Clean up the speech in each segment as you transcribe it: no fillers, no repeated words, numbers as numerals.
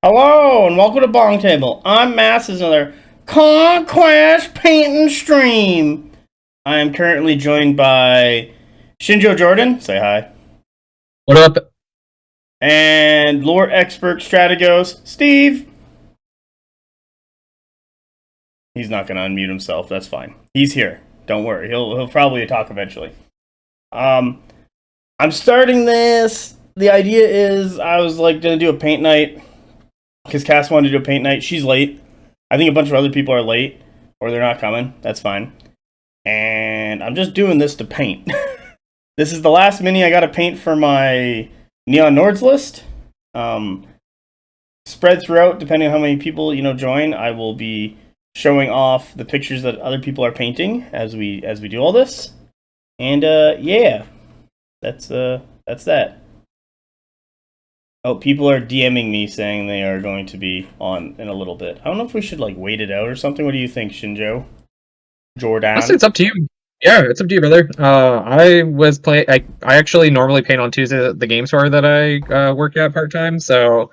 Hello and welcome to BonkTable. I'm Mass. This is another Conquest painting stream. I am currently joined by Shinjo Jordan. Say hi. What up? And lore expert Strategos Steve. He's not going to unmute himself. That's fine. He's here. Don't worry. He'll probably talk eventually. I'm starting this. The idea is I was going to do a paint night. Because Cass wanted to do a paint night. She's late. I think a bunch of other people are late. Or they're not coming. That's fine. And I'm just doing this to paint. This is the last mini I got to paint for my Neon Nords list. Spread throughout, depending on how many people join. I will be showing off the pictures that other people are painting as we do all this. And yeah. That's that. Oh, people are DMing me saying they are going to be on in a little bit. I don't know if we should wait it out or something. What do you think, Shinjo? Jordan? It's up to you. Yeah, it's up to you, brother. I actually normally paint on Tuesday at the game store that I work at part-time. So,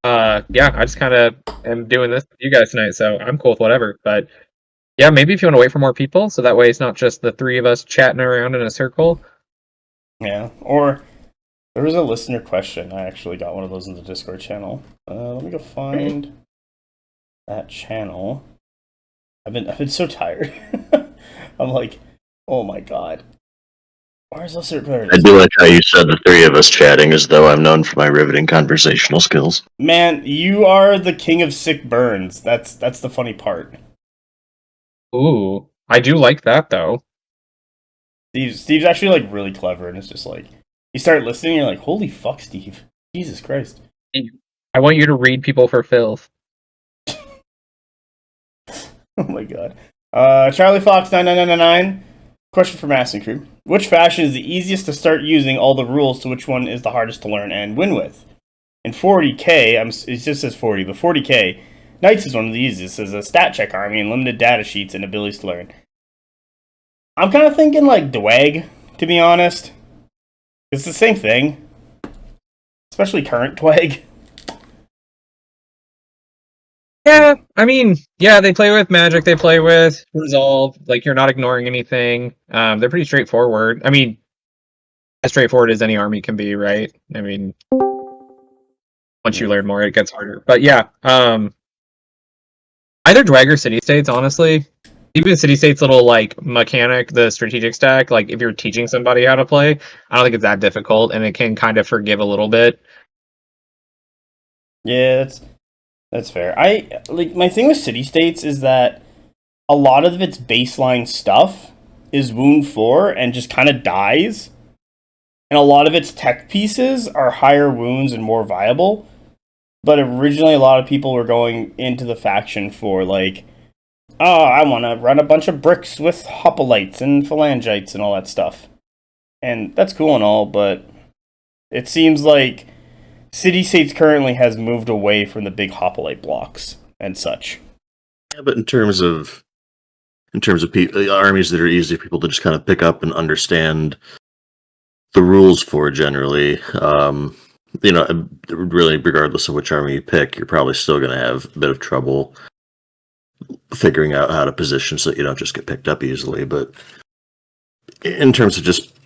yeah, I just kind of am doing this with you guys tonight. So I'm cool with whatever. But, yeah, maybe if you want to wait for more people. So that way it's not just the three of us chatting around in a circle. Yeah, or... There was a listener question. I actually got one of those in the Discord channel. Let me go find that channel. I've been so tired. I'm like, oh my god. Where's those? I do like how you said the three of us chatting as though I'm known for my riveting conversational skills. Man, you are the king of sick burns. That's the funny part. Ooh, I do like that though. Steve's actually really clever, and it's just you start listening, and you're like, holy fuck, Steve. Jesus Christ. I want you to read people for filth. Oh my god. Charlie Fox 9999. Question for Mass and Crew. Which faction is the easiest to start using all the rules to which one is the hardest to learn and win with? In 40k, it just says 40, but 40k, Knights is one of the easiest as a stat check army and limited data sheets and abilities to learn. I'm kind of thinking Dwag, to be honest. It's the same thing. Especially current Twag. Yeah, I mean, yeah, they play with magic, they play with resolve, you're not ignoring anything. They're pretty straightforward. I mean, as straightforward as any army can be, right? I mean, once you learn more, it gets harder. But yeah, either Dwag or City States, honestly. Even City State's little mechanic, the strategic stack, if you're teaching somebody how to play, I don't think it's that difficult, and it can kind of forgive a little bit. Yeah, that's fair. My thing with City States is that a lot of its baseline stuff is wound 4 and just kind of dies. And a lot of its tech pieces are higher wounds and more viable. But originally a lot of people were going into the faction for oh, I want to run a bunch of bricks with hoplites and phalangites and all that stuff. And that's cool and all, but it seems like City States currently has moved away from the big hoplite blocks and such. Yeah, but in terms of armies that are easy for people to just kind of pick up and understand the rules for generally, really regardless of which army you pick, you're probably still going to have a bit of trouble figuring out how to position so that you don't just get picked up easily. But in terms of just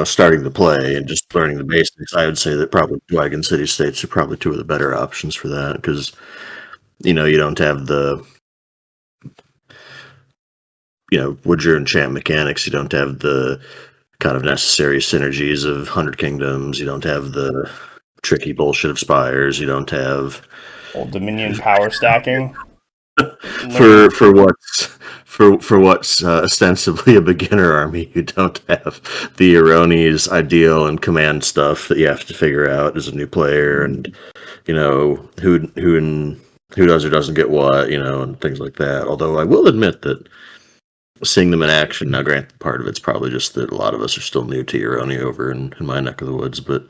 starting to play and just learning the basics, I would say that probably Dwag and City States are probably two of the better options for that, because you don't have the would your enchant mechanics, you don't have the kind of necessary synergies of 100 Kingdoms, you don't have the tricky bullshit of Spires, you don't have old Dominion power stacking for what's ostensibly a beginner army. You don't have the Eroni's ideal and command stuff that you have to figure out as a new player, and who does or doesn't get what, and things like that. Although I will admit that seeing them in action, now granted part of it's probably just that a lot of us are still new to Eroni over in my neck of the woods, but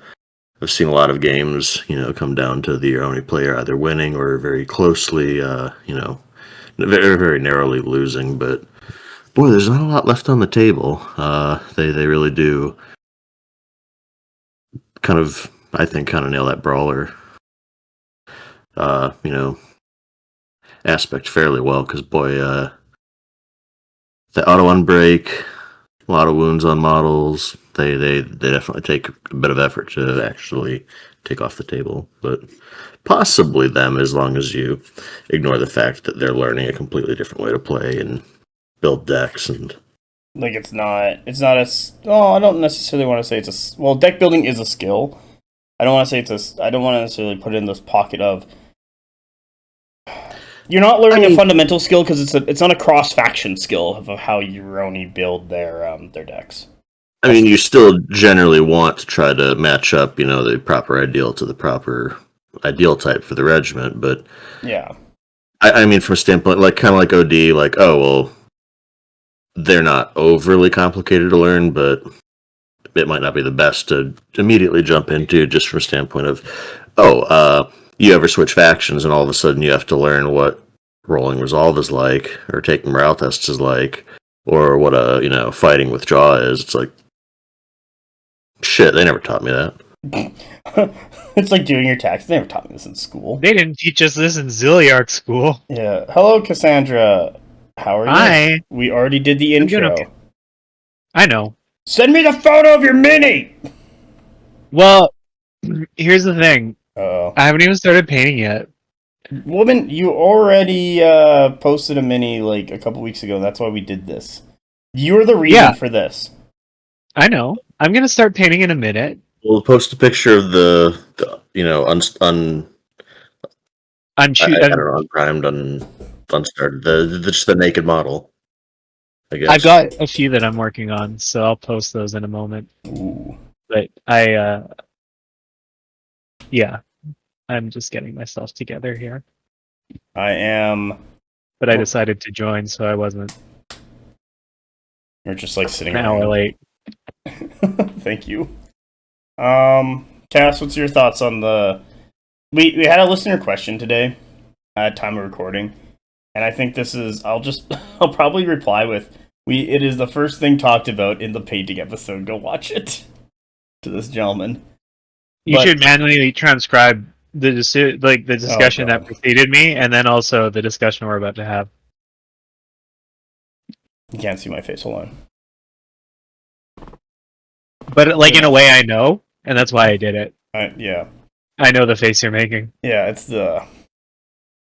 I've seen a lot of games, come down to the only player either winning or very closely, very, very narrowly losing. But boy, there's not a lot left on the table. They really do kind of, I think, nail that brawler aspect fairly well, because boy, the auto unbreak, a lot of wounds on models. They definitely take a bit of effort to actually take off the table, but possibly them, as long as you ignore the fact that they're learning a completely different way to play and build decks. And Like, it's not I don't necessarily want to say it's well, deck building is a skill. I don't want to say I don't want to necessarily put it in this pocket of, you're not learning a fundamental skill, because it's not a cross-faction skill of how Euroni build their decks. I mean, you still generally want to try to match up, the proper ideal to the proper ideal type for the regiment, but yeah, I mean, from a standpoint, kind of like OD, oh, well, they're not overly complicated to learn, but it might not be the best to immediately jump into, just from a standpoint of, you ever switch factions and all of a sudden you have to learn what rolling resolve is like, or taking morale tests is like, or what fighting withdraw is. It's like, shit, they never taught me that. It's like doing your taxes. They never taught me this in school. They didn't teach us this in Zilliark school. Yeah. Hello, Cassandra. How are you? Hi. We already did the intro. Okay. I know. Send me the photo of your mini! Well, here's the thing. Oh. I haven't even started painting yet. Woman, you already posted a mini a couple weeks ago. That's why we did this. You're the reason for this. I know. I'm gonna start painting in a minute. We'll post a picture of the unprimed, unstarted, just the naked model, I guess. I've got a few that I'm working on, so I'll post those in a moment. Ooh. But I'm just getting myself together here. I am. But I decided to join, so I wasn't You're just sitting an hour late. Thank you. Cass, what's your thoughts on the... We had a listener question today at time of recording, and I think this is... I'll probably reply with, it is the first thing talked about in the painting episode. Go watch it. To this gentleman. You should manually transcribe the discussion that preceded me, and then also the discussion we're about to have. You can't see my face. Hold on. But in a way I know, and that's why I did it. Yeah. I know the face you're making. Yeah, it's the...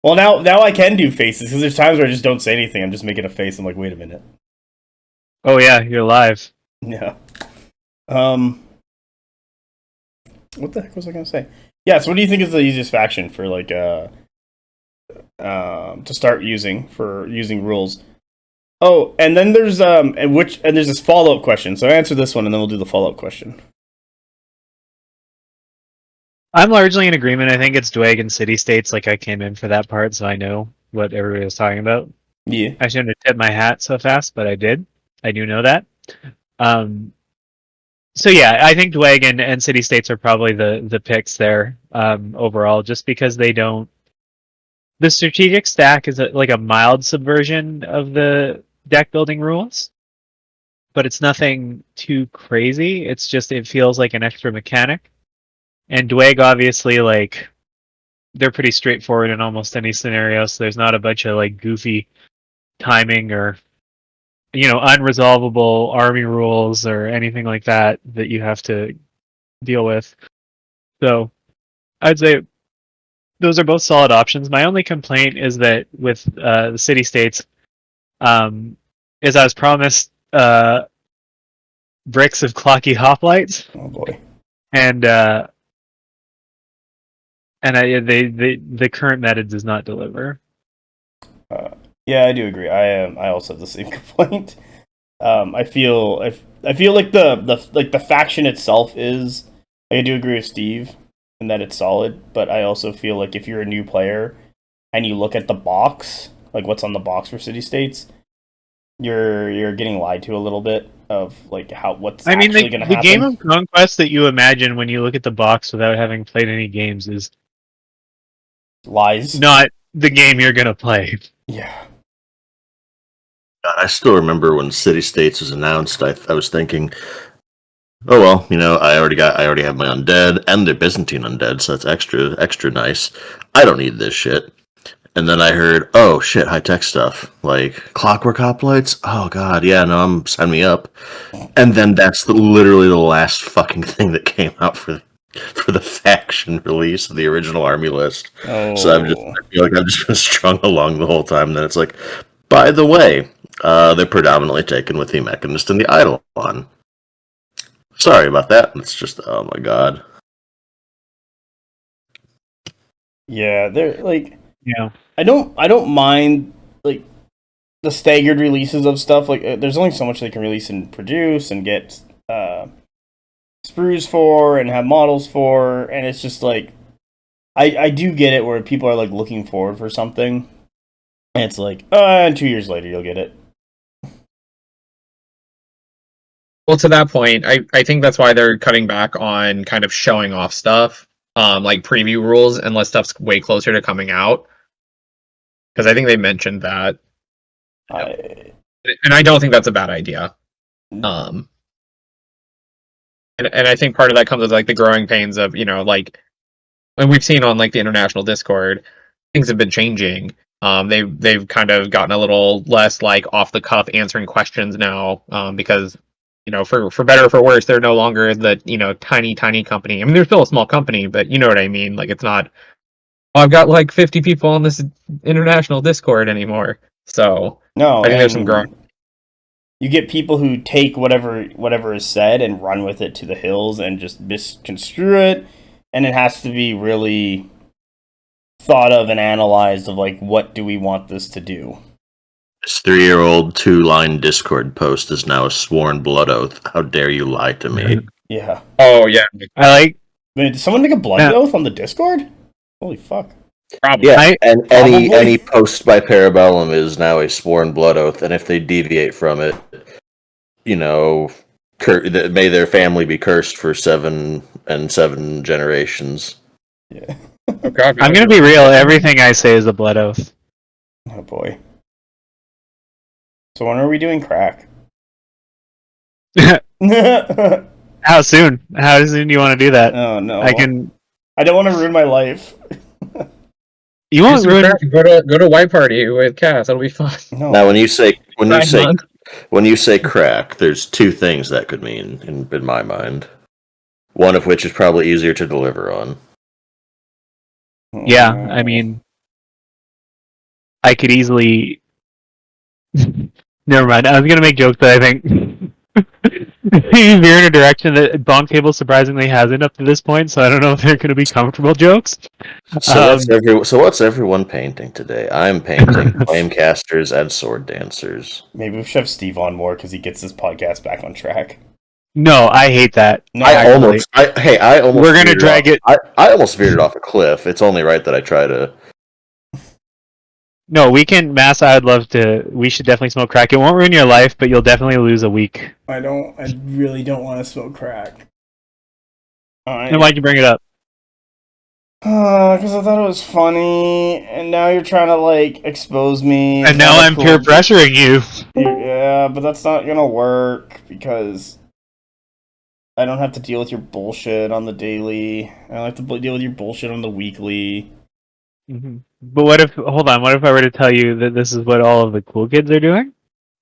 Well, now I can do faces, because there's times where I just don't say anything. I'm just making a face. I'm like, wait a minute. Oh yeah, you're live. Yeah. What the heck was I going to say? Yeah, so what do you think is the easiest faction for, to start using rules? Oh, and then there's there's this follow-up question. So answer this one, and then we'll do the follow-up question. I'm largely in agreement. I think it's Dwayne and City States. I came in for that part, so I know what everybody was talking about. Yeah. I shouldn't have tipped my hat so fast, but I did. I do know that. So yeah, I think Dwayne and City States are probably the picks there overall, just because they don't... The strategic stack is a mild subversion of the deck building rules, but it's nothing too crazy. It's just, it feels like an extra mechanic. And Dwayne, obviously, they're pretty straightforward in almost any scenario, so there's not a bunch of goofy timing or unresolvable army rules or anything like that you have to deal with. So I'd say those are both solid options. My only complaint is that with the City States, is I was promised bricks of clocky hoplites. Oh boy. And the current meta does not deliver. Yeah, I do agree. I also have the same complaint. I feel like the faction itself is... I do agree with Steve in that it's solid, but I also feel like if you're a new player and you look at the box, what's on the box for City States, you're getting lied to a little bit of what's actually going to happen. The game of Conquest that you imagine when you look at the box without having played any games is lies. Not the game you're going to play. Yeah. I still remember when City States was announced, I was thinking, oh well, I already have my undead and they're Byzantine undead, so that's extra nice. I don't need this shit. And then I heard, oh shit, high tech stuff like clockwork hoplites. Oh god, yeah, no, sign me up. And then that's literally the last fucking thing that came out for the faction release of the original army list. Oh. So I feel like I've just been strung along the whole time. And then it's like, by the way, they're predominantly taken with the Mechanist and the Eidolon. Sorry about that. It's just, oh my god. Yeah, they're like, Yeah. I don't mind like the staggered releases of stuff. Like, there's only so much they can release and produce and get sprues for and have models for, and it's just like, I do get it where people are like looking forward for something, and it's like, and 2 years later you'll get it. Well, to that point, I think that's why they're cutting back on kind of showing off stuff, like preview rules, unless stuff's way closer to coming out. Because I think they mentioned that. And I don't think that's a bad idea. And I think part of that comes with like the growing pains of, like, and we've seen on like the international Discord, things have been changing. They've kind of gotten a little less like off the cuff answering questions now, because for better or for worse, they're no longer the tiny company. I mean, they're still a small company, but you know what I mean. Like, it's not, I've got like 50 people on this international Discord anymore. So No, I think there's some growing. You get people who take whatever is said and run with it to the hills and just misconstrue it, and it has to be really thought of and analyzed of like, what do we want this to do? This 3-year-old 2-line Discord post is now a sworn blood oath. How dare you lie to me? Yeah. Oh yeah, I like. Wait, did someone make a blood oath on the Discord? Holy fuck. probably. Yeah, and Probably. any post by Parabellum is now a sworn blood oath, and if they deviate from it, may their family be cursed for 7 generations. Yeah. Oh, God, I'm gonna be real. Everything I say is a blood oath. Oh boy. So when are we doing crack? Oh How soon? How soon do you want to do that? no. I can. I don't want to ruin my life. You won't ruin. Go to White Party with Cass. That'll be fun. No. Now, when you say crack, there's 2 things that could mean in my mind. One of which is probably easier to deliver on. Yeah, I mean, I could easily. Never mind. I was gonna make jokes, but I think you veer in a direction that BonkTable surprisingly hasn't up to this point. So I don't know if they're gonna be comfortable jokes. So what's everyone painting today? I'm painting flamecasters and sword dancers. Maybe we should have Steve on more because he gets this podcast back on track. No, I hate that. No, I almost. We're gonna drag it. I almost veered it off a cliff. It's only right that I try to. No, we can. Mass, I would love to. We should definitely smoke crack. It won't ruin your life, but you'll definitely lose a week. I really don't want to smoke crack. Then why'd you bring it up? Because I thought it was funny, and now you're trying to like expose me. And now I'm peer pressuring you. Yeah, but that's not gonna work because I don't have to deal with your bullshit on the daily. I don't have to deal with your bullshit on the weekly. Mm-hmm. But what if? Hold on. What if I were to tell you that this is what all of the cool kids are doing?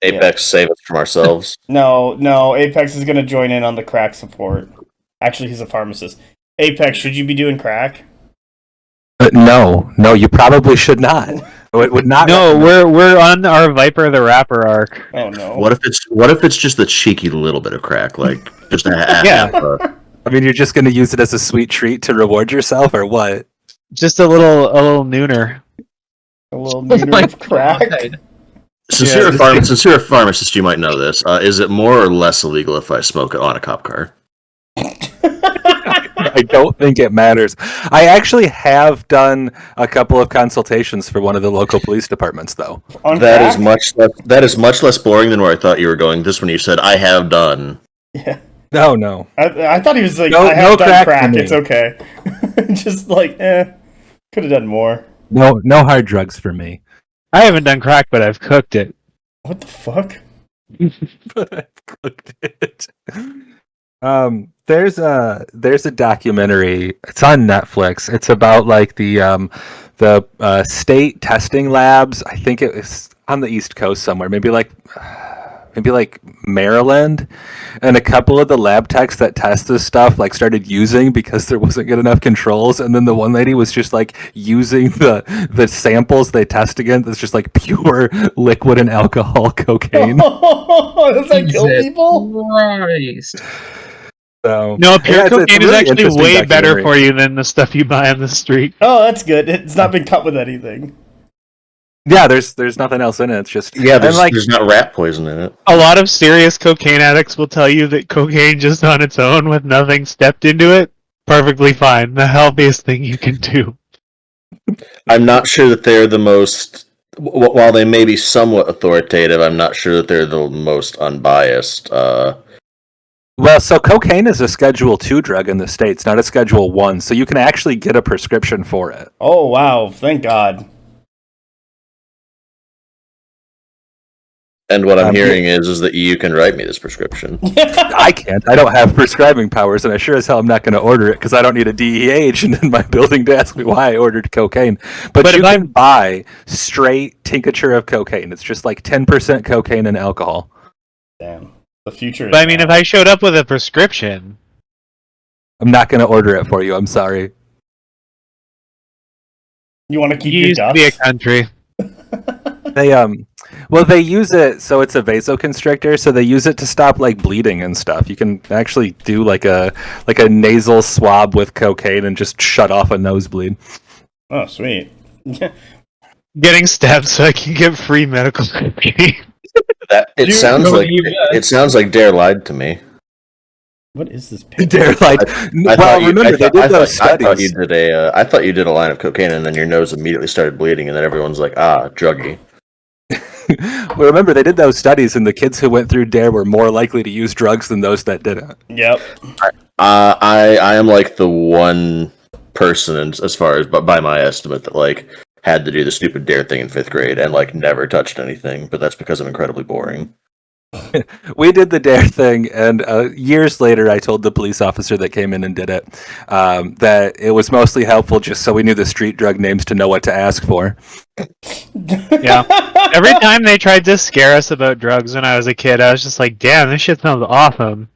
Apex, save us from ourselves. No. Apex is gonna join in on the crack support. Actually, he's a pharmacist. Apex, should you be doing crack? No, you probably should not. It would not. No, we're on our Viper the Rapper arc. Oh no. What if it's just a cheeky little bit of crack, like just a half? Yeah. I mean, you're just going to use it as a sweet treat to reward yourself, or what? Just a little nooner. A little meter of crack. Since you're a pharmacist, you might know this. Is it more or less illegal if I smoke it on a cop car? I don't think it matters. I actually have done a couple of consultations for one of the local police departments, though. That is much less boring than where I thought you were going. This one you said I have done. Yeah. No. I thought he was like, No, I have no done crack crack. It's okay. Just like, could have done more. No hard drugs for me. I haven't done crack, but I've cooked it. What the fuck? But I've cooked it. There's a documentary. It's on Netflix. It's about like the state testing labs. I think it was on the East Coast somewhere. Maybe like Maryland, and a couple of the lab techs that test this stuff like started using because there wasn't good enough controls, and then the one lady was just like using the samples they test against. That's just like pure liquid and alcohol cocaine. Does that kill Jesus people? Christ. So No, pure yeah, it's a cocaine is really actually interesting way better documentary. for you than the stuff you buy on the street. Oh, that's good. It's not been cut with anything. Yeah, there's nothing else in it. It's just Yeah, and like there's not rat poison in it. A lot of serious cocaine addicts will tell you that cocaine just on its own with nothing stepped into it, perfectly fine. The healthiest thing you can do. I'm not sure that they're the most. While they may be somewhat authoritative, I'm not sure that they're the most unbiased. well, so cocaine is a Schedule 2 drug in the States, not a Schedule 1, so you can actually get a prescription for it. Oh, wow. Thank God. And what I'm hearing is that you can write me this prescription. I can't. I don't have prescribing powers, and I sure as hell am not going to order it because I don't need a DEA agent in my building to ask me why I ordered cocaine. But you can buy straight tincture of cocaine. It's just like 10% cocaine and alcohol. Damn. The future is But I mean, now. if I showed up with a prescription, I'm not going to order it for you. I'm sorry. You want to keep you your used to be a dust? country. They use it so it's a vasoconstrictor, so they use it to stop like bleeding and stuff. You can actually do like a nasal swab with cocaine and just shut off a nosebleed. Oh, sweet. Getting stabbed so I can get free medical cocaine. It Dude, sounds no, like it sounds like Dare lied to me. What is this picture? They're like, remember they did those studies. I thought you did a line of cocaine, and then your nose immediately started bleeding, and then everyone's like, druggy. Well, remember they did those studies, and the kids who went through DARE were more likely to use drugs than those that didn't. Yep. I am like the one person, as far as but by my estimate, that like had to do the stupid DARE thing in 5th grade and like never touched anything. But that's because I'm incredibly boring. We did the DARE thing, and years later, I told the police officer that came in and did it that it was mostly helpful just so we knew the street drug names to know what to ask for. Yeah. Every time they tried to scare us about drugs when I was a kid, I was just like, damn, this shit sounds awesome.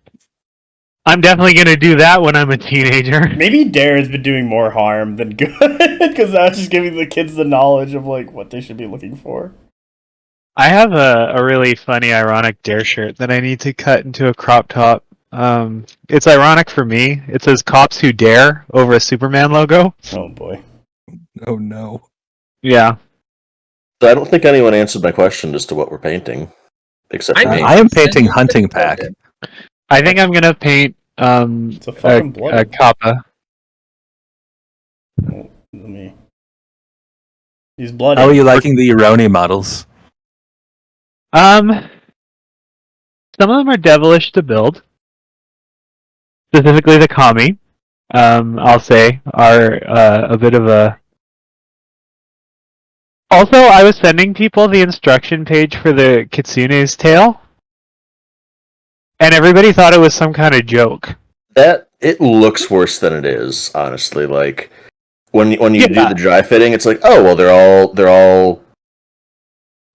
I'm definitely going to do that when I'm a teenager. Maybe Dare has been doing more harm than good, because that's just giving the kids the knowledge of like what they should be looking for. I have a really funny, ironic Dare shirt that I need to cut into a crop top. It's ironic for me. It says "Cops Who Dare" over a Superman logo. Oh boy. Oh no! Yeah. So I don't think anyone answered my question as to what we're painting, except me. I am painting Hunting Pack. I think I'm gonna paint It's a fucking blood. a kappa. Oh, let me. He's bloody. How are you liking the Ironi models? Some of them are devilish to build. Specifically the kami, I'll say, are a bit of a... Also, I was sending people the instruction page for the Kitsune's tail, and everybody thought it was some kind of joke. That it looks worse than it is, honestly. Like when you do the dry fitting, it's like, oh well, they're all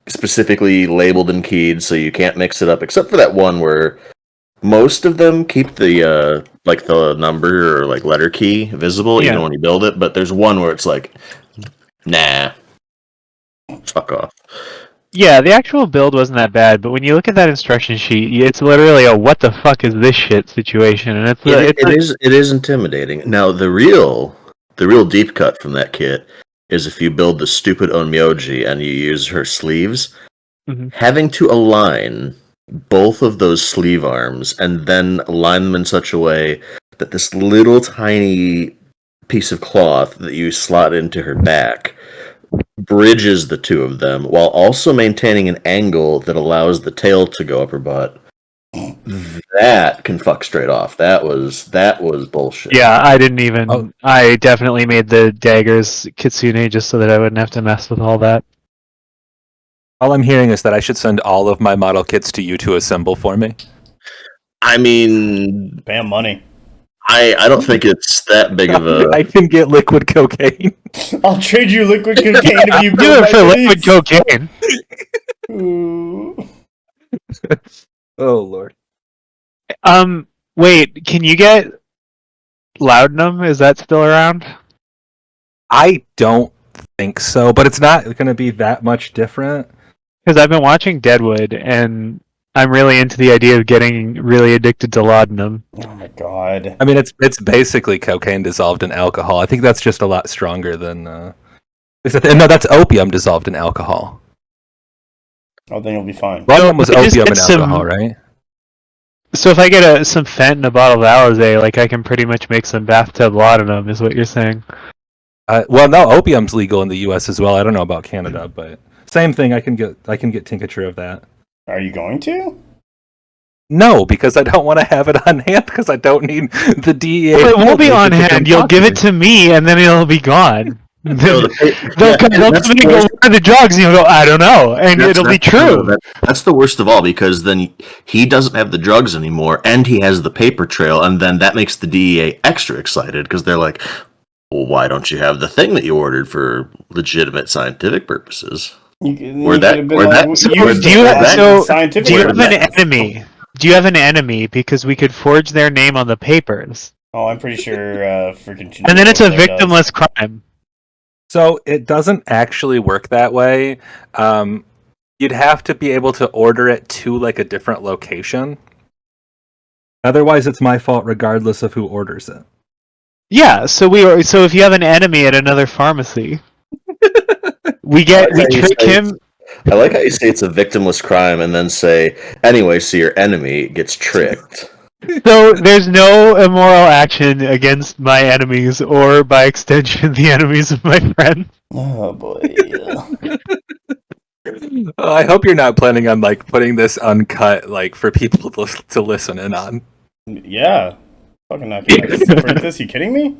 specifically labeled and keyed, so you can't mix it up, except for that one where most of them keep the like the number or like letter key visible, even when you build it. But there's one where it's like, nah, fuck off. Yeah, the actual build wasn't that bad, but when you look at that instruction sheet, it's literally a "what the fuck is this shit" situation, and it is intimidating. Now the real deep cut from that kit is if you build the stupid Onmyoji and you use her sleeves, having to align both of those sleeve arms and then align them in such a way that this little tiny piece of cloth that you slot into her back bridges the two of them while also maintaining an angle that allows the tail to go up her butt. That can fuck straight off. That was bullshit. Yeah, I didn't even... Oh. I definitely made the daggers Kitsune just so that I wouldn't have to mess with all that. All I'm hearing is that I should send all of my model kits to you to assemble for me. I mean, Bam money. I don't think it's that big of a. I can get liquid cocaine. I'll trade you liquid cocaine if you Do build it my for liquid base. cocaine. Ooh. Oh Lord. Wait, can you get Laudanum? Is that still around? I don't think so, but it's not going to be that much different. Because I've been watching Deadwood, and I'm really into the idea of getting really addicted to laudanum. Oh my god. I mean, it's basically cocaine dissolved in alcohol. I think that's just a lot stronger than. No, that's opium dissolved in alcohol. I think it'll be fine. Laudanum was I just opium get in some- alcohol, right? So if I get some Fent and a bottle of Alizé, like I can pretty much make some bathtub laudanum, is what you're saying? Well, no, opium's legal in the U.S. as well. I don't know about Canada, but same thing. I can get tincture of that. Are you going to? No, because I don't want to have it on hand because I don't need the DEA. Well, it won't be filter on to come hand. You'll talk give to it to me, and then it'll be gone. No, They'll that's come the and go, worst- "What are the drugs?" And you'll go, "I don't know," and it'll be true. That's the worst of all because then he doesn't have the drugs anymore, and he has the paper trail, and then that makes the DEA extra excited because they're like, "Well, why don't you have the thing that you ordered for legitimate scientific purposes?" You Or that- could've been or like, that- use So the do you have- best so scientific Do you Where have did an that- enemy? Do you have an enemy? Because we could forge their name on the papers, Oh, I'm pretty sure freaking. and then it's a Chinchilla does. victimless crime. So it doesn't actually work that way. You'd have to be able to order it to like a different location. Otherwise, it's my fault regardless of who orders it. Yeah. So if you have an enemy at another pharmacy, we trick him. I like how you say it's a victimless crime, and then say, "Anyway, so your enemy gets tricked." So there's no immoral action against my enemies, or by extension, the enemies of my friends. Oh boy. I hope you're not planning on like putting this uncut, like for people to listen in on. Yeah. Fucking not gonna separate this. You kidding me?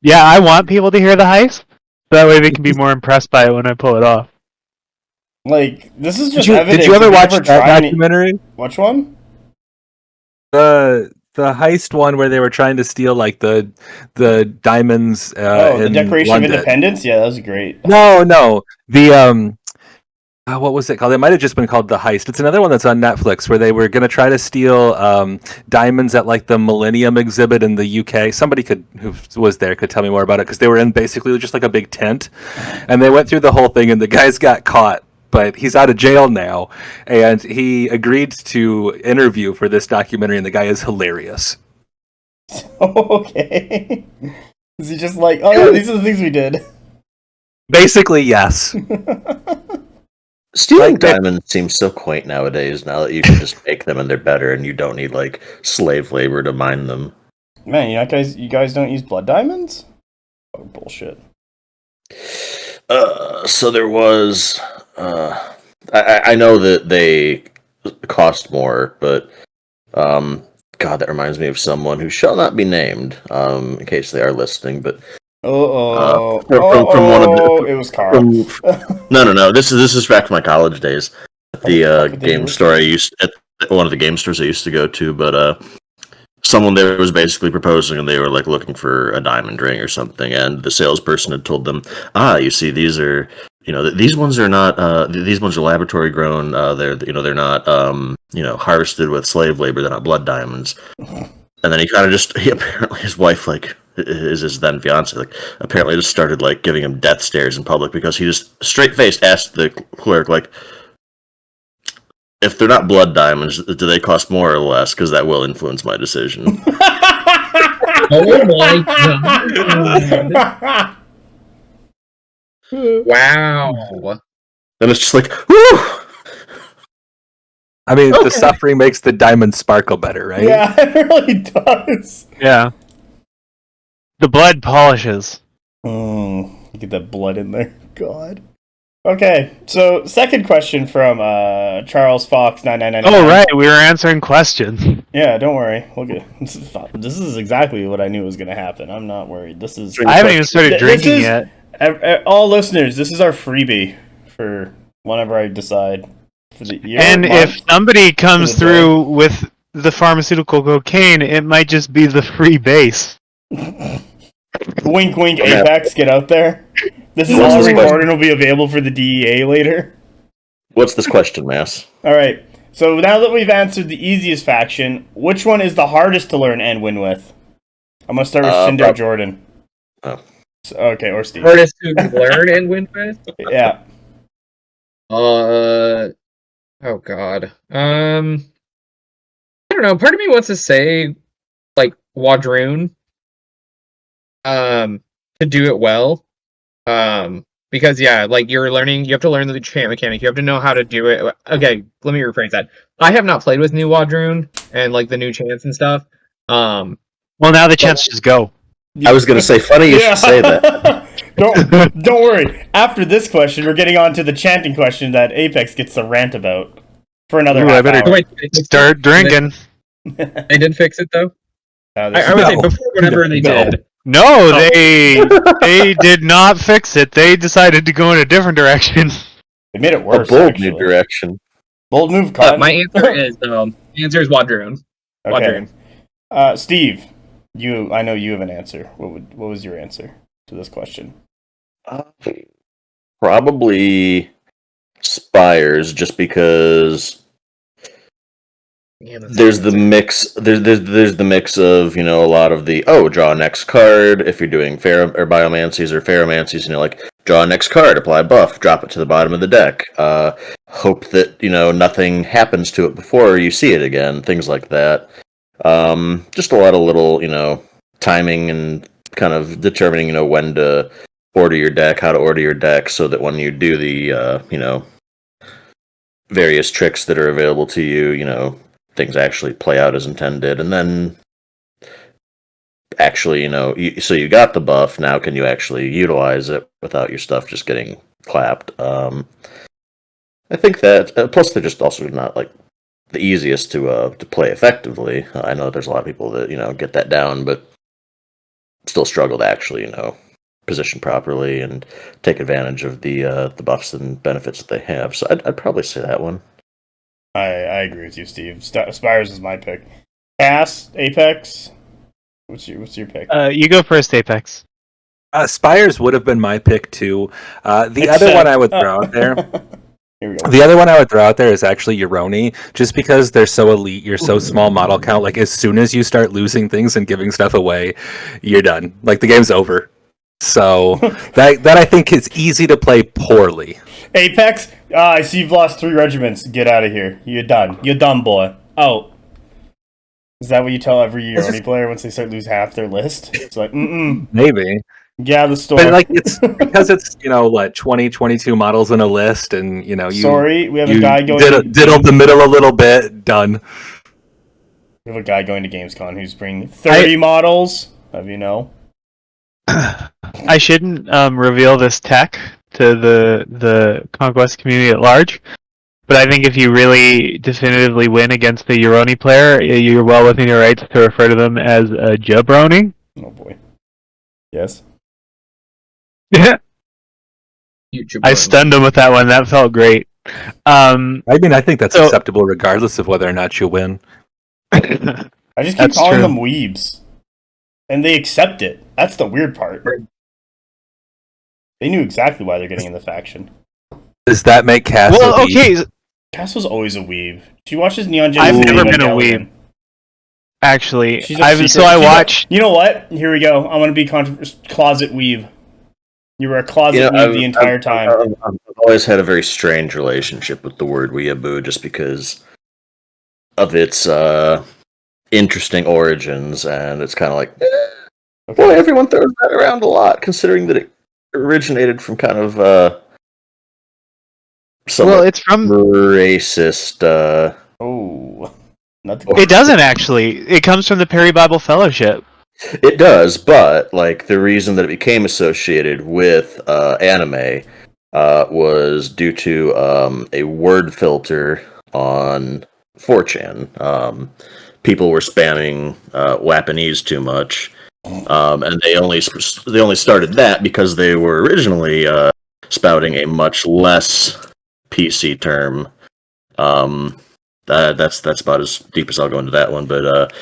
Yeah, I want people to hear the heist. That way they can be more impressed by it when I pull it off. Like this is Did just you, evidence. did you ever Have watch that tried any- documentary? Which one? The heist one where they were trying to steal like the diamonds. The in Declaration London. of Independence. Yeah, that was great. No, the what was it called? It might have just been called The Heist. It's another one that's on Netflix where they were going to try to steal diamonds at like the Millennium exhibit in the UK. Somebody who was there could tell me more about it because they were in basically just like a big tent, and they went through the whole thing, and the guys got caught. But he's out of jail now, and he agreed to interview for this documentary, and the guy is hilarious. Okay. Is he just like, oh yeah, these are the things we did? Basically, yes. Stealing Like that- diamonds seems so quaint nowadays. Now that you can just make them and they're better, and you don't need like slave labor to mine them. Man, you guys don't use blood diamonds? Oh bullshit. So there was. I know that they cost more, but God, that reminds me of someone who shall not be named, in case they are listening. But From one of the- it was Carl. no. This is back to my college days. At What the fuck the did you game listen store to? at one of the game stores I used to go to, but someone there was basically proposing, and they were like looking for a diamond ring or something, and the salesperson had told them, you see, these are, these ones are not, these ones are laboratory grown, they're not, harvested with slave labor, they're not blood diamonds. And then he apparently, his wife, like, is his then fiance, like, apparently just started, like, giving him death stares in public because he just straight-faced asked the clerk, like, if they're not blood diamonds, do they cost more or less? Because that will influence my decision. Oh my god! Wow. And it's just like, whoo! I mean, Okay. the suffering makes the diamond sparkle better, right? Yeah, it really does. Yeah. The blood polishes. Get that blood in there. God. Okay, so second question from Charles Fox 9999. Oh right, we were answering questions. Yeah, don't worry. We'll get this is exactly what I knew was going to happen. I'm not worried. This is I haven't even started This drinking is- yet. all listeners. This is our freebie for whenever I decide for the year. And month? if somebody comes For the through with the pharmaceutical cocaine, it might just be the free base. Wink, wink, Apex, get out there. This is What's all this recorded and will be available for the DEA later. What's this question, Mass? All right. So now that we've answered the easiest faction, which one is the hardest to learn and win with? I'm gonna start with Shindo Jordan. Oh. Okay, or Steve. Hardest to learn and win with? Yeah. Oh god. I don't know. Part of me wants to say like Wadroon. To do it well. Because yeah, like you have to learn the chant mechanic. You have to know how to do it. Okay, let me rephrase that. I have not played with new Wadroon and like the new chants and stuff. Well, now the chance just go. I was going to say, funny you should say that. Don't worry. After this question, we're getting on to the chanting question that Apex gets to rant about for another half I better hour. Wait, start drinking. They did fix it though. I would say No. before whatever they No. did. No, they did not fix it. They decided to go in a different direction. They made it A worse. bold actually. new direction. Bold move, But Cotton. my answer is Wadroon. Okay. Steve, I know you have an answer. What was your answer to this question? Probably Spires, just because there's the mix. There's the mix of a lot of the draw next card if you're doing biomancies or ferromancies, like draw next card, apply buff, drop it to the bottom of the deck, hope that nothing happens to it before you see it again, things like that. Just a lot of little timing and kind of determining when to order your deck, how to order your deck, so that when you do the various tricks that are available to you, things actually play out as intended. And then actually, so you got the buff, now can you actually utilize it without your stuff just getting clapped? I think that, plus they're just also not like the easiest to play effectively. I know there's a lot of people that get that down, but still struggle to actually position properly and take advantage of the buffs and benefits that they have. So I'd probably say that one. I agree with you, Steve. Spires is my pick. Cass, Apex. What's your pick? You go first, Apex. Spires would have been my pick too. The other one I would throw out there. Here we go. The other one I would throw out there is actually Euroni, just because they're so elite, you're so small model count. Like as soon as you start losing things and giving stuff away, you're done. Like the game's over. So that I think is easy to play poorly. Apex, I see you've lost 3 regiments. Get out of here. You're done. You're done, boy. Oh. Is that what you tell every Euroni player once they start lose half their list? It's like, Maybe. get out of the store. But like it's because it's 20, 22 models in a list, and you Sorry, we have a guy going. diddle the middle a little bit. Done. We have a guy going to Gamescom who's bringing 30 models. Have you know? I shouldn't reveal this tech to the Conquest community at large, but I think if you really definitively win against the Euroni player, you're well within your rights to refer to them as a jabroni. Oh boy. Yes. Yeah. I stunned him with that one. That felt great. I mean, I think that's acceptable regardless of whether or not you win. I just keep That's calling true. them weebs. And they accept it. That's the weird part. They knew exactly why they're getting in the faction. Does that make Cass Well, a weeb? okay. Cass was always a weeb. She watches Neon Genesis. I've never Evangelion. been a weeb. Actually, She's a I secret- watch. You know what? Here we go. I'm gonna be closet weeb. You were a closet weeb the entire time. I've always had a very strange relationship with the word weeaboo, just because of its interesting origins, and it's kind of like, Okay. well, everyone throws that around a lot, considering that it originated from kind of somewhat Well, it's from. racist. Oh, not the It doesn't actually. It comes from the Perry Bible Fellowship. It does, but like the reason that it became associated with anime was due to a word filter on 4chan. People were spamming Wapanese too much, and they only started that because they were originally spouting a much less PC term That's about as deep as I'll go into that one. But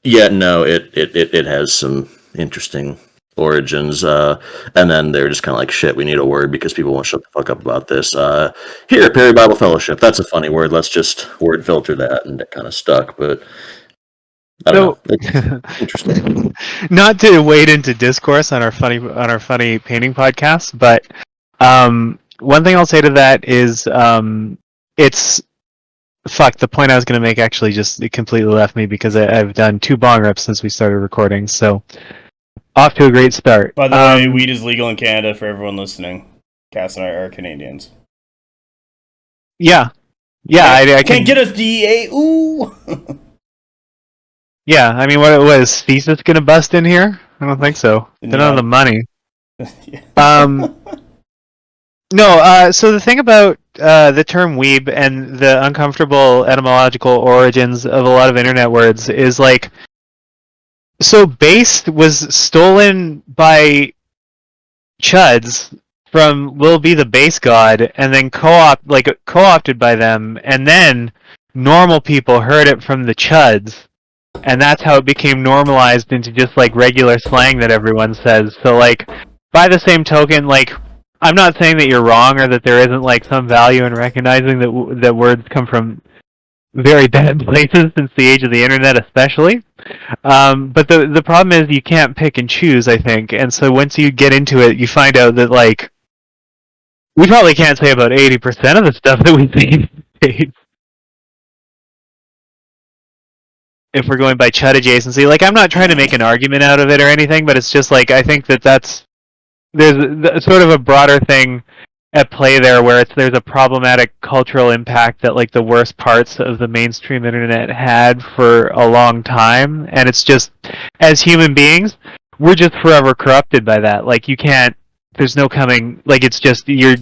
yeah, no, it has some interesting origins. And then they're just kind of like, shit, we need a word because people won't shut the fuck up about this. Here, Perry Bible Fellowship. That's a funny word. Let's just word filter that, and it kind of stuck. But I don't know. It's interesting. Not to wade into discourse on our funny painting podcast, but one thing I'll say to that is it's fuck. The point I was going to make actually just it completely left me because I've done 2 bong rips since we started recording. So off to a great start. By the way, weed is legal in Canada for everyone listening. Cass and I are Canadians. Yeah, I can't get us DEA. Ooh. Yeah, I mean, what was thesis gonna bust in here? I don't think so. They don't have the money. No. So the thing about the term weeb and the uncomfortable etymological origins of a lot of internet words is like, so base was stolen by chuds from Lil B the Base God, and then co-opted by them, and then normal people heard it from the chuds. And that's how it became normalized into just like regular slang that everyone says. So like, by the same token, like, I'm not saying that you're wrong or that there isn't like some value in recognizing that words come from very bad places since the age of the internet, especially. But the problem is you can't pick and choose, I think. And so once you get into it, you find out that like we probably can't say about 80% of the stuff that we see. If we're going by chud adjacency, like I'm not trying to make an argument out of it or anything, but it's just like I think there's sort of a broader thing at play there where there's a problematic cultural impact that like the worst parts of the mainstream internet had for a long time, and it's just as human beings we're just forever corrupted by that. Like you can't, there's no coming, like it's just your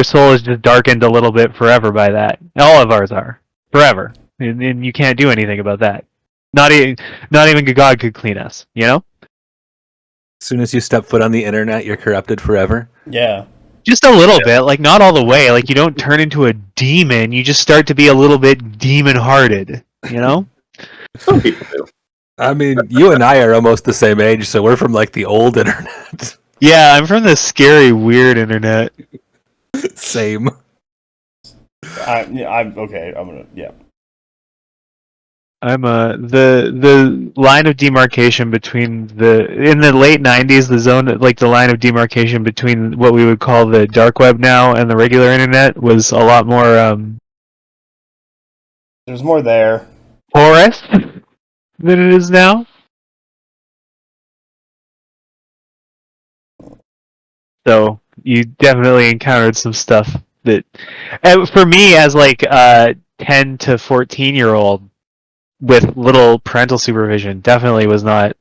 soul is just darkened a little bit forever by that. All of ours are forever. And you can't do anything about that. Not even God could clean us, you know? As soon as you step foot on the internet, you're corrupted forever. Yeah. Just a little bit, like not all the way. Like you don't turn into a demon, you just start to be a little bit demon-hearted, you know? Some people do. I mean, you and I are almost the same age, so we're from like the old internet. Yeah, I'm from the scary, weird internet. Same. I'm okay. I'm gonna I'm the line of demarcation between in the late 90s, the zone, like the line of demarcation between what we would call the dark web now and the regular internet was a lot more There's more there. porous than it is now. So you definitely encountered some stuff that, for me as like a 10 to 14-year-old with little parental supervision, definitely was not.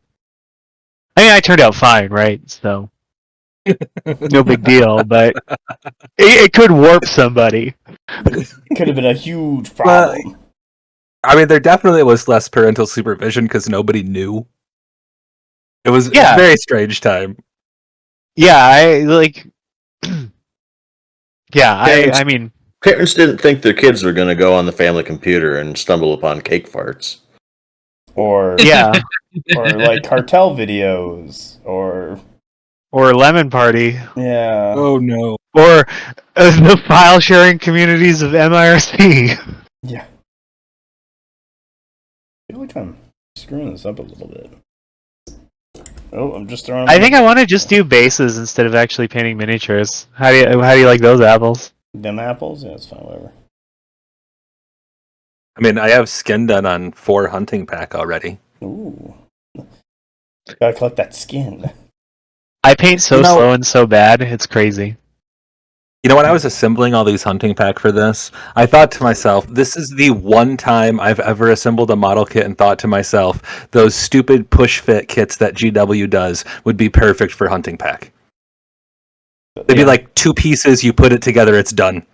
I mean, I turned out fine, right? So no big deal, but it could warp somebody. Could have been a huge problem. I mean, there definitely was less parental supervision because nobody knew. It was a very strange time. Yeah, I mean, Parents didn't think their kids were going to go on the family computer and stumble upon cake farts. Or yeah, or like cartel videos, or Lemon Party, yeah. Oh no. or the file sharing communities of MIRC. Yeah. I feel like I'm screwing this up a little bit. Oh, I'm just throwing. I think I want to just do bases instead of actually painting miniatures. How do you like those apples? Them apples? Yeah, it's fine, whatever. I mean, I have skin done on 4 hunting pack already. Ooh. Gotta collect that skin. I paint so slow and so bad, it's crazy. You know, when I was assembling all these hunting pack for this, I thought to myself, this is the one time I've ever assembled a model kit and thought to myself, those stupid push fit kits that GW does would be perfect for hunting pack. They'd be like 2 pieces, you put it together, it's done.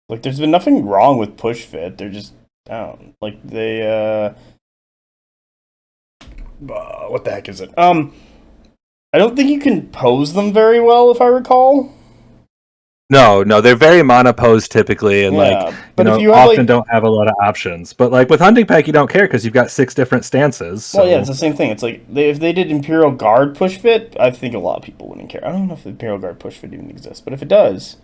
Like, there's been nothing wrong with push fit. They're just, I don't, like, they, what the heck is it? I don't think you can pose them very well, if I recall. No, they're very monoposed typically, and but if you have, often don't have a lot of options. But like with Hunting Pack, you don't care because you've got 6 different stances. So. Well, yeah, it's the same thing. It's like if they did Imperial Guard push fit, I think a lot of people wouldn't care. I don't know if the Imperial Guard push fit even exists, but if it does,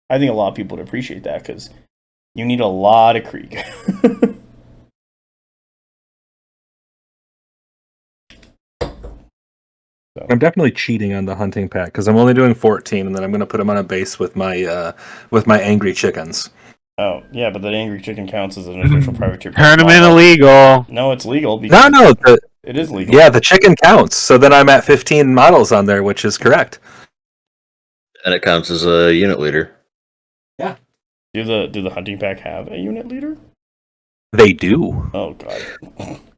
I think a lot of people would appreciate that because you need a lot of Krieg. I'm definitely cheating on the Hunting Pack because I'm only doing 14, and then I'm going to put them on a base with my angry chickens. Oh, yeah, but the angry chicken counts as an official privateer. Tournament illegal. No, it's legal. Because it is legal. Yeah, the chicken counts. So then I'm at 15 models on there, which is correct. And it counts as a unit leader. Yeah. Do the Hunting Pack have a unit leader? They do. Oh, God.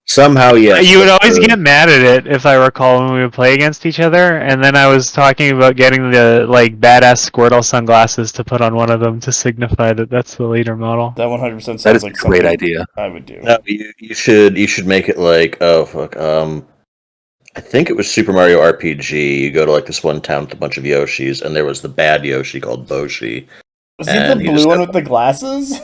Somehow, yes. You would always get mad at it, if I recall, when we would play against each other, and then I was talking about getting the badass Squirtle sunglasses to put on one of them to signify that that's the leader model. That 100% sounds that is like a great idea. I would do. No, you should make it like I think it was Super Mario RPG. You go to like this one town with a bunch of Yoshis, and there was the bad Yoshi called Boshi. Was he the blue one with the glasses?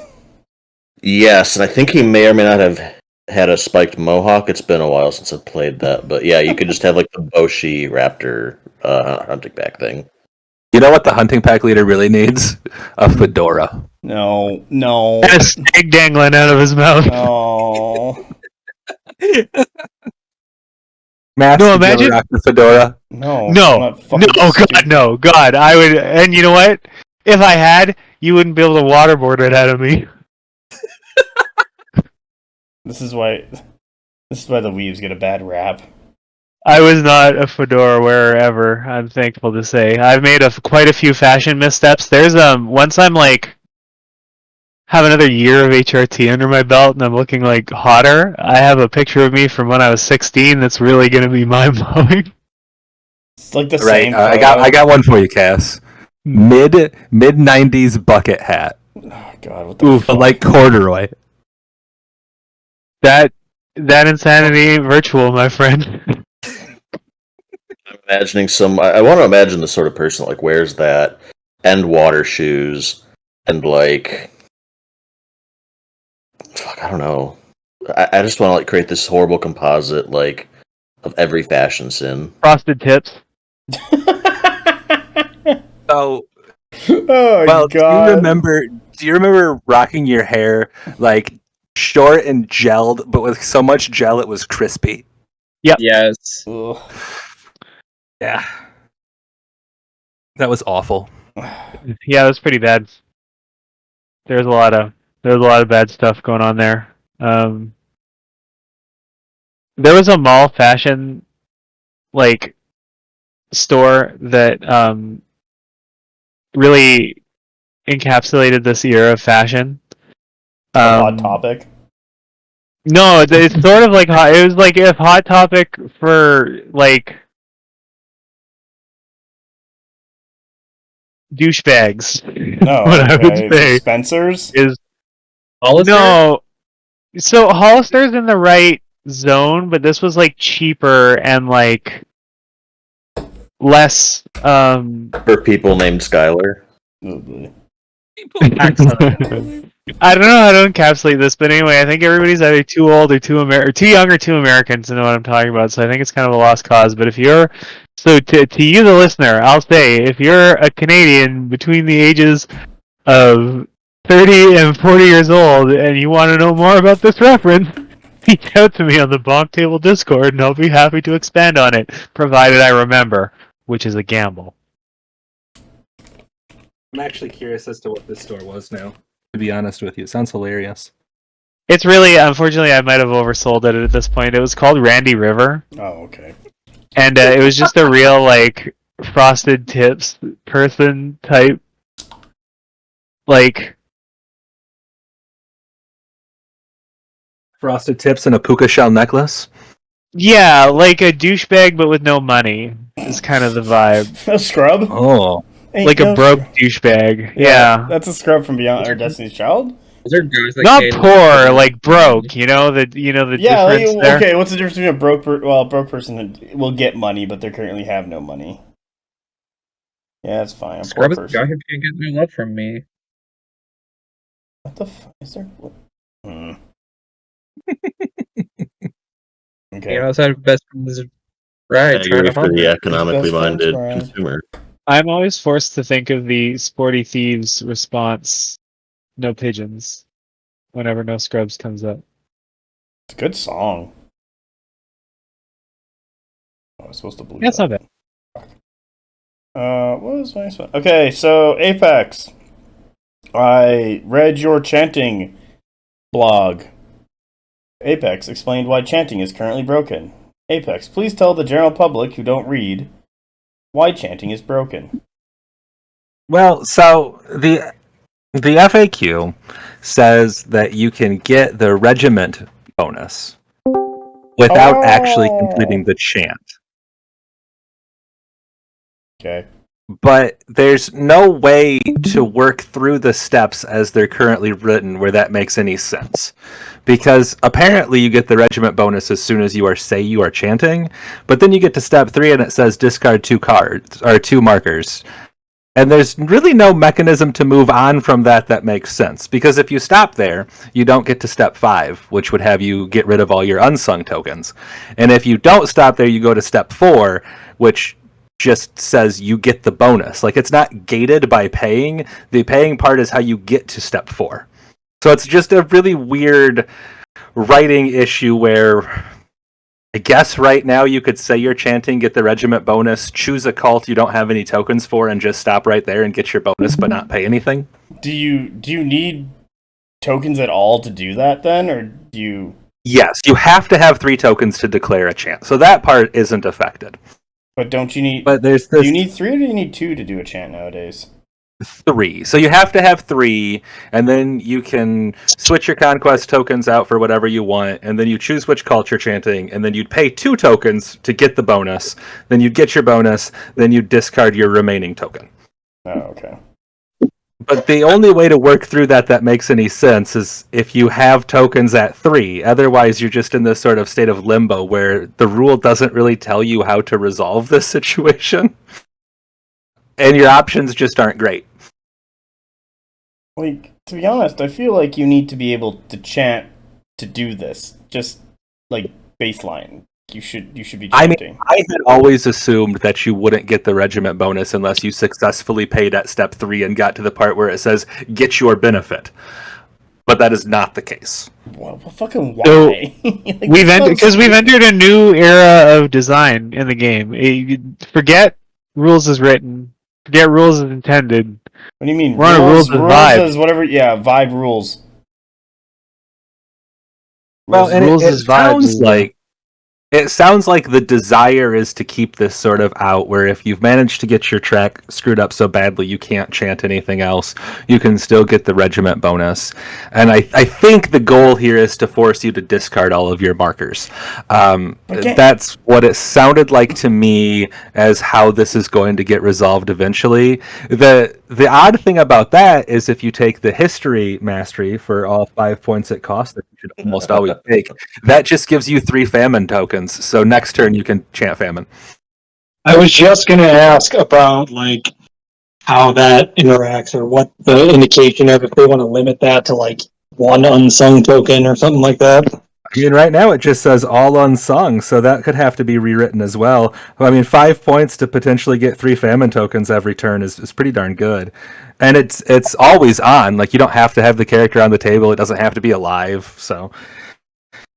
Yes, and I think he may or may not have had a spiked mohawk. It's been a while since I've played that, but yeah, you could just have like the Boshi Raptor Hunting Pack thing. You know what the Hunting Pack leader really needs? A fedora. No. And a snake dangling out of his mouth. No. Max, No, did you imagine- ever rock the fedora? No. No, I'm not fucking God, stupid. no, God, I would, and you know what? If I had, you wouldn't be able to waterboard it out of me. This is why the weaves get a bad rap. I was not a fedora wearer ever, I'm thankful to say. I've made quite a few fashion missteps. There's, once I'm have another year of HRT under my belt and I'm looking hotter, I have a picture of me from when I was 16 that's really going to be mind-blowing. It's like the Right. same. I got one for you, Cass. Mid 90s bucket hat. Oh, God, what the Oof, fuck? like corduroy. That insanity ain't virtual, my friend. I'm imagining I want to imagine the sort of person that wears that and water shoes and fuck, I don't know. I just want to create this horrible composite of every fashion sin. Frosted tips. So, Oh, God. do you remember rocking your hair short and gelled, but with so much gel it was crispy? Yes. Ugh. Yeah. That was awful. Yeah, it was pretty bad. There's a lot of bad stuff going on there. There was a mall fashion store that really encapsulated this era of fashion. Hot Topic. No, it's sort of like hot. It was like if Hot Topic for douchebags. No, what I would okay. say Spencer's. is Hollister? no. So Hollister's in the right zone, but this was cheaper and less. For people named Skylar. Oh, boy. I don't know how to encapsulate this, but anyway, I think everybody's either too old or too young or too American to know what I'm talking about. So I think it's kind of a lost cause. But if you're to you, the listener, I'll say if you're a Canadian between the ages of 30 and 40 years old, and you want to know more about this reference, reach out to me on the BonkTable Discord, and I'll be happy to expand on it, provided I remember, which is a gamble. I'm actually curious as to what this store was now, to be honest with you. It sounds hilarious. It's really, unfortunately, I might have oversold it at this point. It was called Randy River, Oh, okay. and it was just a real, frosted tips person type, Frosted tips and a puka shell necklace? yeah, like a douchebag but with no money is kind of the vibe. A scrub? Oh. Ain't Like a no broke scrub. douchebag. Yeah. That's a scrub from Beyond or Destiny's Child? Is there guys that Not can't- poor, like broke, the Yeah, difference there. okay, what's the difference between a broke person will get money, but they currently have no money? Yeah, it's fine. I'm a poor Scrub is the person. guy who can't get no love from me. What the fuck is there? Hmm. Okay. You know, outside of best friends, right? I agree for the economically Best friends minded ride. consumer. I'm always forced to think of the Sporty Thieves response, "No pigeons," whenever No Scrubs comes up. It's a good song. I was supposed to believe That's that. not bad. What was my next one? Okay, so Apex. I read your chanting blog. Apex explained why chanting is currently broken. Apex, please tell the general public who don't read why chanting is broken. Well, so the FAQ says that you can get the regiment bonus without actually completing the chant. Okay. But there's no way to work through the steps as they're currently written where that makes any sense. Because apparently you get the regiment bonus as soon as you are chanting, but then you get to step 3 and it says discard 2 cards or 2 markers. And there's really no mechanism to move on from that makes sense. Because if you stop there, you don't get to step 5, which would have you get rid of all your unsung tokens. And if you don't stop there, you go to step 4, which just says you get the bonus. Like, it's not gated by paying. The paying part is how you get to step 4. So it's just a really weird writing issue where I guess right now you could say you're chanting, get the regiment bonus, choose a cult you don't have any tokens for, and just stop right there and get your bonus but not pay anything. Do you need tokens at all to do that then, or do you? Yes, you have to have 3 tokens to declare a chant. So that part isn't affected. But don't you need? But there's Do this you need 3 or do you need 2 to do a chant nowadays? 3. So you have to have 3, and then you can switch your conquest tokens out for whatever you want, and then you choose which cult you're chanting, and then you'd pay 2 tokens to get the bonus. Then you'd get your bonus, then you'd discard your remaining token. Oh, okay. But the only way to work through that makes any sense is if you have tokens at 3. Otherwise, you're just in this sort of state of limbo where the rule doesn't really tell you how to resolve this situation. And your options just aren't great. Like, to be honest, I feel like you need to be able to chant to do this. Just like baseline. You should be chanting. I had always assumed that you wouldn't get the regiment bonus unless you successfully paid at step 3 and got to the part where it says get your benefit. But that is not the case. Well, fucking why? So, Like, we've entered a new era of design in the game. Forget rules as written. Forget rules as intended. What do you mean? We're on rules with vibe. As whatever. Yeah, vibe rules. Well, and rules it is vibe. sounds like the desire is to keep this sort of out, where if you've managed to get your track screwed up so badly you can't chant anything else, you can still get the regiment bonus. And I think the goal here is to force you to discard all of your markers. That's what it sounded like to me as how this is going to get resolved eventually. The odd thing about that is if you take the history mastery for all 5 points it costs, that you should almost always take, that just gives you 3 famine tokens. So next turn you can chant famine. I was just going to ask about like how that interacts or what the indication of if they want to limit that to like 1 unsung token or something like that. I mean, right now it just says all unsung, so that could have to be rewritten as well. I mean, 5 points to potentially get 3 famine tokens every turn is pretty darn good. And it's always on. Like, you don't have to have the character on the table. It doesn't have to be alive. So,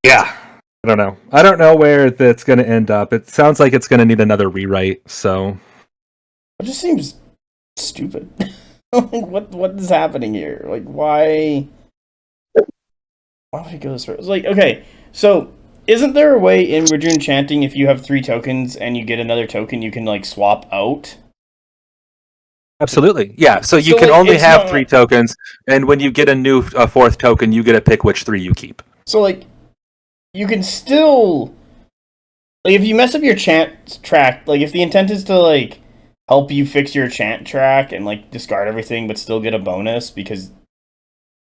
yeah. I don't know. I don't know where that's going to end up. It sounds like it's going to need another rewrite, so... It just seems stupid. Like, what is happening here? Like, why would he go this far? It's like, okay, so isn't there a way in Rajun chanting if you have 3 tokens and you get another token you can like swap out? Absolutely. Yeah, so you So, can like, only it's have not 3 like- tokens, and when you get a 4th token, you get to pick which 3 you keep. So like, you can still, like, if you mess up your chant track, like if the intent is to like help you fix your chant track and like discard everything but still get a bonus because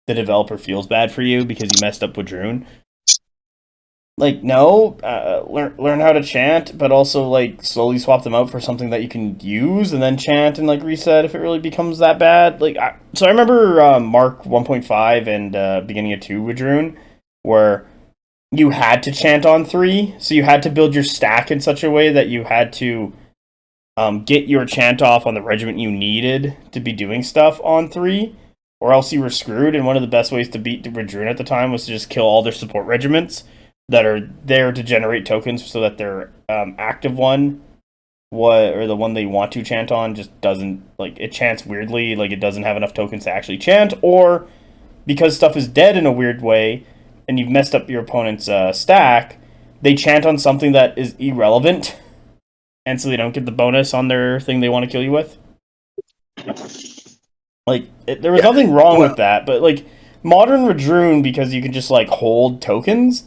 the developer feels bad for you because you messed up with Drune, like, no, learn how to chant, but also like slowly swap them out for something that you can use, and then chant and like reset if it really becomes that bad. Like, so I remember Mark 1.5 and beginning of 2 with Droon, where you had to chant on 3, so you had to build your stack in such a way that you had to get your chant off on the regiment you needed to be doing stuff on 3, or else you were screwed. And one of the best ways to beat Droon at the time was to just kill all their support regiments that are there to generate tokens, so that their active one, or the one they want to chant on, just doesn't, like, it chants weirdly, like it doesn't have enough tokens to actually chant, or because stuff is dead in a weird way, and you've messed up your opponent's stack, they chant on something that is irrelevant, and so they don't get the bonus on their thing they want to kill you with. Like, there was nothing wrong with that, but like modern Radroon, because you can just like hold tokens,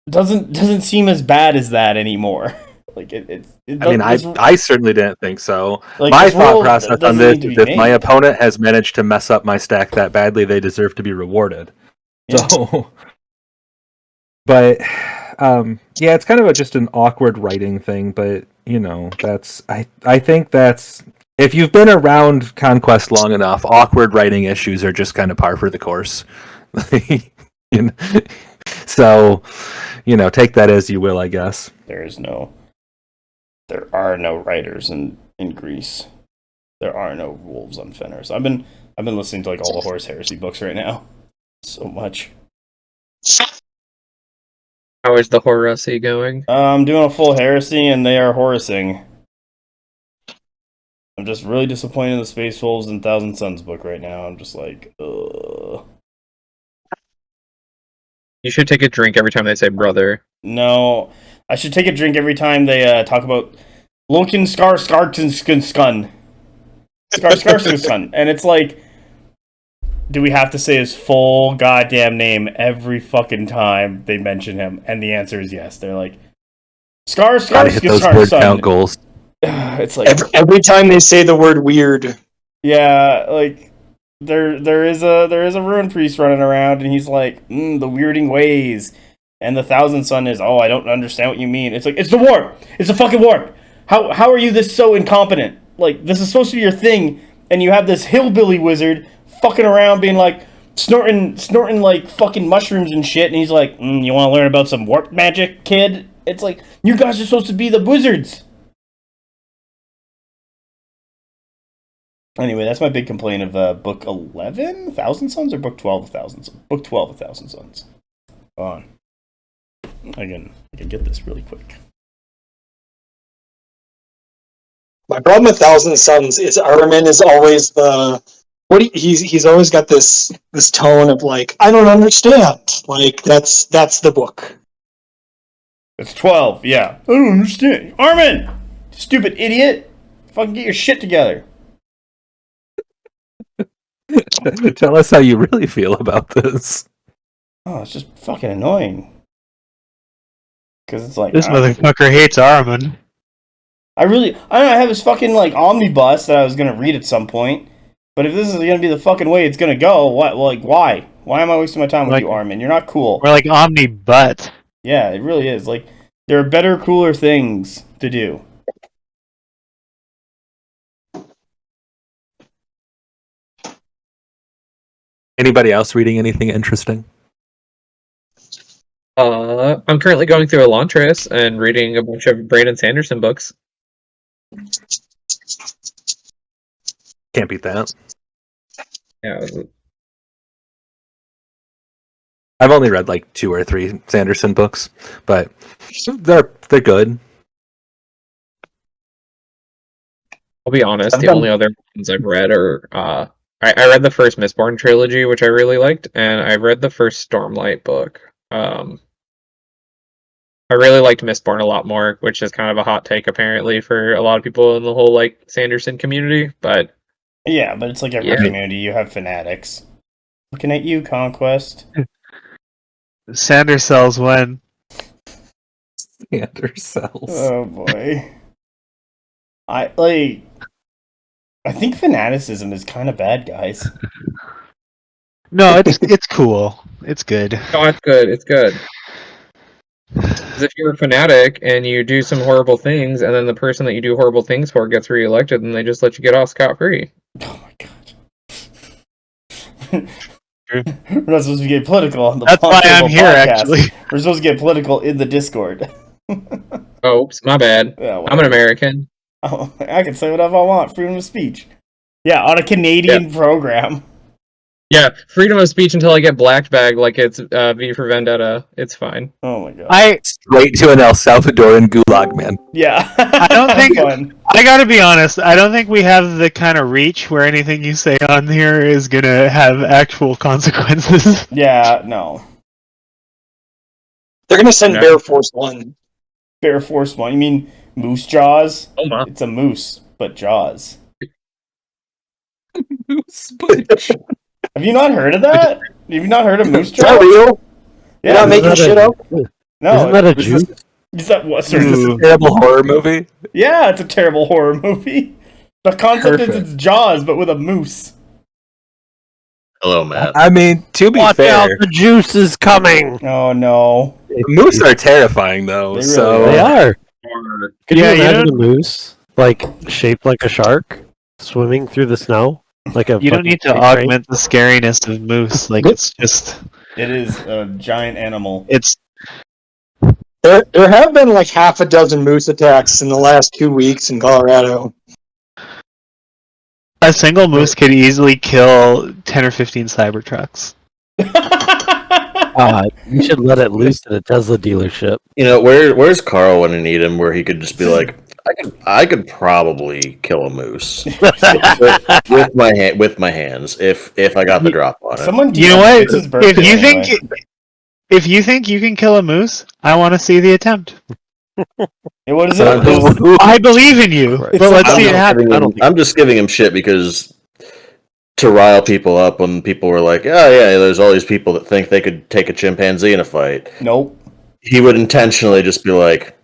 doesn't seem as bad as that anymore. Like I certainly didn't think so. Like, my this thought world process doesn't on this need to is be if my made. opponent has managed to mess up my stack that badly, they deserve to be rewarded. Yeah. So, but yeah, it's kind of just an awkward writing thing. But you know, I think that's, if you've been around Conquest long enough, awkward writing issues are just kind of par for the course. You know? So, you know, take that as you will, I guess. There are no writers in Greece. There are no wolves on Fenners. I've been listening to like all the Horus Heresy books right now. So much. How is the Horace going? I'm doing a full heresy, and they are Horusing. I'm just really disappointed in the Space Wolves and Thousand Suns book right now. I'm just like, ugh. You should take a drink every time they say brother. No, I should take a drink every time they talk about Loken Skarsgårdsson. Skarsgårdsson. And it's like, do we have to say his full goddamn name every fucking time they mention him? And the answer is yes. They're like, Gotta hit those word count goals. It's like, every time they say the word weird. yeah, like, there is a Ruin Priest running around, and he's like, the weirding ways. And the Thousand Sun is, I don't understand what you mean. It's like, it's the warp! It's the fucking warp! How are you this so incompetent? Like, this is supposed to be your thing, and you have this hillbilly wizard fucking around being like, snorting like fucking mushrooms and shit, and he's like, you want to learn about some warp magic, kid? It's like, you guys are supposed to be the wizards! Anyway, that's my big complaint of book 11, Thousand Suns, or book 12, Thousand Suns? Book 12 of Thousand Suns. Go on. I can get this really quick. My problem with Thousand Suns is Armin is always he's always got this tone of like, I don't understand. Like, that's the book. It's 12, yeah. I don't understand. Armin! Stupid idiot! Fucking get your shit together. Tell us how you really feel about this. Oh, it's just fucking annoying. Because it's like, This motherfucker hates Armin. I don't know, I have this fucking like omnibus that I was gonna read at some point. But if this is gonna be the fucking way it's gonna go, what? Like, why? Why am I wasting my time with you, Armin? You're not cool. We're like Omni butt. Yeah, it really is. Like, there are better, cooler things to do. Anybody else reading anything interesting? I'm currently going through Elantris and reading a bunch of Brandon Sanderson books. Can't beat that. Yeah, I've only read like 2 or 3 Sanderson books, but they're good. I'll be honest, the only other ones I've read are I read the first Mistborn trilogy, which I really liked, and I read the first Stormlight book. I really liked Mistborn a lot more, which is kind of a hot take apparently for a lot of people in the whole like Sanderson community. But yeah, but it's like every community, you have fanatics. Looking at you, Conquest. Sander sells when. Sander sells. Oh boy. I think fanaticism is kind of bad, guys. No, it's cool. It's good. no, it's good. It's good. Because if you're a fanatic and you do some horrible things, and then the person that you do horrible things for gets reelected, then they just let you get off scot-free. Oh my god. We're not supposed to get political on the That's why BonkTable I'm here, podcast. actually. We're supposed to get political in the Discord. Oops, my bad. Yeah, I'm an American. Oh, I can say whatever I want. Freedom of speech. Yeah, on a Canadian program. Yeah, freedom of speech until I get black bag like it's V for Vendetta. It's fine. Oh my god. Straight to an El Salvadoran gulag, man. Yeah. I don't think. Fun. I gotta be honest. I don't think we have the kind of reach where anything you say on here is gonna have actual consequences. Yeah, no. They're gonna send Yeah. Bear Force 1. Bear Force 1. You mean Moose Jaws? Oh my. It's a moose, but Jaws. Have you not heard of that? Have you not heard of Moose Is that Jaws? real? You're not making that shit a- up? No. Isn't that a Is juke? Is that what? Is this Sorry. a terrible horror movie? Yeah, it's a terrible horror movie. The concept is Perfect. it's Jaws, but with a moose. Hello, Matt. I mean, to be Watch fair, out, the juice is coming. Oh no. moose are terrifying, though. They really So They are. Could Yeah, you you imagine a moose, like, shaped like a shark, swimming through the snow? Like a You don't fucking need to freight train? augment the scariness of moose. Like it's just. It is a giant animal. It's. There have been like half a dozen moose attacks in the last 2 weeks in Colorado. A single moose could easily kill 10 or 15 Cybertrucks. You should let it loose in a Tesla dealership. You know, where's Carl when you need him? Where he could just be like, I could probably kill a moose with my hands if I got the drop on it. Someone You know what? It's his birthday If you anyway. if you think you can kill a moose, I want to see the attempt. Hey, what is it? So- There's- I believe in you, Christ. but let's I'm see it just happen. giving him- I'm just giving him shit because to rile people up when people were like, oh yeah, there's all these people that think they could take a chimpanzee in a fight. Nope. He would intentionally just be like,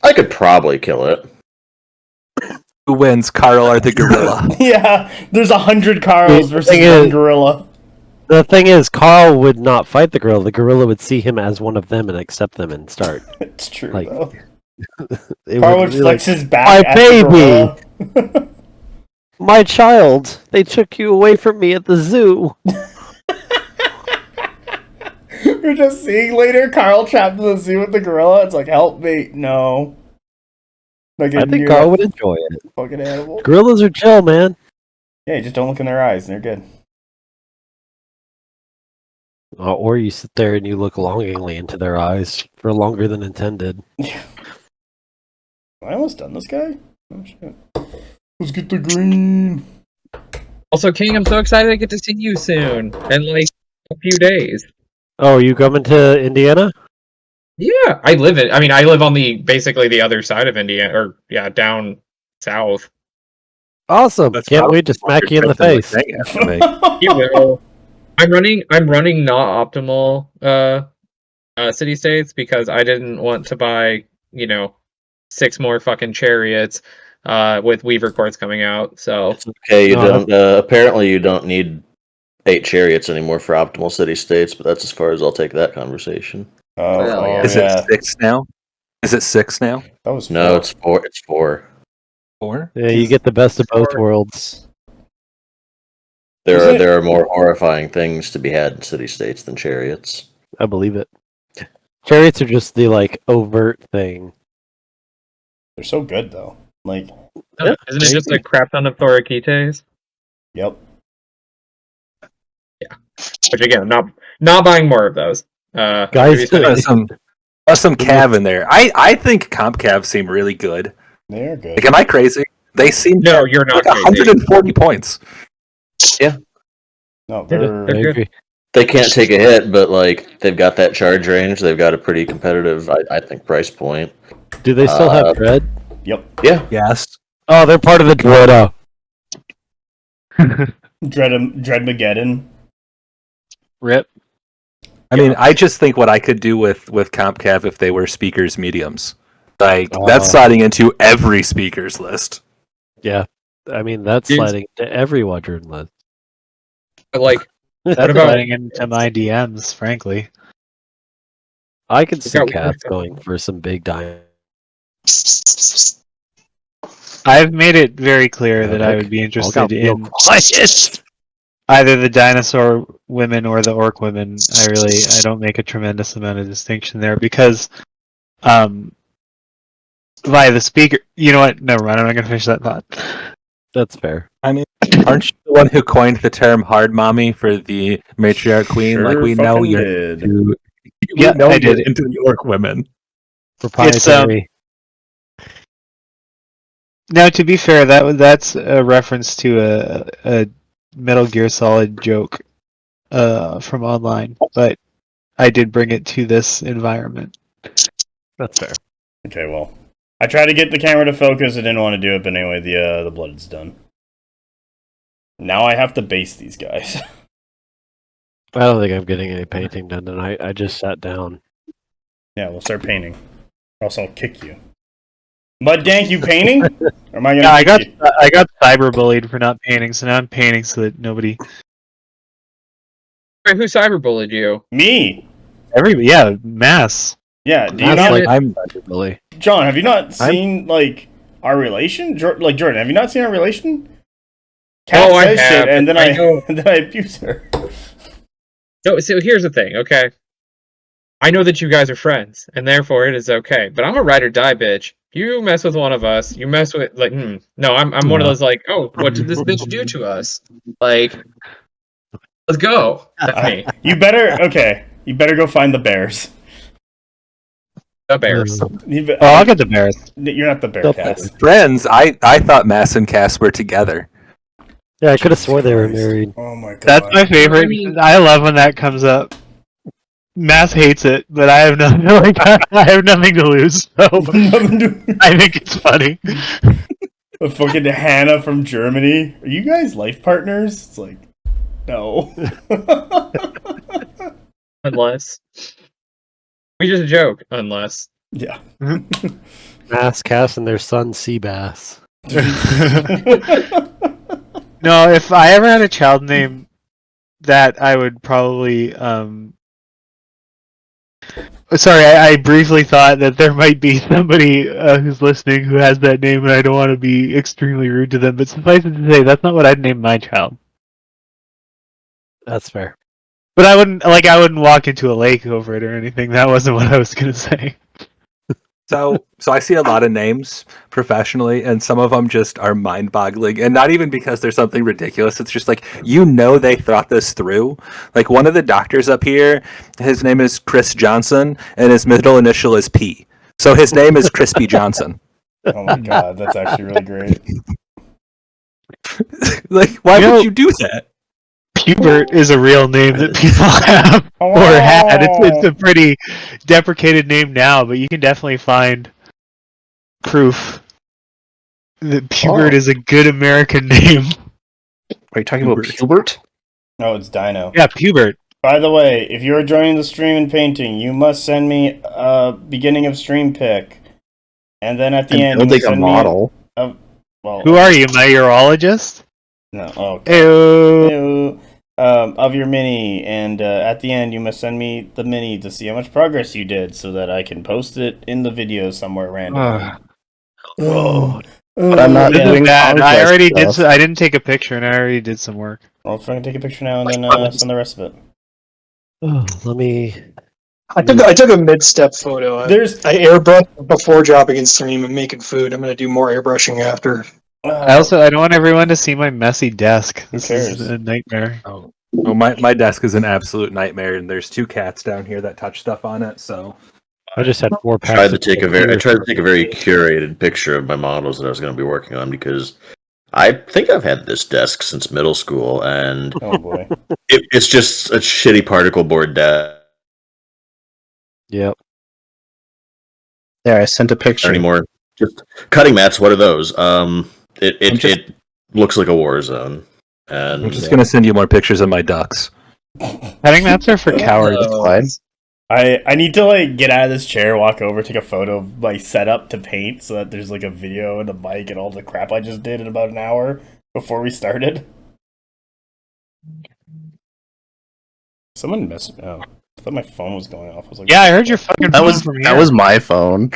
I could probably kill it. who wins, Carl or the gorilla? Yeah, there's 100 Carls The versus thing one is- gorilla. The thing is, Carl would not fight the gorilla. The gorilla would see him as one of them and accept them and start. It's true, Like, though. It Carl would be flex like, his back "My at the gorilla. my child, they took you away from me at the zoo. We're just seeing later Carl trapped in the zoo with the gorilla. It's like, help me. No. Like, I think Carl would enjoy it. Fucking animal. Gorillas are chill, man. Yeah, you just don't look in their eyes and they're good. Or you sit there and you look longingly into their eyes for longer than intended. Am I almost done this guy? Oh, shit. Let's get the green. Also, King, I'm so excited I get to see you soon. In like a few days. Oh, are you coming to Indiana? Yeah, I live on basically the other side of Indiana, or yeah, down south. Awesome. That's Can't probably wait to smack you in the Something like face. that after me. You will. I'm running not optimal city states because I didn't want to buy, 6 more fucking chariots with Weaver Courts coming out. So Okay, you No, don't. Apparently, you don't need 8 chariots anymore for optimal city states, but that's as far as I'll take that conversation. Oh, Well, yeah. Is yeah. it 6 now? Is it 6 now? That was No, four. it's 4. It's 4. 4? Yeah, you get the best of both worlds. There Is are it- there are more horrifying things to be had in city states than chariots. I believe it. Chariots are just the overt thing. They're so good, though. Like, isn't it just a crap ton of Thorakites? yep. Which again, not buying more of those. Guys, previously- There's some cav in there. I think comp calves seem really good. They are good. Like, am I crazy? They seem No, you're not like crazy. 140 points. No, I they're... good. agree. They can't take a hit, but like they've got that charge range. They've got a pretty competitive, I think, price point. Do they still have dread? Yep. Yeah, Yes. Oh, they're part of the Dread. Dreadmageddon. Rip. I mean, I just think what I could do with comp cav if they were speakers mediums. Like, that's sliding into every speakers list. Yeah. I mean, that's Dude. sliding to every Wadron list. But like, That's about- running into my DMs, frankly. I could see got Cats work. going for some big dime. I've made it very clear that I Epic. would be All interested got real in quiet. either the dinosaur women or the orc women. I don't make a tremendous amount of distinction there because, via the speaker. You know what? Never mind. I'm not gonna finish that thought. That's fair. I mean, aren't you the one who coined the term "hard mommy" for the matriarch queen? Sure Like we know fucking you're did. into, Yeah, we know I you're did. into the orc women. Proprietary. Now, to be fair, that's a reference to a Metal Gear Solid joke from online, but I did bring it to this environment. That's fair. Okay, well, I tried to get the camera to focus. I didn't want to do it, but anyway, the blood's done. Now I have to base these guys. I don't think I'm getting any painting done tonight. I just sat down. Yeah, we'll start painting. Or else I'll kick you. Mud Dank, you painting? Or am I gonna? Yeah, kick you? I got cyberbullied for not painting, so now I'm painting so that nobody. Wait, who cyberbullied you? Me. Mass. Yeah. Do you That's not? like I'm really. John, have you not seen like our relation? Like Jordan, have you not seen our relation? Kat Oh, I says have, shit, and then I know. and then I abuse her. No, so here's the thing, okay? I know that you guys are friends, and therefore it is okay. But I'm a ride or die bitch. You mess with one of us, you mess with no, I'm one of those like, oh, what did this bitch do to us? Like, let's go. That's me. You better go find the bears. The Bears. I'll get the Bears. You're not the bear Nope. cast. friends. I thought Mass and Cass were together. Yeah, I could have swore they were married. Oh my god. That's my favorite. I mean- I love when that comes up. Mass hates it, but I have nothing. I have nothing to lose, so I think it's funny. Fucking Hannah from Germany. Are you guys life partners? It's like, no. Unless. We just joke, unless. Yeah. Mass Cass and their son Seabass. No, if I ever had a child name that, I would probably. Sorry, I briefly thought that there might be somebody who's listening who has that name, and I don't want to be extremely rude to them. But suffice it to say, that's not what I'd name my child. That's fair. But I wouldn't walk into a lake over it or anything. That wasn't what I was gonna say. So I see a lot of names professionally, and some of them just are mind-boggling, and not even because there's something ridiculous. It's just like, they thought this through. Like one of the doctors up here, his name is Chris Johnson, and his middle initial is P. So his name is Crispy Johnson. Oh my god, that's actually really great. Like, why would you do that? Pubert is a real name that people have or had. It's a pretty deprecated name now, but you can definitely find proof that Pubert is a good American name. Are you talking about Pubert? No, it's Dino. Yeah, Pubert. By the way, if you're joining the stream and painting, you must send me a beginning of stream pic. And then at the end, you Building must a send model. Who are you, my urologist? No. Oh, Ew. Ew. Of your mini, and at the end you must send me the mini to see how much progress you did, so that I can post it in the video somewhere randomly. But I'm not This is doing bad. I Conquest already did. stuff. I didn't take a picture, and I already did some work. I'll try and take a picture now and then send the rest of it. Oh, let me. I took a mid-step photo. I airbrushed before dropping in stream and making food. I'm gonna do more airbrushing after. I don't want everyone to see my messy desk. This cares? is a nightmare. Oh, my desk is an absolute nightmare, and there's 2 cats down here that touch stuff on it. So I just had 4 packs. I tried of to take a very curated picture of my models that I was going to be working on, because I think I've had this desk since middle school, and Oh boy. it's just a shitty particle board desk Yep. There, I sent a picture. anymore. Just cutting mats. What are those? It looks like a war zone. And I'm just gonna send you more pictures of my ducks. Cutting maps are for cowards. Slide. I need to get out of this chair, walk over, take a photo of my setup to paint, so that there's a video and a mic and all the crap I just did in about an hour before we started. Someone messed. Oh, I thought my phone was going off. I was like, Yeah, I heard your fucking That phone was from that here. was my phone.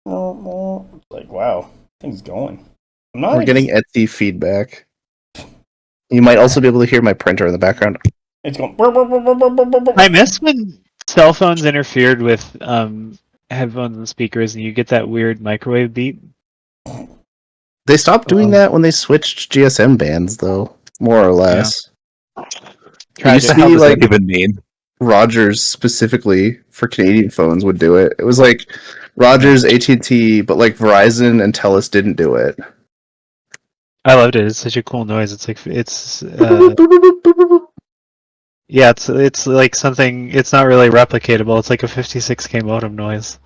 Oh. like, wow, thing's going. I'm not. We're getting Etsy feedback. You might also be able to hear my printer in the background. It's going. I miss when cell phones interfered with headphones and speakers, and you get that weird microwave beep. They stopped doing that when they switched GSM bands, though, more or less. It used to What the hell be does like that even mean? Rogers specifically for Canadian phones would do it. It was like Rogers, AT&T, but like Verizon and TELUS didn't do it. I loved it. It's such a cool noise. It's like yeah, it's like something. It's not really replicatable. It's like a 56K modem noise.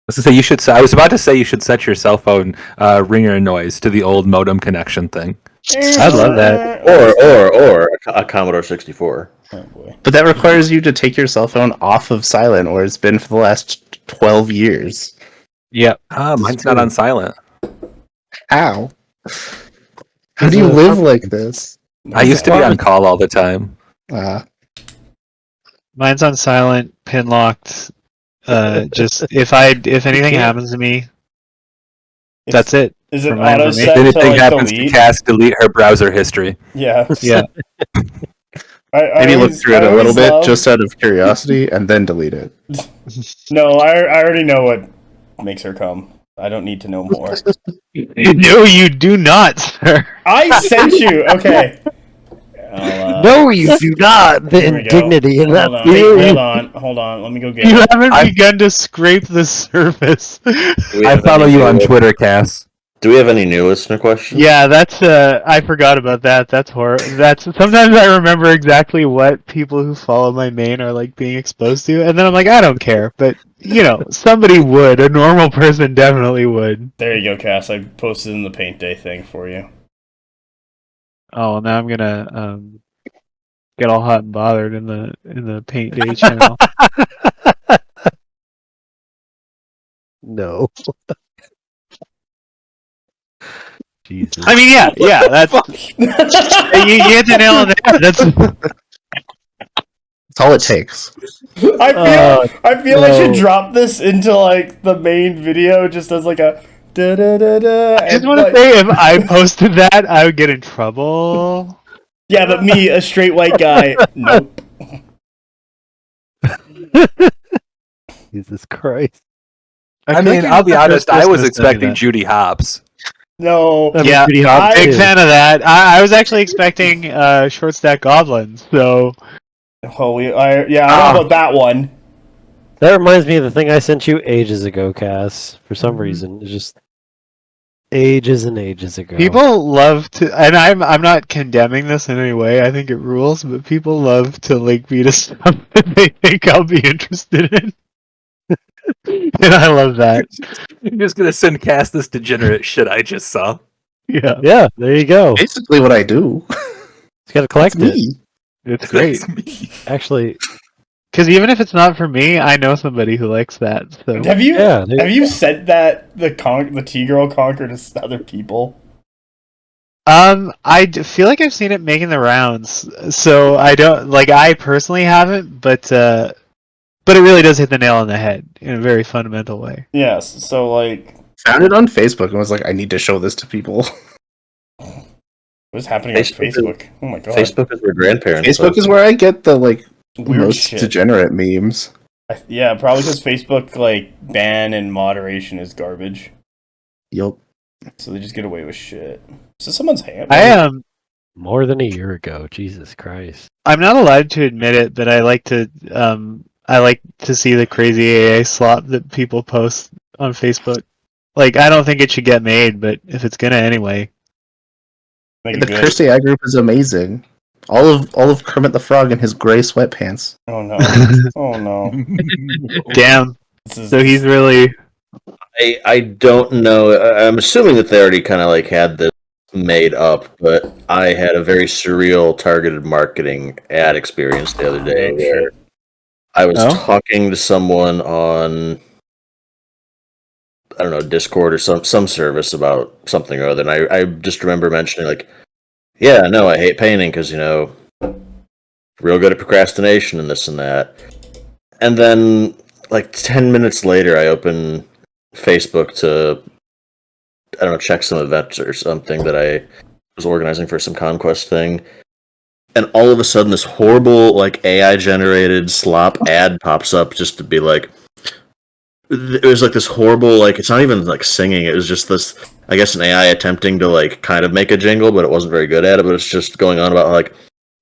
I was about to say you should set your cell phone ringer noise to the old modem connection thing. I'd love that. Or a Commodore 64. Oh boy. But that requires you to take your cell phone off of silent, where it's been for the last 12 years. Yep. Mine's not on silent. How? How do you live like this? I used to be on call all the time. Mine's on silent, pin locked. Just if anything happens to me, that's it. Is it For mine, auto for me. set If to anything like happens delete? to Cass, delete her browser history. Yeah. Yeah. Maybe look through it a little bit just out of curiosity and then delete it. No, I already know what makes her come. I don't need to know more. No, you do not, sir. I sent you. Okay. No, you do not. The Here we go. indignity in that Hold theory. Hold on. Let me go get You it. haven't begun to scrape the surface. I follow you on Twitter, Cass. Do we have any new listener questions? Yeah, that's I forgot about that. That's horror. That's sometimes I remember exactly what people who follow my main are like being exposed to, and then I'm like, I don't care. But you know, somebody would. A normal person definitely would. There you go, Cass. I posted in the paint day thing for you. Oh, well, now I'm gonna get all hot and bothered in the paint day channel. No. Jesus. I mean, yeah, that's you hit the nail on the head. That's That's all it takes. I feel I should no. drop this into like the main video just as like a da da da da. I just want to say, if I posted that, I would get in trouble. Yeah, but me, a straight white guy, nope. Jesus Christ. I mean, I'll be honest, I was expecting Judy Hopps. No. That was Yeah, pretty hot, big too. fan of that. I was actually expecting short stack goblins. So Oh, I don't know about that one. That reminds me of the thing I sent you ages ago, Cass. For some reason, it's just ages and ages ago. people love to, and I'm not condemning this in any way. I think it rules, but people love to link me to stuff that they think I'll be interested in, and I love that. You're just gonna send Cass this degenerate shit I just saw. Yeah, Yeah, there you go. Basically what I do. It's got to collect It's it. me. it's great. That's me. Actually, Because even if it's not for me, I know somebody who likes that. So Have you yeah. there- have you said that the T-girl conquered to other people? feel like I've seen it making the rounds. So I don't like. I personally haven't, but it really does hit the nail on the head in a very fundamental way. Yes. So like, Found it on Facebook and was like, I need to show this to people. what's happening Facebook on is- Facebook? Oh my god. Facebook is where grandparents Facebook live. is where I get the like Weird most shit. degenerate memes. Yeah, probably because Facebook like ban and moderation is garbage, Yup. so they just get away with shit. So someone's hand. I am. More than a year ago. Jesus Christ. I'm not allowed to admit it, but I like to see the crazy AA slop that people post on Facebook. Like, I don't think it should get made, but if it's gonna anyway. Make it The good. Cursed AI group is amazing. All of Kermit the Frog in his gray sweatpants. Oh no! Oh no! Damn. This is, So he's really. I don't know. I'm assuming that they already kind of like had this made up, but I had a very surreal targeted marketing ad experience the other day Oh, where I was Oh? talking to someone on, I don't know, Discord or some service about something or other, and I just remember mentioning like, yeah, no, I hate painting because, you know, real good at procrastination and this and that. And then, like 10 minutes later, I open Facebook to, I don't know, check some events or something that I was organizing for some Conquest thing. And all of a sudden, this horrible, like, AI-generated slop ad pops up just to be like, it was like this horrible, like, it's not even like singing, it was just this, I guess, an AI attempting to, like, kind of make a jingle, but it wasn't very good at it, but it's just going on about, like,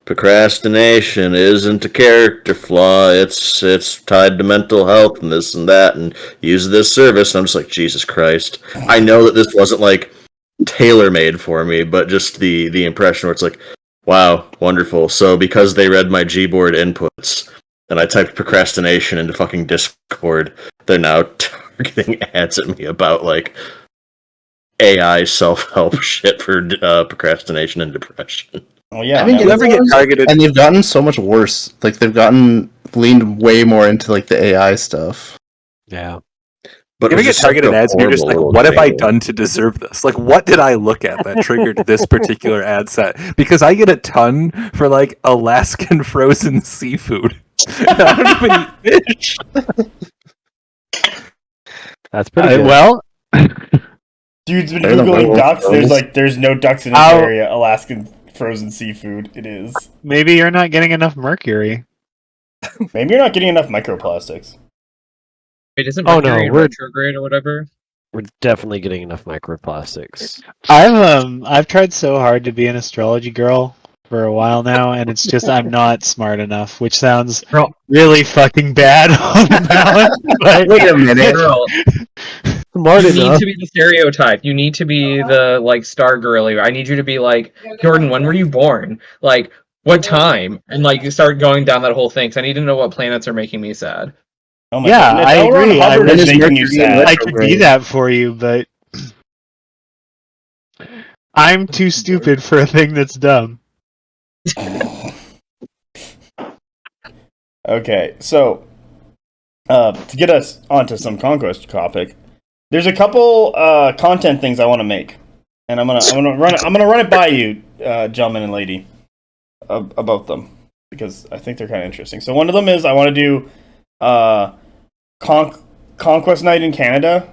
procrastination isn't a character flaw, it's tied to mental health and this and that, and use this service. And I'm just like, Jesus Christ. I know that this wasn't, like, tailor-made for me, but just the impression where it's like, wow, wonderful. So because they read my Gboard inputs, and I typed procrastination into fucking Discord, they're now targeting ads at me about, like, AI self-help shit for procrastination and depression. Oh yeah, I think You ever get targeted? and they've gotten so much worse. Like they've leaned way more into like the AI stuff. Yeah. But You ever it was get just targeted such a ads and you're just like, horrible what have I jingle. done to deserve this? Like, what did I look at that triggered this particular ad set? Because I get a ton for, like, Alaskan frozen seafood. I don't even eat fish. That's pretty good. Well, dude's been They're the googling worst ducks. ones. There's no ducks in this Ow. area. Alaskan frozen seafood. It is. maybe you're not getting enough mercury. Maybe you're not getting enough microplastics. Wait, isn't Oh, no, Mercury in we're- retrograde or whatever? We're definitely getting enough microplastics. I've tried so hard to be an astrology girl for a while now, and it's just I'm not smart enough, which sounds Girl. really fucking bad on balance. But Wait a minute. Girl, Smart you need enough. to be the stereotype. You need to be the like star girly. I need you to be like, Jordan, when were you born? Like, what time? And like you start going down that whole thing. 'Cause I need to know what planets are making me sad. Oh my Yeah, goodness. I L. Ron agree. I Hubbard really- is making you Mercury in sad. I could be that for you, but I'm too stupid for a thing that's dumb. Okay, so to get us onto some Conquest topic, there's a couple content things I want to make, and I'm gonna run it by you, gentlemen and lady, about them because I think they're kind of interesting. So one of them is I want to do Conquest Night in Canada,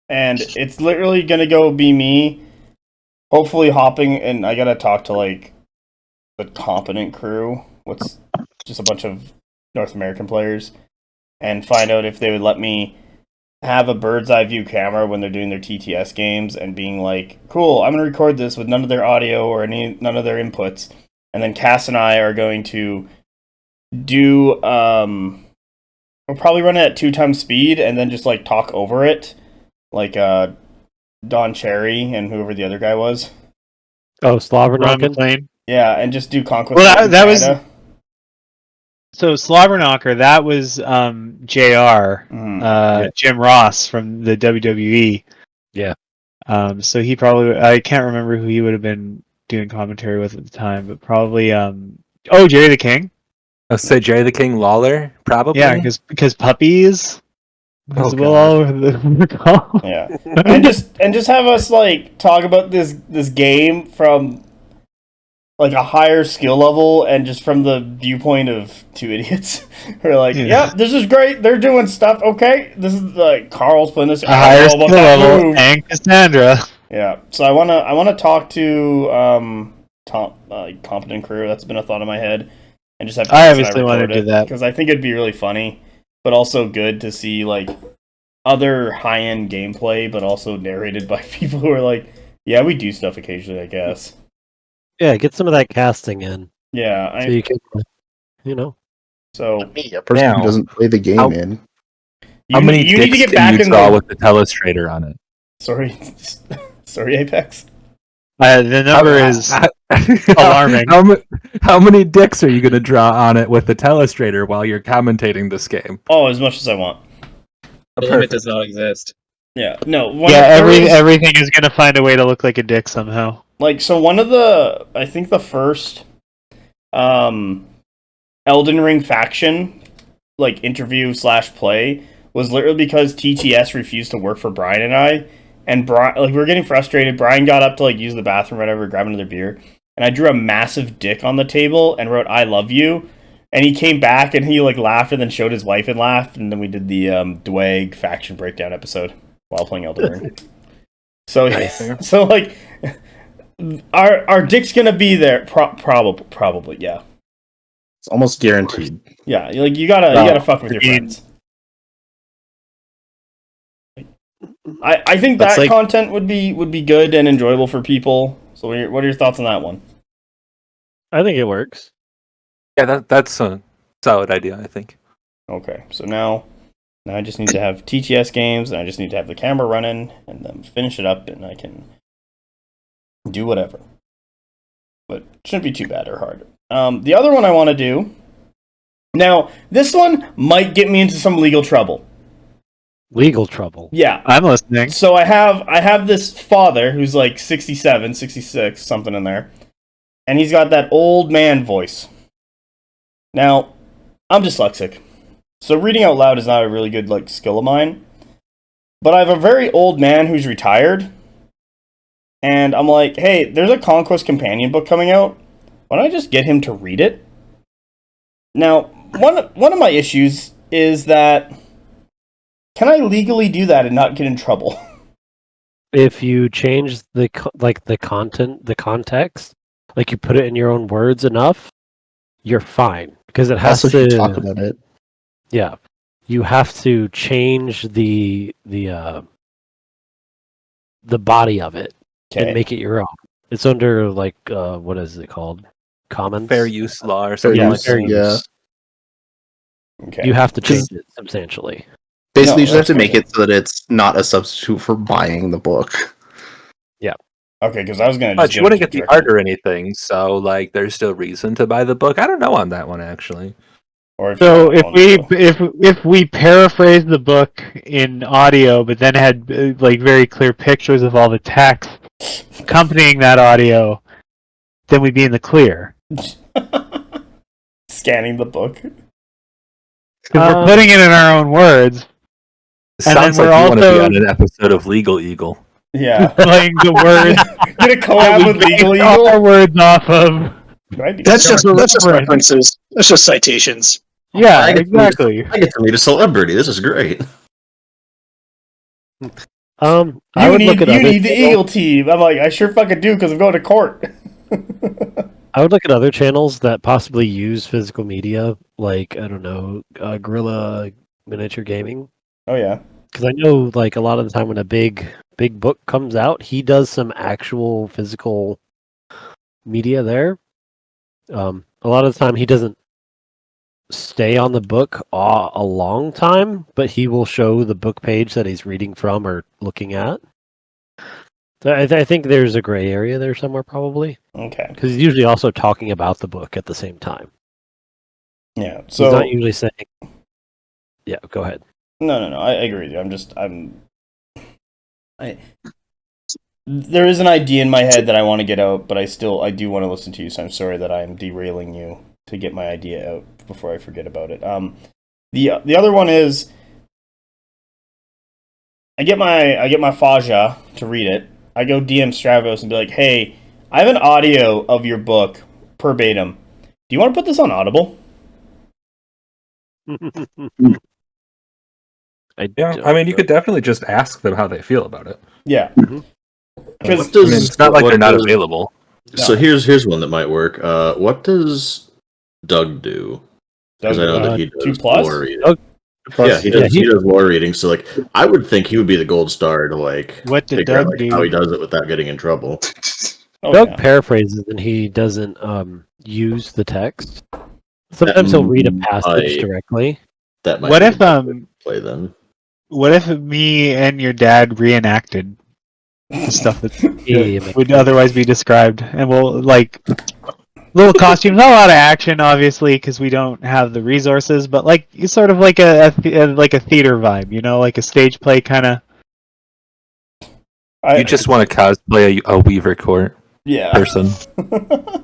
and it's literally gonna be me, hopefully hopping, and I gotta talk to like the competent crew. What's just a bunch of North American players, and find out if they would let me have a bird's eye view camera when they're doing their TTS games, and being like, cool, I'm going to record this with none of their audio or none of their inputs, and then Cass and I are going to do, we'll probably run it at 2x speed, and then just like talk over it, like Don Cherry and whoever the other guy was. Oh, Ron Slobberknocken? McLean. Yeah, and just do Conquest. Well, Night in that was- Canada. So Slobberknocker, that was JR, Mhm. Jim Ross from the WWE. Yeah. So he probably, I can't remember who he would have been doing commentary with at the time, but probably Jerry the King. Let's say Jerry the King Lawler, probably. Yeah, because puppies. Oh, As well, all over the call. Yeah, and just have us like talk about this game from like a higher skill level, and just from the viewpoint of two idiots. We're like, yeah, this is great. They're doing stuff. Okay, this is like Carl's playing this. A higher I skill don't know about that level, move. and Cassandra. Yeah, so I wanna talk to competent crew. That's been a thought in my head, and just have. I obviously want to do that. because I think it'd be really funny, but also good to see like other high-end gameplay, but also narrated by people who are like, yeah, we do stuff occasionally, I guess. Yeah, get some of that casting in. Yeah, So you can, you know. so Me, a person Now, who doesn't play the game how- in. How many you need to dicks get can back you in draw the with the Telestrator on it? sorry, sorry, Apex. The number is alarming. How many dicks are you going to draw on it with the Telestrator while you're commentating this game? Oh, as much as I want. The limit does not exist. Yeah, no. Everything is gonna find a way to look like a dick somehow. Like, so one of the, I think the first Elden Ring faction, like, interview / play was literally because TTS refused to work for Brian and I, and Brian, like, we were getting frustrated. Brian got up to, like, use the bathroom or whatever, grab another beer, and I drew a massive dick on the table and wrote "I love you," and he came back and he like laughed and then showed his wife and laughed, and then we did the Dwag faction breakdown episode while playing Elden Ring. So so like our dick's gonna be there, probably, yeah. It's almost guaranteed. Yeah, like you gotta fuck with your friends. I think that That's content would be good and enjoyable for people. So what are your thoughts on that one? I think it works. Yeah, that's a solid idea, I think. Okay, so now I just need to have TTS games, and I just need to have the camera running, and then finish it up, and I can do whatever. But it shouldn't be too bad or hard. The other one I want to do... Now, this one might get me into some legal trouble. Legal trouble. Yeah. I'm listening. So I have this father who's like 67, 66, something in there, and he's got that old man voice. Now, I'm dyslexic, so reading out loud is not a really good like skill of mine. But I have a very old man who's retired, and I'm like, hey, there's a Conquest Companion book coming out. Why don't I just get him to read it? Now, one of my issues is that can I legally do that and not get in trouble? If you change the content, the context, like you put it in your own words enough, you're fine because it has Also, if to you talk about it. Yeah, you have to change the body of it and make it your own. It's under like what is it called? Commons. Fair use law or Fair something like use, fair that. use. Okay. You have to change it substantially. Basically, No, you just have to that's make okay. it so that it's not a substitute for buying the book. Okay, because I was gonna. But Just you give wouldn't it get the directly. art or anything, so like there's still reason to buy the book. I don't know on that one actually. Or if So you if want if we paraphrase the book in audio, but then had like very clear pictures of all the text accompanying that audio, then we'd be in the clear. scanning the book. Because we're putting it in our own words, And Sounds then like we're you want to be also- on an episode of Legal Eagle. Yeah. playing the words Get a collab with Legal our Eagle. words off of. Might be That's just Reference. references. That's just citations. Yeah, I get to- exactly. I get to meet a celebrity. This is great. I You would need look at other the channels- Eagle team. I'm like, I sure fucking do because I'm going to court. I would look at other channels that possibly use physical media, like I don't know, Gorilla Miniature Gaming, Oh yeah. because I know like a lot of the time when a big book comes out, he does some actual physical media there. A lot of the time he doesn't stay on the book a long time, but he will show the book page that he's reading from or looking at. So I think there's a gray area there somewhere probably, Okay. because he's usually also talking about the book at the same time. Yeah. He's So not usually saying. Yeah, go ahead. no. I agree with you. There is an idea in my head that I want to get out, but I do want to listen to you. So I'm sorry that I'm derailing you to get my idea out before I forget about it. The other one is I get my Faja to read it. I go DM Stravos and be like, hey, I have an audio of your book verbatim. Do you want to put this on Audible? Yeah, I mean, you could definitely just ask them how they feel about it. Yeah. What Because I mean, it's not like what they're not does- available. So here's one that might work. What does Doug do? Because I know that he does 2+? lore reading. Doug- Yeah, he does lore reading. So like, I would think he would be the gold star to like What did figure out Doug like, do? how he does it without getting in trouble. oh, Doug yeah. paraphrases and he doesn't use the text. Sometimes he'll read a passage might- directly. That might What be if a good play then? what if me and your dad reenacted the stuff that Yeah, would otherwise be described, and we'll like little costumes, not a lot of action, obviously, because we don't have the resources, but like it's sort of like a theater vibe, you know, like a stage play kind of. You just want to cosplay a Weaver Court yeah. person.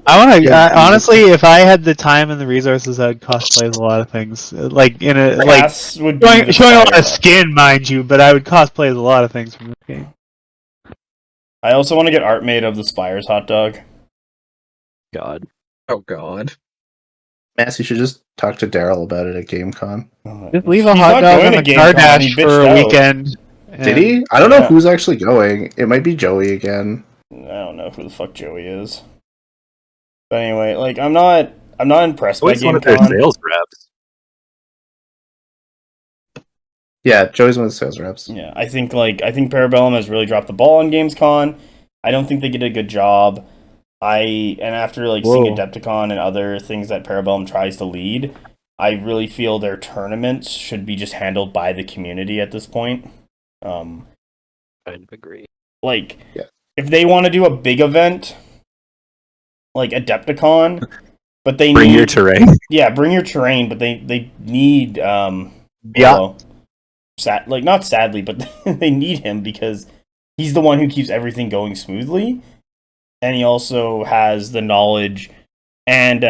I want to honestly, if I had the time and the resources, I'd cosplay as a lot of things, like in a like Cass would be the showing a lot fire. of skin, mind you, but I would cosplay as a lot of things from this game. I also want to get art made of the Spires hot dog. God. Oh God. Mass, you should just talk to Daryl about it at GameCon. Just leave a He's hot not dog going on to the car GameCon, he dash for bitched a out. weekend. Did he? I don't know Yeah. who's actually going. It might be Joey again. I don't know who the fuck Joey is. But anyway, like I'm not impressed by Always one of their GameCon. sales reps. Yeah, Joey's one of the sales reps. Yeah, I think Parabellum has really dropped the ball on Gamescom. I don't think they did a good job. And after seeing Whoa. Adepticon and other things that Parabellum tries to lead, I really feel their tournaments should be just handled by the community at this point. Kind of agree. Yeah. If they want to do a big event like Adepticon, but they Bring need your terrain. yeah, bring your terrain, but they need Yeah. Willow. Not sadly, but they need him because he's the one who keeps everything going smoothly, and he also has the knowledge and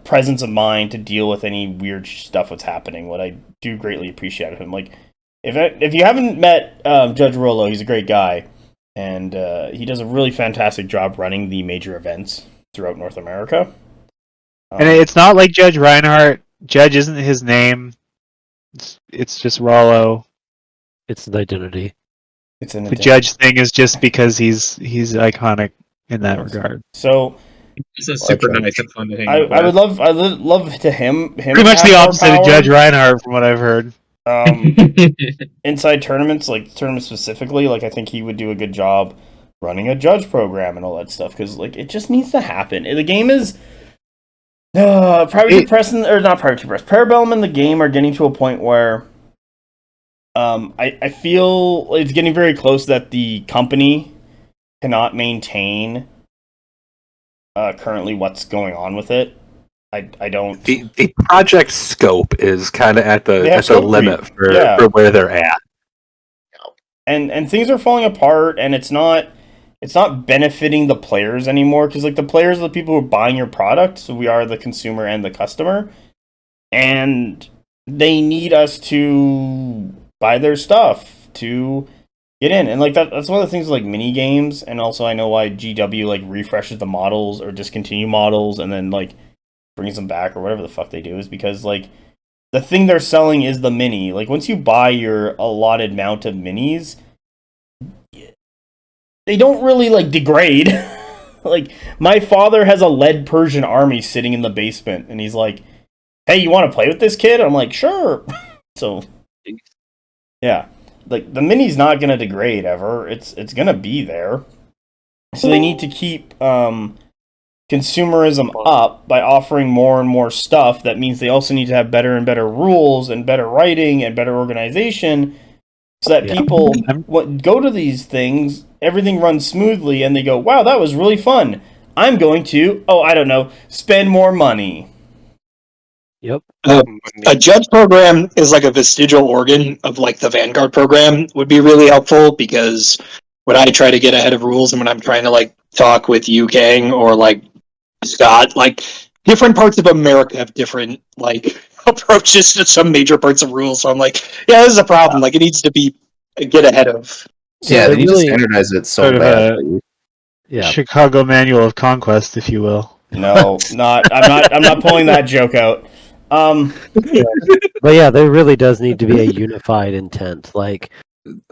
presence of mind to deal with any weird stuff that's happening. What I do greatly appreciate of him. Like, if you haven't met Judge Rollo, he's a great guy, and he does a really fantastic job running the major events throughout North America. And it's not like Judge Reinhardt. Judge isn't his name. It's just Rollo. It's an identity. It's an The Judge thing is just because he's iconic in that regard. So It's a super nice and fun to hang I out with. would love to him Pretty much have the more opposite of power. Judge Reinhardt, from what I've heard. Inside tournaments, like tournaments specifically, like I think he would do a good job running a judge program and all that stuff because it just needs to happen. The game is Private Press or not Private Press. Parabellum and the game are getting to a point where I feel it's getting very close that the company cannot maintain currently what's going on with it. I don't. The project scope is kind of at the scope limit creep. for, Yeah. for where they're at. And things are falling apart, and it's not benefiting the players anymore because the players are the people who are buying your product, so we are the consumer and the customer, and they need us to buy their stuff to get in, and that's one of the things with mini games, and also I know why GW refreshes the models or discontinue models and then brings them back or whatever the fuck they do is because the thing they're selling is the mini. Once you buy your allotted amount of minis, they don't really degrade. My father has a lead Persian army sitting in the basement, and he's like, "Hey, you want to play with this kid?" I'm like, "Sure." So, yeah, the mini's not gonna degrade ever. It's gonna be there. So they need to keep consumerism up by offering more and more stuff. That means they also need to have better and better rules and better writing and better organization so that people go to these things, everything runs smoothly, and they go, wow, that was really fun. I'm going to, I don't know, spend more money. Yep. A judge program is a vestigial organ of the Vanguard program would be really helpful because when I try to get ahead of rules and when I'm trying to talk with you, Kang, or Scott, different parts of America have different approaches to some major parts of rules. So I'm yeah, this is a problem. It needs to be get ahead of. Yeah, they need really- to standardize it so Sort of badly. Yeah. Chicago Manual of Conquest, if you will. No, I'm not pulling that joke out. But yeah, there really does need to be a unified intent.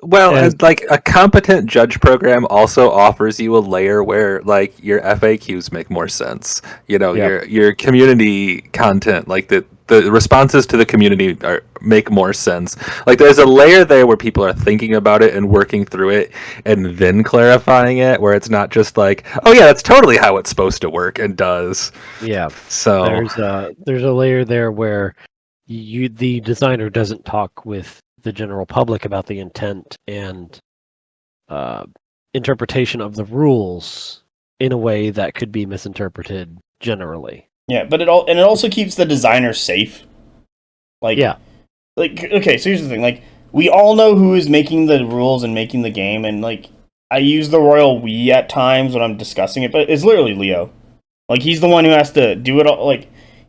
Well, And- a competent judge program also offers you a layer where your FAQs make more sense. Your community content, the responses to the community make more sense. There's a layer there where people are thinking about it and working through it and then clarifying it, where it's not just oh yeah, that's totally how it's supposed to work and does. Yeah. So There's a layer there where the designer doesn't talk with the general public about the intent and interpretation of the rules in a way that could be misinterpreted generally. Yeah, but it also keeps the designer safe. Okay, so here's the thing. We all know who is making the rules and making the game, and I use the royal we at times when I'm discussing it, but it's literally Leo. He's the one who has to do it all.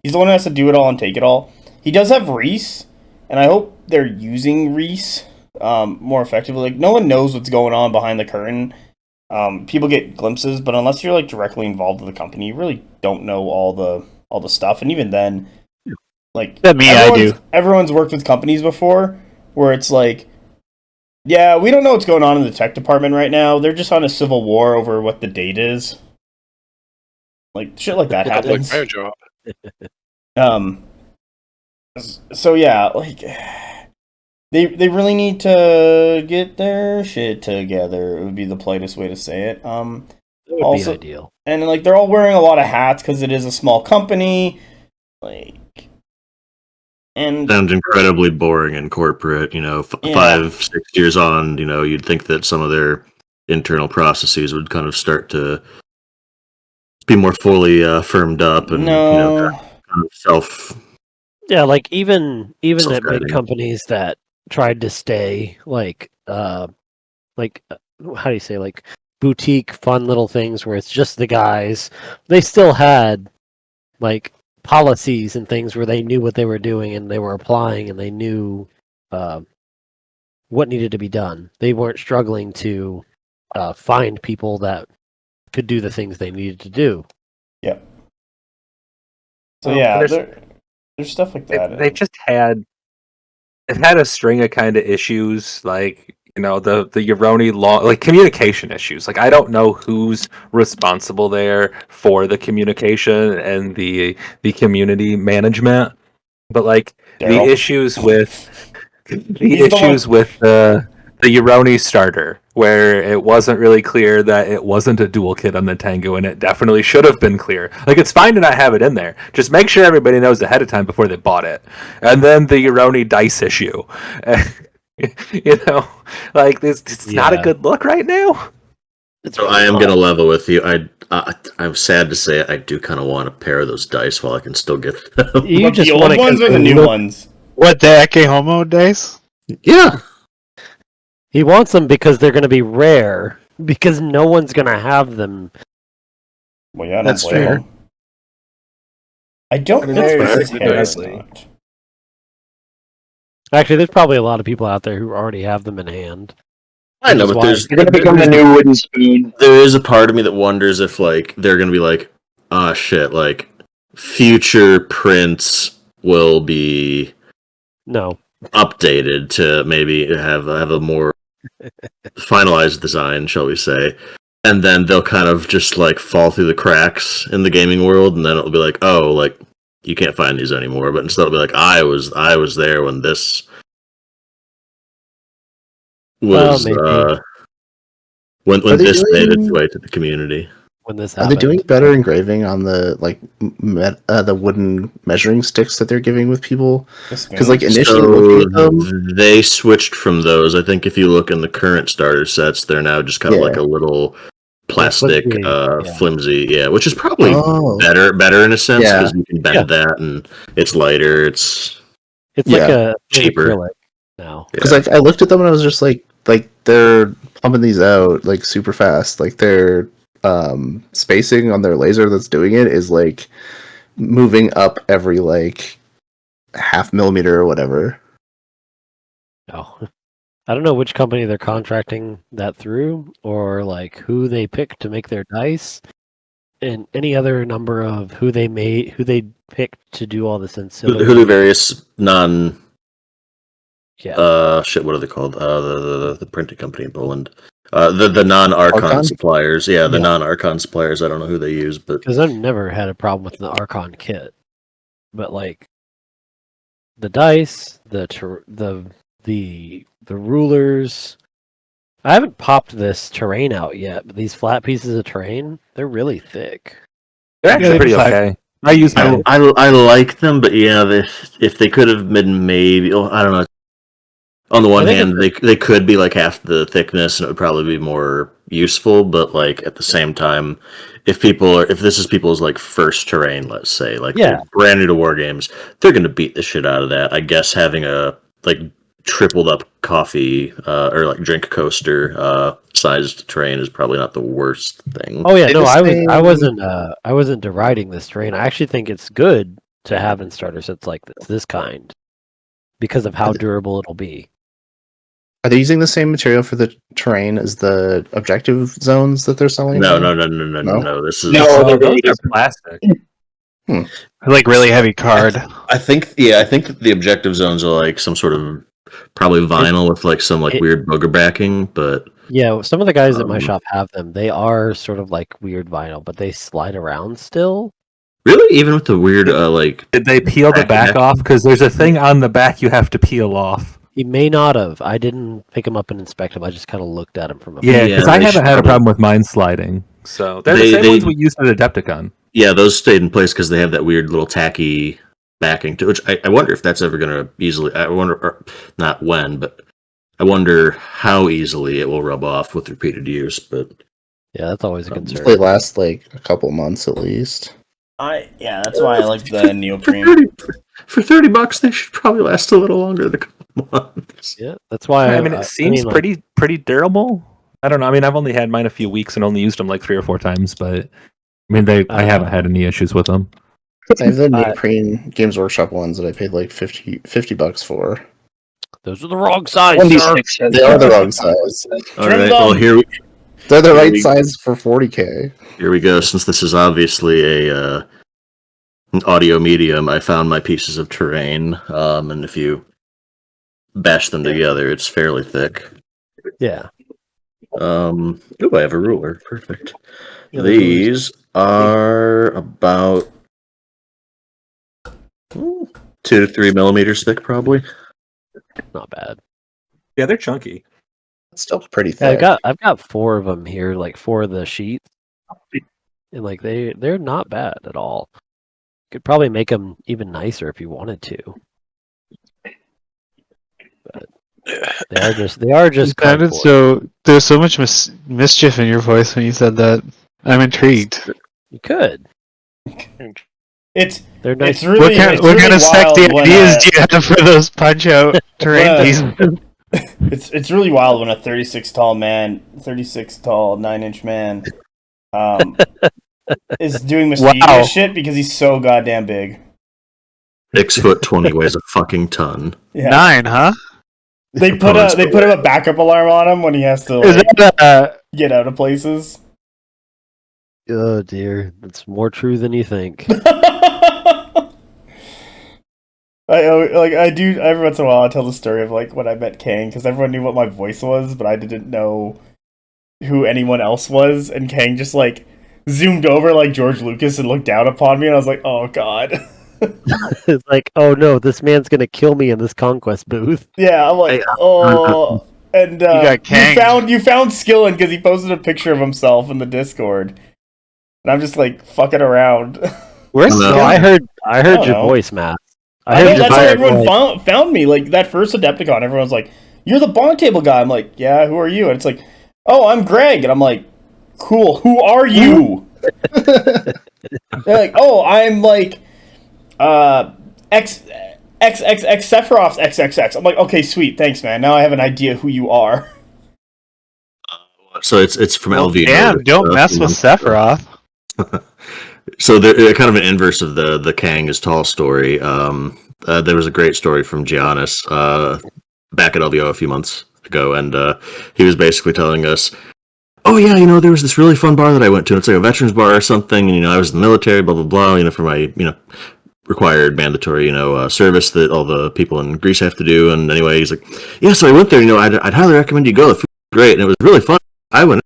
He's the one who has to do it all and take it all. He does have Reese, and I hope they're using Reese more effectively. No one knows what's going on behind the curtain, People get glimpses, but unless you're like directly involved with the company, you really don't know all the stuff. And even then, like everyone's worked with companies before where it's like, yeah, we don't know what's going on in the tech department right now. They're just on a civil war over what the date is. Like shit like that happens. Like my job. So yeah, like they really need to get their shit together. It would be the politest way to say it. That would be ideal. And like they're all wearing a lot of hats because it is a small company. Like, and sounds incredibly boring and corporate. 5-6 years on, you'd think that some of their internal processes would kind of start to be more fully firmed up and kind of self. Yeah, like even at big companies that tried to stay like how do you say, like boutique fun little things where it's just the guys, they still had like policies and things where they knew what they were doing and they were applying and they knew what needed to be done. They weren't struggling to find people that could do the things they needed to do. Yep. So yeah, there's stuff like that. They've had a string of kind of issues, like the Euroni law, like communication issues. Like I don't know who's responsible there for the communication and the community management, but like the issues with the Euroni starter, where it wasn't really clear that it wasn't a dual kit on the Tengu, and it definitely should have been clear. Like, it's fine to not have it in there. Just make sure everybody knows ahead of time before they bought it. And then the Euroni dice issue. Like, it's not a good look right now. So I am going to level with you. I'm sad to say I do kind of want a pair of those dice while I can still get them. You just want the old ones or the new ones? What, the Eke Homo dice? Yeah. He wants them because they're going to be rare, because no one's going to have them. Well, yeah, that's fair. I don't know if it's not. Actually, there's probably a lot of people out there who already have them in hand. I know, but you're going to become the new wooden spoon. There is a part of me that wonders if, like, they're going to be like, ah, shit, like, future prints will be updated to maybe have a more finalized design, shall we say, and then they'll kind of just like fall through the cracks in the gaming world, and then it'll be like, oh, like you can't find these anymore. But instead, it'll be like, I was there when this was when this made its way to the community. When this happened. Are they doing better engraving on the the wooden measuring sticks that they're giving with people? Because like initially looking at them, they switched from those. I think if you look in the current starter sets, they're now just kind of like a little plastic, flimsy, which is probably better in a sense because you can bend that and it's lighter. It's like a cheaper now. Because like I looked at them and I was just like they're pumping these out like super fast. Like they're spacing on their laser that's doing it is like moving up every like half millimeter or whatever. Oh, I don't know which company they're contracting that through, or like who they pick to make their dice, and any other number of who they picked to do all this ancillary. Who the various non. Yeah. What are they called? The printing company in Poland. The non-Archon suppliers. Yeah, the non-Archon suppliers. I don't know who they use, but because I've never had a problem with the Archon kit, but like the dice, the rulers. I haven't popped this terrain out yet, but these flat pieces of terrain, they're really thick. They're actually pretty okay. I use them. I like them, but if they could have been maybe, I don't know. On the one hand, they could be like half the thickness, and it would probably be more useful. But like at the same time, if this is people's like first terrain, let's say, like they're brand new to war games, they're gonna beat the shit out of that. I guess having a like tripled up coffee or like drink coaster sized terrain is probably not the worst thing. Oh yeah, no, I wasn't deriding this terrain. I actually think it's good to have in starter sets like this kind because of how durable it'll be. Are they using the same material for the terrain as the objective zones that they're selling? No. This is No, those are plastic. Like really heavy card. I think that the objective zones are like some sort of probably vinyl with like some like weird booger backing, but Yeah, some of the guys at my shop have them. They are sort of like weird vinyl, but they slide around still. really even with the weird like Did they peel the back off? Because there's a thing on the back you have to peel off. He may not have. I didn't pick him up and inspect him. I just kind of looked at him from a Yeah, because I they haven't should had a probably- problem with mine sliding. So they're the same ones we used at Adepticon. yeah, those stayed in place because they have that weird little tacky backing to which I wonder if that's ever going to easily. I wonder, or not when, but I wonder how easily it will rub off with repeated use. But Yeah, that's always a concern. They last like a couple months at least. That's why I like the neoprene. for $30, they should probably last a little longer than a couple months. Yeah, that's why. I mean, it seems pretty durable. I don't know. I mean, I've only had mine a few weeks and only used them like 3 or 4 times, but I mean, I haven't had any issues with them. I have the neoprene Games Workshop ones that I paid like $50 for. Those are the wrong size, sir. 1d6 They are the wrong size. All right. Well, here They're the right we- size for 40K. here we go. Since this is obviously an audio medium, I found my pieces of terrain, and if you bash them together, it's fairly thick. Yeah. Oh, I have a ruler. Perfect. Yeah, These are about 2 to 3 millimeters thick, probably. Not bad. Yeah, they're chunky. It's still pretty Yeah, thick. I've got 4 of them here, like 4 of the sheets, and like they're not bad at all. Could probably make them even nicer if you wanted to. But they are just Sounded cardboard. there's so much mischief in your voice when you said that. I'm intrigued. You could. They're nice. It's really What kind of sexy wild when, ideas do you have for those punch out terrain Well, pieces? it's really wild when a 36 tall 9-inch man is doing mischievous shit because he's so goddamn big. 6'20" weighs a fucking ton. Yeah. 9, huh? They put him a backup alarm on him when he has to Is that get out of places. Oh dear, that's more true than you think. I do every once in a while. I tell the story of like when I met Kang because everyone knew what my voice was, but I didn't know who anyone else was, and Kang just like zoomed over like George Lucas and looked down upon me, and I was like, oh god. It's like, oh no, this man's gonna kill me in this Conquest booth. Yeah, I'm like, oh. And got Kang. you found Skillin because he posted a picture of himself in the Discord, and I'm just like fucking around. Where's No. No, I heard your know. voice, Matt. I know your that's how voice, everyone like- found me. Like that first Adepticon, everyone's like, "You're the BonkTable guy." I'm like, "Yeah, who are you?" And it's like, "Oh, I'm Greg." And I'm like, "Cool, who are you?" They're like, "Oh, I'm like, XXX Sephiroth's XXX." I'm like, "Okay, sweet, thanks, man. Now I have an idea who you are." So it's from LV. Damn, don't mess with Sephiroth. So they're kind of an inverse of the Kang is tall story. There was a great story from Giannis back at LVO a few months ago, and he was basically telling us, "Oh yeah, there was this really fun bar that I went to. And it's like a veterans bar or something, and I was in the military, blah blah blah. For my required mandatory service that all the people in Greece have to do. And anyway, he's like, yeah, so I went there. I'd highly recommend you go. The food was great, and it was really fun. I went."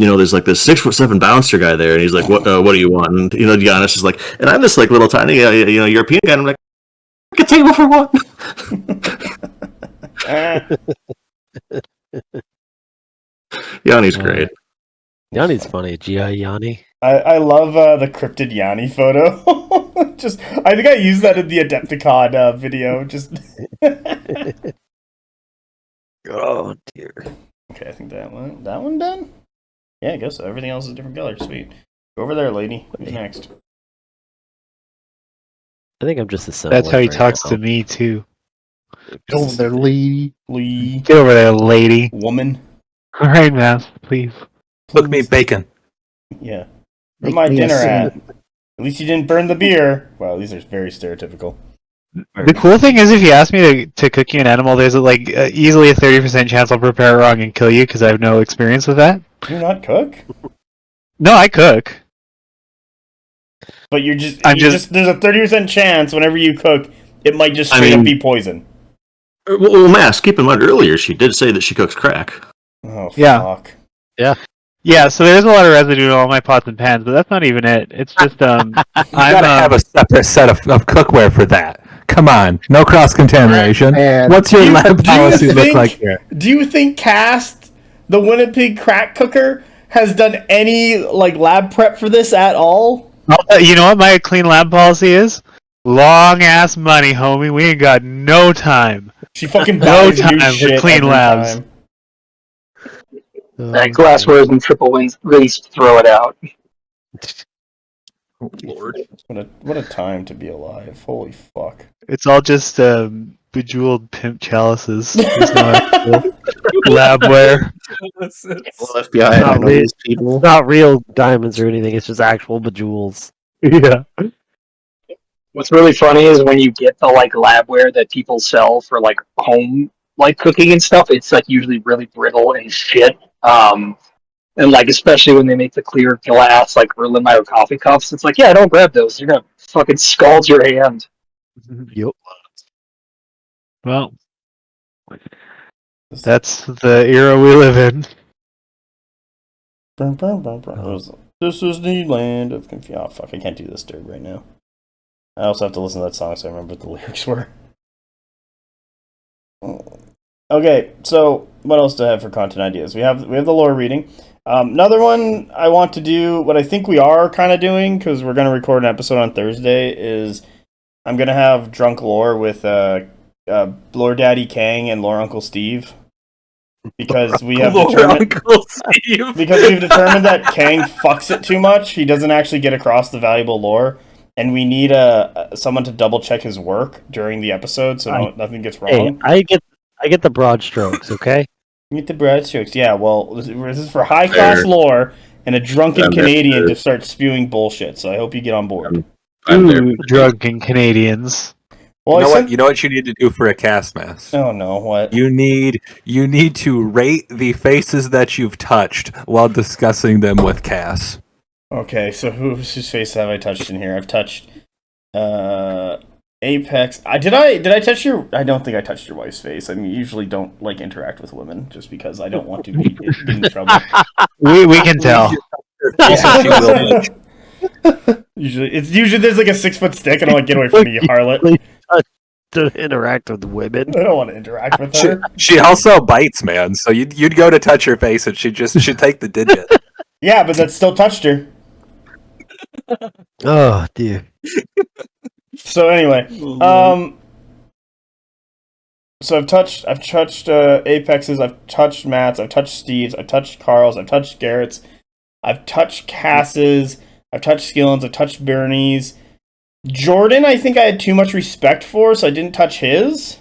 There's like this 6'7" bouncer guy there, and he's like, "What do you want?" And Giannis is like, "And I'm this like little tiny, European guy." And I'm like, "Get a table for one." Yanni's great. Yanni's funny. G.I. Yanni. I love the cryptid Yanni photo. I think I used that in the Adepticon video. Oh dear. Okay, I think that one done. Yeah, I guess so. Everything else is a different color. Sweet. Go over there, lady. Who's next? I think I'm just assembling. That's how he right talks now. to me too. Oh, they're lady. Lee. Get over there, lady. Woman. All right, man, please. Cook me bacon. Yeah. Where's Make my me a dinner at? salad. At least you didn't burn the beer. Wow, these are very stereotypical. The cool thing is, if you ask me to cook you an animal, there's like easily a 30% chance I'll prepare it wrong and kill you because I have no experience with that. Do you not cook? No, I cook. But there's a 30% chance whenever you cook, it might just straight up be poison. Well, Mass, keep in mind earlier she did say that she cooks crack. Oh, Yeah. fuck. Yeah, so there's a lot of residue in all my pots and pans, but that's not even it. It's just You gotta have a separate set of cookware for that. Come on, no cross contamination. And What's your lab do you policy look think- like here? Do you think Cast, the Winnipeg crack cooker, has done any like lab prep for this at all? You know what my clean lab policy is? Long ass money, homie. We ain't got no time. She fucking No buys new time for shit clean every labs. time. That glassware's in triple wins. Please throw it out. Oh, Lord. What a time to be alive. Holy fuck. It's all just bejeweled pimp chalices. There's no actual labware. well, FBI, I Not don't know really. these people. Not real diamonds or anything. It's just actual bejewels. Yeah. What's really funny is when you get the like labware that people sell for like home like cooking and stuff, it's like usually really brittle and shit. And like especially when they make the clear glass like Erlenmeyer coffee cups, it's like, yeah, don't grab those. You're gonna fucking scald your hand. Yep. Well, that's the era we live in. This is the land of confusion. Oh fuck, I can't do this dirt right now. I also have to listen to that song so I remember what the lyrics were. Okay, so what else do I have for content ideas? We have the lore reading. Another one I want to do, what I think we are kind of doing, because we're going to record an episode on Thursday, is I'm going to have Drunk Lore with Lore Daddy Kang and Lore Uncle Steve. Because we have determined, because we've determined that Kang fucks it too much. He doesn't actually get across the valuable lore. And we need someone to double check his work during the episode so nothing gets wrong. Hey, I get the broad strokes, okay? You get the broad strokes, yeah. Well, this is for high class lore and a drunken Canadian to start spewing bullshit. So I hope you get on board. I'm there. Ooh, drunken Canadians. Well, You know what you need to do for a cast mass? Oh no, what? You need to rate the faces that you've touched while discussing them with Cass. Okay, so whose face have I touched in here? I've touched Apex. Did I touch your? I don't think I touched your wife's face. I mean, usually don't like interact with women just because I don't want to get in trouble. We can tell. Usually there's like a 6-foot stick, and I'm like, get away from me, you harlot. To interact with women. I don't want to interact with her. She also bites, man. So you'd go to touch her face, and she'd take the digit. Yeah, but that still touched her. Oh dear. So anyway, so I've touched Apexes, I've touched Matt's, I've touched Steve's, I've touched Carl's, I've touched Garrett's, I've touched Cass's, I've touched Skillen's, I've touched Bernie's. Jordan, I think I had too much respect for, so I didn't touch his.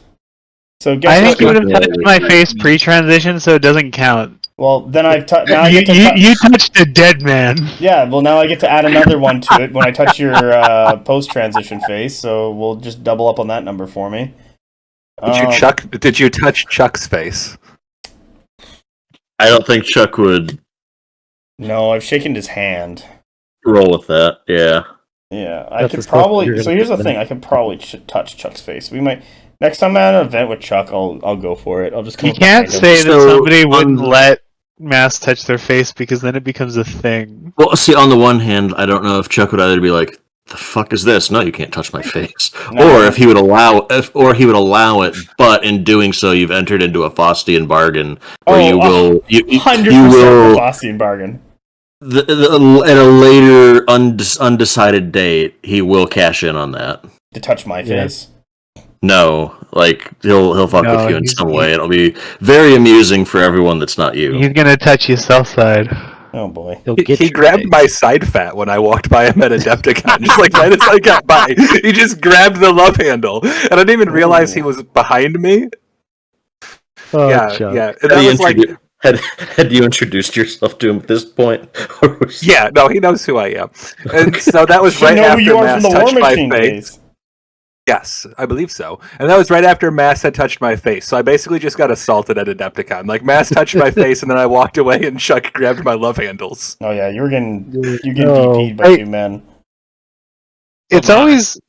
So guess I think what? you would have touched my face pre-transition, so it doesn't count. Well, then I've touched. You touched a dead man. Yeah, well now I get to add another one to it when I touch your post-transition face. So we'll just double up on that number for me. Did you touch Chuck's face? I don't think Chuck would No, I've shaken his hand. roll with that. Yeah. Yeah, I That's could as close as probably. you're So gonna here's the get thing: I could probably touch Chuck's face. We might next time I'm at an event with Chuck. I'll go for it. I'll just come. You up can't behind him. say that So, somebody wouldn't let Mass touch their face because then it becomes a thing. Well, see, on the one hand, I don't know if Chuck would either be like, "The fuck is this? No, you can't touch my face," No. or if he would allow it. But in doing so, you've entered into a Faustian bargain where you will 100% Faustian bargain. at a later undecided date, he will cash in on that. To touch my face. No, like he'll fuck No, with you in he's- some way. It'll be very amusing for everyone that's not you. He's gonna touch you south side. Oh boy. He'll He get your grabbed face. my side fat when I walked by him at Adepticon. Just like right as I got by, he just grabbed the love handle, and I didn't even realize he was behind me. Oh, yeah, Chuck. yeah. And that was like, Had you introduced yourself to him at this point? Or was- yeah, no, he knows who I am. And so that was You right know who after you are Mass from the War touched my Machine face. days. Yes, I believe so. And that was right after Mass had touched my face. So I basically just got assaulted at Adepticon. Like, Mass touched my face, and then I walked away, and Chuck grabbed my love handles. Oh yeah, you getting No. DP'd by 2 men. It's always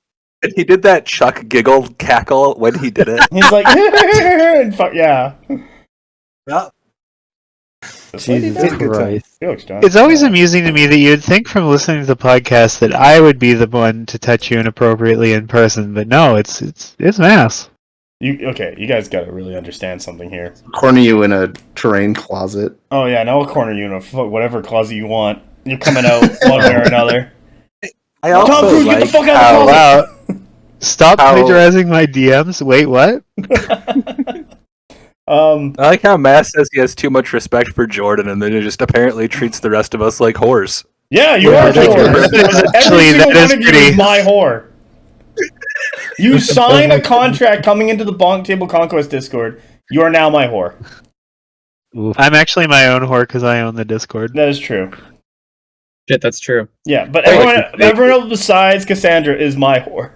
And he did that Chuck giggle cackle when he did it. He's like, and fuck yeah. Yeah. Jesus Christ. it's always amusing to me that you'd think from listening to the podcast that I would be the one to touch you inappropriately in person, but no, it's Mass. You guys gotta really understand something here. Corner you in a terrain closet. Oh yeah, now I'll corner you in whatever closet you want. You're coming out one way or another. I Tom also Cruise, get the like fuck out of the closet! Stop plagiarizing my DMs. Wait, what? I like how Mass says he has too much respect for Jordan, and then he just apparently treats the rest of us like whores. Yeah, you are that whore. is Every single that one is of you pretty- is my whore. You signed a contract coming into the BonkTable Conquest Discord. You are now my whore. I'm actually my own whore because I own the Discord. That is true. Shit, that's true. Yeah, but everyone else besides Cassandra is my whore.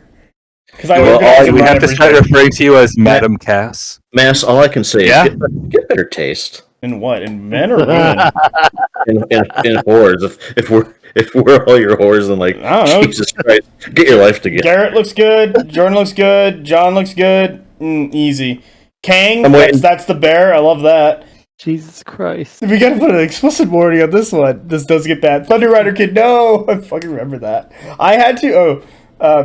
Because I Well, organize We and have run to start everything. referring to you as Madam Cass. Mass, all I can say Yeah? is get better taste In what? In men or women? in whores. If we're all your whores, then like I don't know. Jesus Christ, get your life together. Garrett looks good. Jordan looks good. John looks good. Easy. Kang, I'm waiting. that's the bear. I love that. Jesus Christ. We gotta put an explicit warning on this one. This does get bad. Thunder Rider Kid, no! I fucking remember that. I had to,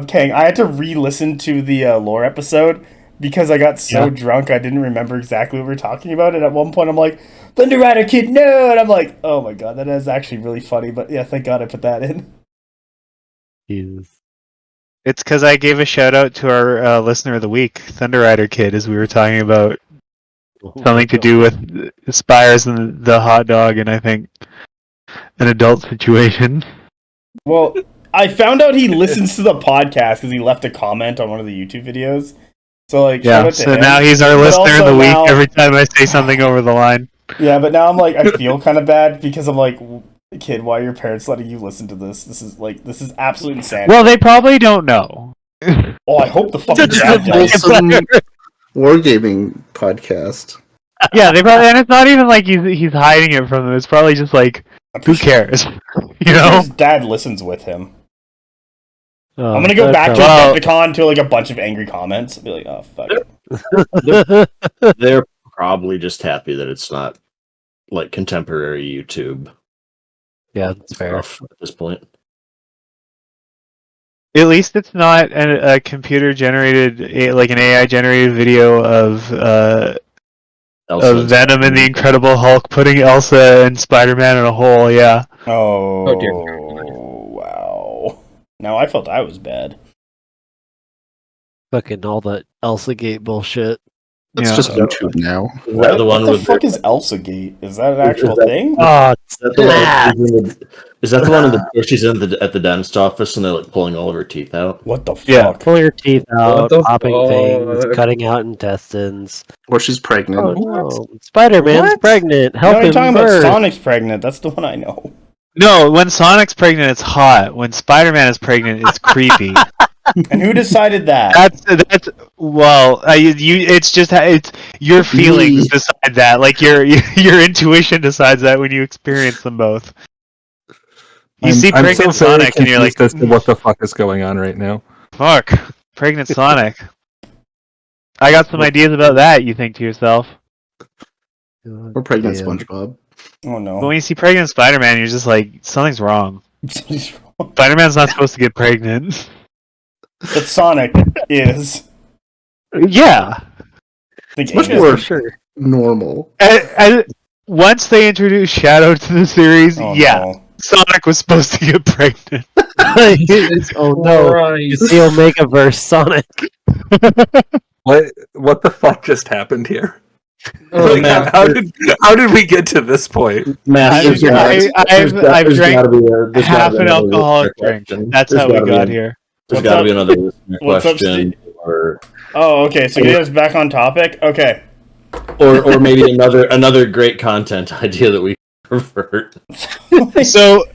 Kang, I had to re-listen to the lore episode because I got so drunk I didn't remember exactly what we were talking about. And at one point I'm like, Thunder Rider Kid, no! And I'm like, oh my god, that is actually really funny. But yeah, thank god I put that in. Jesus. It's because I gave a shout out to our listener of the week, Thunder Rider Kid, as we were talking about something to do with Spires and the hot dog, and I think an adult situation. Well, I found out he listens to the podcast because he left a comment on one of the YouTube videos. So like, shout Yeah, out to so him. now he's our But listener of also the week now- every time I say something over the line. Yeah, but now I'm like, I feel kind of bad because I'm like, kid, why are your parents letting you listen to this? This is absolute insanity. Well, they probably don't know. Oh, I hope the fucking Just dad a does. Wholesome wargaming podcast. Yeah, they probably, and it's not even like he's hiding it from them. It's probably just like, who cares? You know? His dad listens with him. Oh, I'm gonna go back to Well- Adepticon to like a bunch of angry comments. Be like, oh fuck. It. They're probably just happy that it's not like contemporary YouTube Yeah, that's fair. stuff at this point. At least it's not a computer generated, like an AI generated video of Venom and the Incredible Hulk putting Elsa and Spider-Man in a hole. Yeah. Oh, dear. wow. Now I felt I was bad. Fucking all that Elsa Gate bullshit. It's Yeah. just YouTube now. Is that the one what the with fuck is Elsa Gate? Is that an actual that- thing? Oh, is that the one where she's in at the dentist office and they're like pulling all of her teeth out? What the fuck? Yeah. pull your teeth out, the popping things, fuck? cutting out intestines. Or she's pregnant. Oh, Spider-Man's What? pregnant. No, Help you're him talking birth. about Sonic's pregnant. That's the one I know. No, when Sonic's pregnant, it's hot. When Spider-Man is pregnant, it's creepy. And who decided that? That's well, it's just it's your feelings decide that. Like your intuition decides that when you experience them both. You see I'm pregnant so very Sonic and you're like, confused as to what the fuck is going on right now. fuck, pregnant Sonic. I got some ideas about that. You think to yourself, Or pregnant Damn. SpongeBob. Oh but no. when you see pregnant Spider-Man, you're just like, something's wrong. Spider-Man's not supposed to get pregnant. But Sonic is. Yeah. I think Much Amy- more Sure. normal. And once they introduced Shadow to the series, Oh, yeah, no. Sonic was supposed to get pregnant. Oh no. Christ. The Omega-verse Sonic. What the fuck just happened here? Oh, Like, man. how did we get to this point? I've drank half an alcoholic drink. That's how we got here. There's What's got to up? be another listener What's up, question, or Oh, okay. So getting us back on topic. Okay. or maybe another great content idea that we pervert. So,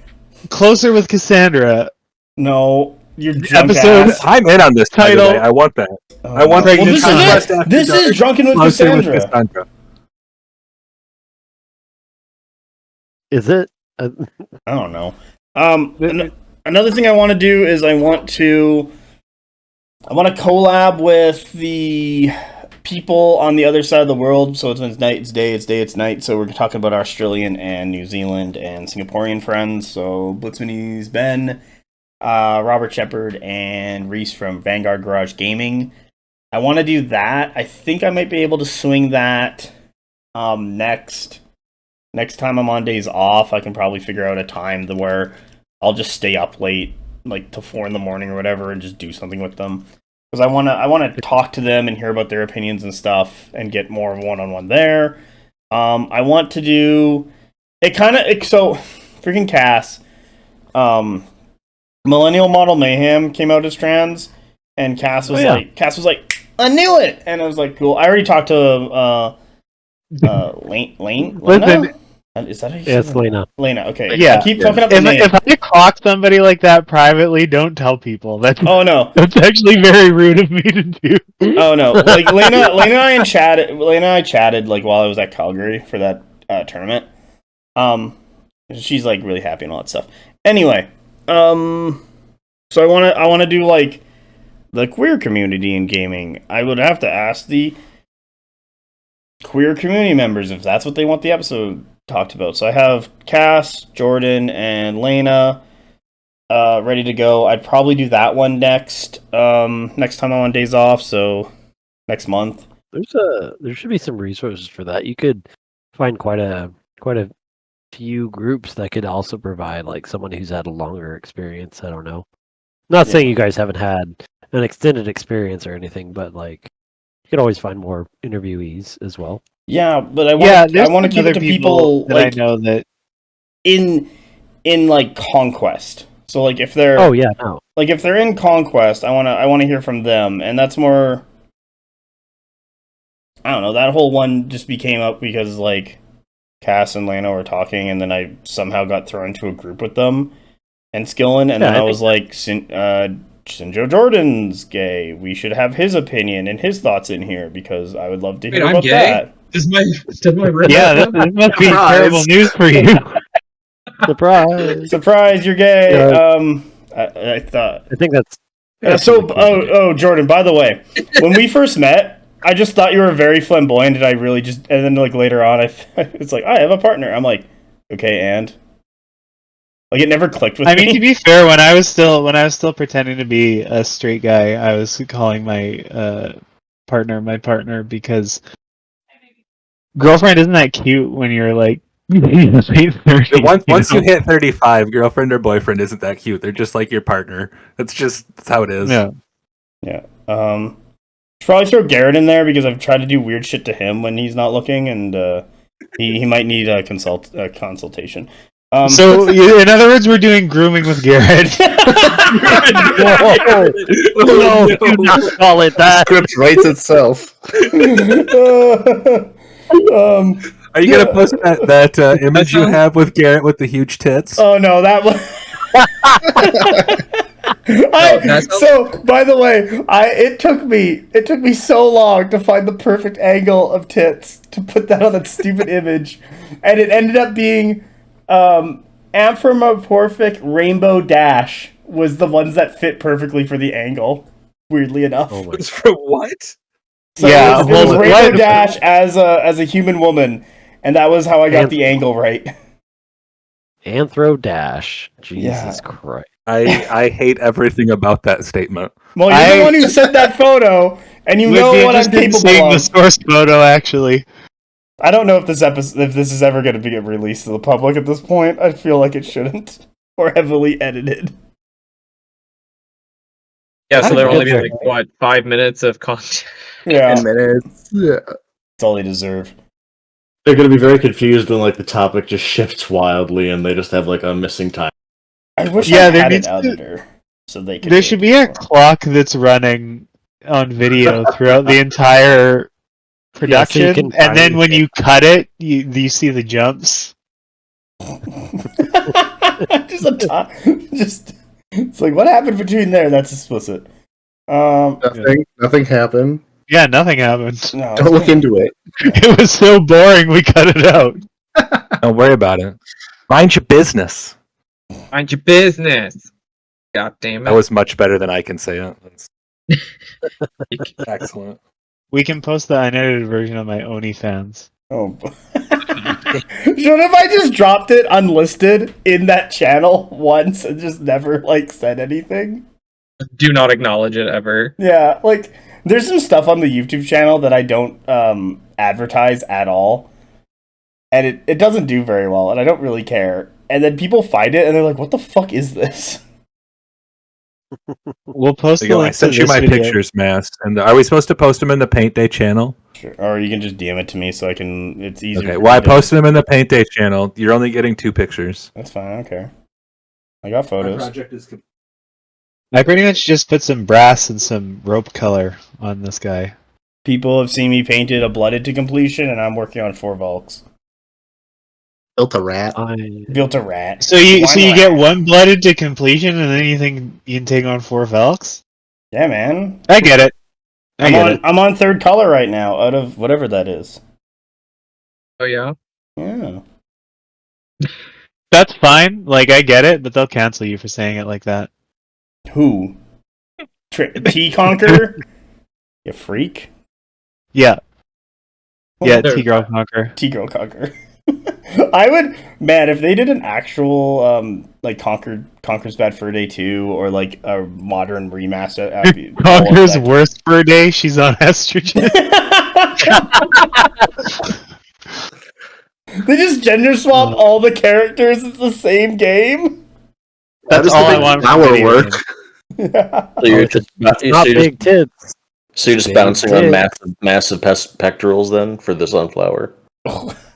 closer with Cassandra. No. your drunk Episode- ass. I'm in on this Title- title. I want that. Oh, I want well, Pregnant this Conquest is it. After This Dark. is Drunken with Closer with Cassandra. Cassandra. Is it? I don't know. Another thing I want to do is I want to collab with the people on the other side of the world. So it's when it's night, it's day, it's day, it's night. So we're talking about our Australian and New Zealand and Singaporean friends. So Blitzmanies, Ben, Robert Shepard, and Reese from Vanguard Garage Gaming. I want to do that. I think I might be able to swing that next time I'm on days off. I can probably figure out a time where I'll just stay up late, like till 4 a.m. or whatever, and just do something with them. Because I wanna talk to them and hear about their opinions and stuff, and get more of a one-on-one there. I want to do it so freaking Cass. Millennial Model Mayhem came out as trans, and Cass was like, I knew it, and I was like, cool. I already talked to Lane. Listen, Is that how you Yeah, it's say that? Lena. Lena, okay. Yeah. I keep fucking up the If, name. if I clock somebody like that privately, don't tell people. That's Oh no. that's actually very rude of me to do. Oh no. Like Lena and I chatted like while I was at Calgary for that tournament. She's like really happy and all that stuff. Anyway, so I want to do like the queer community in gaming. I would have to ask the queer community members if that's what they want the episode talked about. So I have Cass, Jordan, and Lena ready to go. I'd probably do that one next time I'm on days off, so next month. There should be some resources for that. You could find quite a few groups that could also provide like someone who's had a longer experience. I don't know. Not saying you guys haven't had an extended experience or anything, but like you could always find more interviewees as well. Yeah, but I there's want to keep it other to people that like I know that. in like Conquest. So like if they're if they're in Conquest, I want to hear from them, and that's more. I don't know. That whole one just became up because like Cass and Lana were talking, and then I somehow got thrown into a group with them and Skillin, and then I was like, Sinjo Jordan's gay. We should have his opinion and his thoughts in here because I would love to hear about that. Does my Yeah, that must be terrible news for you. Surprise! Surprise, you're gay. Yeah. I thought. I think that's. Jordan. By the way, when we first met, I just thought you were very flamboyant, and I really just. And then like later on, it's like I have a partner. I'm like, okay, and like it never clicked with me. I mean, to be fair, when I was still pretending to be a straight guy, I was calling my partner my partner because girlfriend isn't that cute when you're like late 30s, Once you hit 35, girlfriend or boyfriend isn't that cute. They're just like your partner. That's how it is. Yeah. Should probably throw Garrett in there because I've tried to do weird shit to him when he's not looking, and he might need a consultation. So, in other words, we're doing grooming with Garrett. No, do not call it that. Script writes itself. Are you gonna post that image you have with Garrett with the huge tits? Oh no, that was. So, by the way, it took me so long to find the perfect angle of tits to put that on that stupid image, and it ended up being anthropomorphic rainbow dash was the ones that fit perfectly for the angle. Weirdly enough, It's for what? so Yeah, it was well, rainbow what- dash as a human woman, and that was how I got the angle right. Anthro Dash. Jesus Yeah. Christ. I hate everything about that statement. Well, you're the one who sent that photo, and you know what I'm capable seeing the of. source photo, actually. I don't know if this is ever going to get released to the public at this point. I feel like it shouldn't, or heavily edited. Yeah, so there will only be Good like what 5 minutes of content. Yeah, 10 minutes. Yeah. that's all they deserve. They're going to be very confused when like the topic just shifts wildly and they just have like a missing time. I wish Yeah, I there had an needs to- editor so they could. There should be a clock that's running on video throughout the entire production, can and then time when it. you cut it, you see the jumps. just a just It's like, what happened between there? That's explicit. Nothing happened. Yeah, nothing happened. No, Don't look into it. It was so boring, we cut it out. Don't worry about it. Mind your business. Mind your business. God damn it. That was much better than I can say it. That's excellent. We can post the unedited version on my OnlyFans. Oh. Should have I just dropped it unlisted in that channel once and just never like said anything? Do not acknowledge it ever. Yeah, like there's some stuff on the YouTube channel that I don't advertise at all. And it doesn't do very well, and I don't really care. And then people find it and they're like, what the fuck is this? We'll post There the you go. I link to sent you this my video. pictures, Mass. And are we supposed to post them in the Paint Day channel? Sure. Or you can just DM it to me so I can. It's easier. Okay. for Well, me I to- posted them in the Paint Day channel. You're only getting 2 pictures. That's fine. I don't care. I got photos. project is complete. I pretty much just put some brass and some rope color on this guy. People have seen me painted a blooded to completion, and I'm working on 4 Volks. Built a rat. Built a rat. So you Why get not? 1 blooded to completion, and then you can take on 4 Velks? Yeah, man. I get it. I'm on 3rd color right now, out of whatever that is. Oh yeah. Yeah. That's fine. Like, I get it, but they'll cancel you for saying it like that. Who? T-Conquer? You freak. Yeah. Yeah, Well, T-Girl Conquer. T-Girl Conquer. I would, man, if they did an actual, like, Conquer's Bad Fur Day 2, or, like, a modern remaster. I'd be all Conquer's over worst for a day, she's on estrogen. that. They just gender swap all the characters. It's the same game. That's all I want from Flower video work. games. So you're just Not so you're big tits. just Big bouncing on tits. massive pectorals then for the sunflower.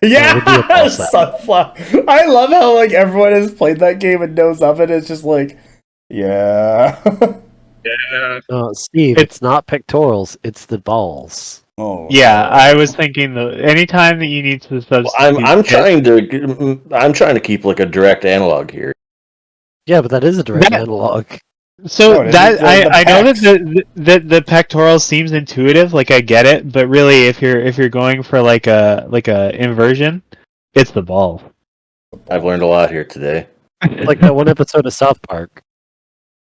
Yeah, would be a false set. Sunflower. I love how like everyone has played that game and knows of it. It's just like, yeah. Yeah. Steve, it's not pectorals, it's the balls. Oh Yeah, I was thinking anytime that you need to substitute. Well, I'm trying to keep like a direct analog here. Yeah, but that is a direct That- analog. So No, it that is the I know that pecs. the pectoral seems intuitive, like I get it, but really if you're going for like a inversion, it's the ball. I've learned a lot here today. Like that one episode of South Park.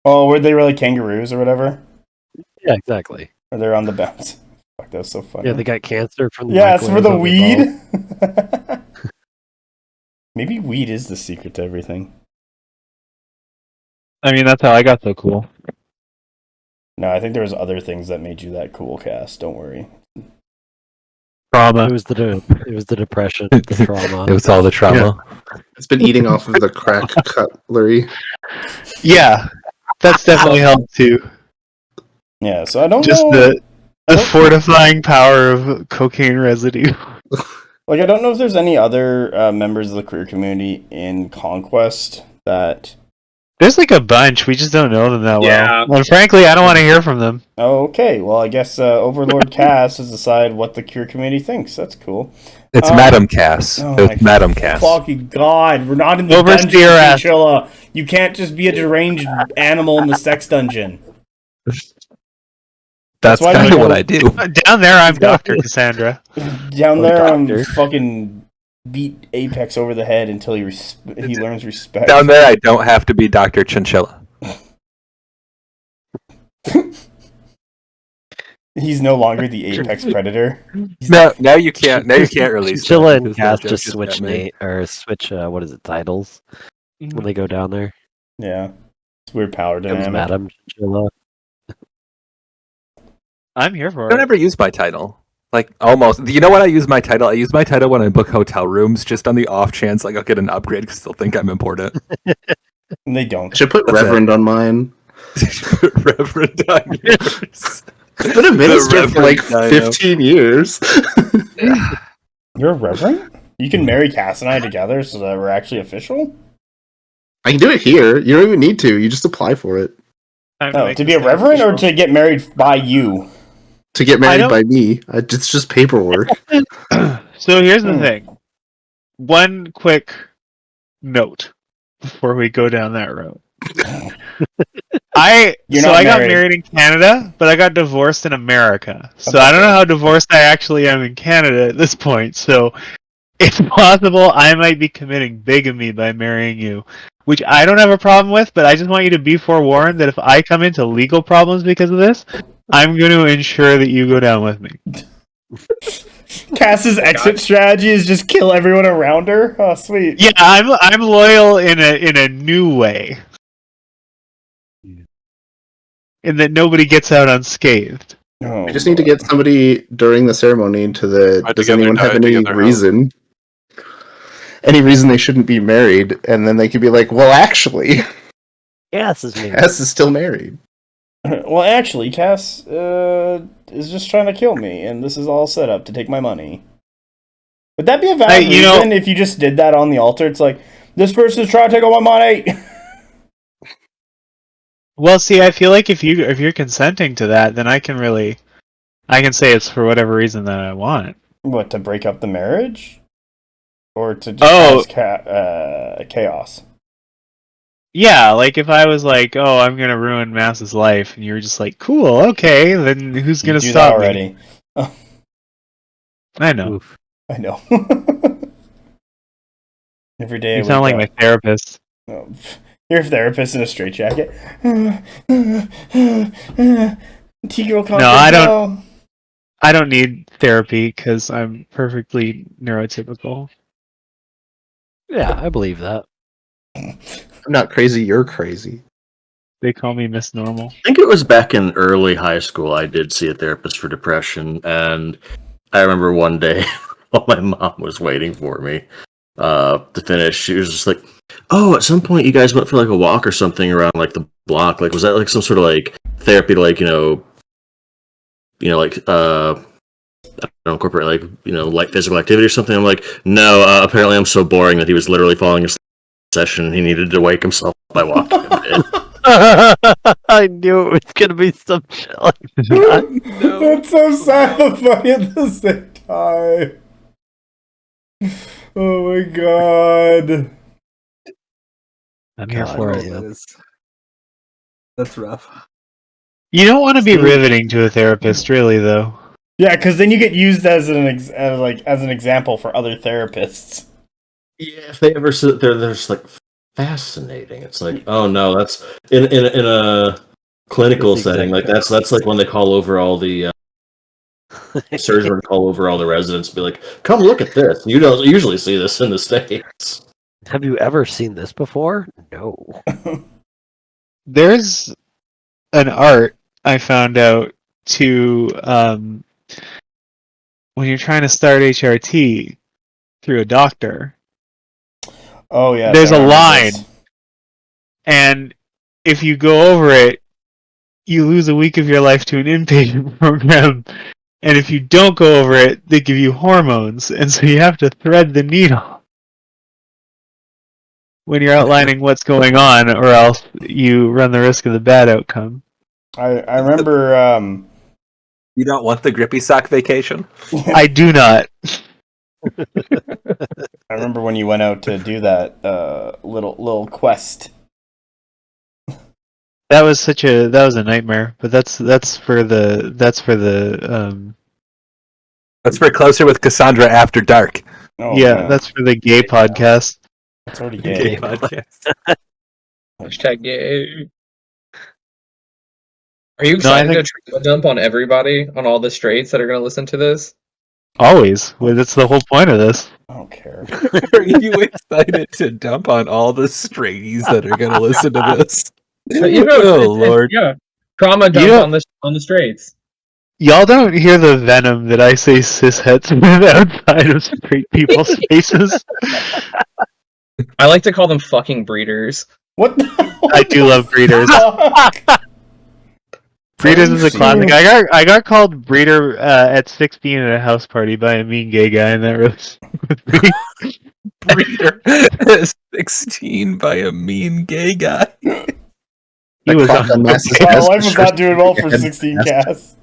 Oh, were they really kangaroos or whatever? Yeah, exactly. Or they're on the bounce? Fuck, that was so funny. Yeah, they got cancer from the Yeah, it's for the microwave on their balls. weed. Maybe weed is the secret to everything. I mean, that's how I got so cool. No, I think there was other things that made you that cool, Cass. Don't worry. Trauma. It was the depression, the trauma. It was all the trauma. It's been eating off of the crack cutlery. Yeah, that's definitely helped too. Yeah, so I don't Just know. the fortifying power of cocaine residue. Like, I don't know if there's any other members of the queer community in Conquest that. There's like a bunch. We just don't know them that Yeah. well. And frankly, I don't want to hear from them. Oh, okay. Well, I guess Overlord Cass has decided what the queer community thinks. That's cool. It's Madam Cass. Oh, It's my Madam Cass. Fucking God, we're not in the Oversteer dungeon, ass. Chinchilla. You can't just be a deranged animal in the sex dungeon. That's why kind we of what don't- I do. Down there, I'm Dr. Cassandra. Down Oh, there, doctor. fucking beat Apex over the head until he learns respect. Down there, I don't have to be Dr. Chinchilla. He's no longer the apex predator. No, now you can't. Now you can't release. Chinchilla that and because Cass that joke just switch got made. Nate or switch what is it, titles when they go down there. Yeah, it's weird power It was dynamic. Madam Chinchilla. I'm here I for don't it. ever use my title. Like almost. You know what I use my title? I use my title when I book hotel rooms, just on the off chance like I'll get an upgrade because they'll think I'm important. And they don't. I should put That's Reverend on mine. Reverend on yours. It's been a minister for like Reverend Dino. 15 years. You're a reverend? You can marry Cass and I together so that we're actually official? I can do it here. You don't even need to. You just apply for it. Time No, make to be this a reverend or official. to get married by you? To get married don't- by me. It's just paperwork. So here's the Hmm. thing. One quick note before we go down that road. I You're so not I got married. married in Canada, but I got divorced in America. So Okay. I don't know how divorced I actually am in Canada at this point. So it's possible I might be committing bigamy by marrying you, which I don't have a problem with, but I just want you to be forewarned that if I come into legal problems because of this, I'm going to ensure that you go down with me. Cass's exit strategy is just kill everyone around her. Oh, sweet. Yeah, I'm loyal in a new way. And that nobody gets out unscathed. Oh, We just need to get somebody during the ceremony into the. Right Does together, anyone have die any together, reason? Any reason they shouldn't be married? And then they could be like, well, actually, Yes, is me. Cass is still married. Well, actually, Cass is just trying to kill me, and this is all set up to take my money. Would that be a valid reason if you just did that on the altar? It's like, this person's trying to take all my money. Well, see, I feel like if you're consenting to that, then I can say it's for whatever reason that I want. What, to break up the marriage? Or to just cause chaos? Yeah, like if I was like, "Oh, I'm gonna ruin Mass's life," and you were just like, "Cool, okay," then who's gonna do stop that me? already? Oh, I know. Oof. I know. Every day You sound like my therapist. Oh, you're a therapist in a straitjacket. T-girl conference. No, I don't need therapy because I'm perfectly neurotypical. Yeah, I believe that. I'm not crazy, you're crazy. They call me Miss Normal. I think it was back in early high school I did see a therapist for depression, and I remember one day while my mom was waiting for me to finish, she was just like, "Oh, at some point you guys went for like a walk or something around like the block. Like, was that like some sort of like therapy to like, like I don't know, incorporate like, like physical activity or something?" I'm like, "No, apparently I'm so boring that he was literally falling asleep in session and he needed to wake himself by walking him in." I knew it was gonna be some shit like that. That's so sad but funny at the same time. Oh my god. I'm here God, for it. yeah. That's rough. You don't want to be riveting to a therapist, really, though. Yeah, because then you get used as an example for other therapists. Yeah, if they ever sit there, they're just like fascinating. It's like, oh no, that's in a clinical That's the setting. Like exact that's like when they call over all the surgeons would call over all the residents and be like, "Come look at this. You don't usually see this in the States." Have you ever seen this before? No. There's an art I found out to when you're trying to start HRT through a doctor. Oh yeah. There's I a remember line, this. and if you go over it, you lose a week of your life to an inpatient program. And if you don't go over it, they give you hormones, and so you have to thread the needle when you're outlining what's going on, or else you run the risk of the bad outcome. I remember You don't want the grippy sock vacation? I do not. I remember when you went out to do that little quest. That was a nightmare. But that's for the That's for Closer with Cassandra After Dark. Oh, yeah, man. that's for the gay podcast. It's already gay. podcast. Hashtag gay. Are you No, I excited think- to trickle dump on everybody, on all the straights that are going to listen to this? Always. Well, that's the whole point of this. I don't care. Are you excited to dump on all the straighties that are going to listen to this? You know, Oh, Lord. yeah, trauma dump Yeah. on the straights. Y'all don't hear the venom that I say cisheads with outside of straight people's faces. I like to call them fucking breeders. What? I do love breeders. Breeders is a classic. I got called breeder at 16 at a house party by a mean gay guy, and that really stuck with me. Breeder 16 by a mean gay guy. He was clock on Mass's My desk life was not sure- doing well for 16 Cass.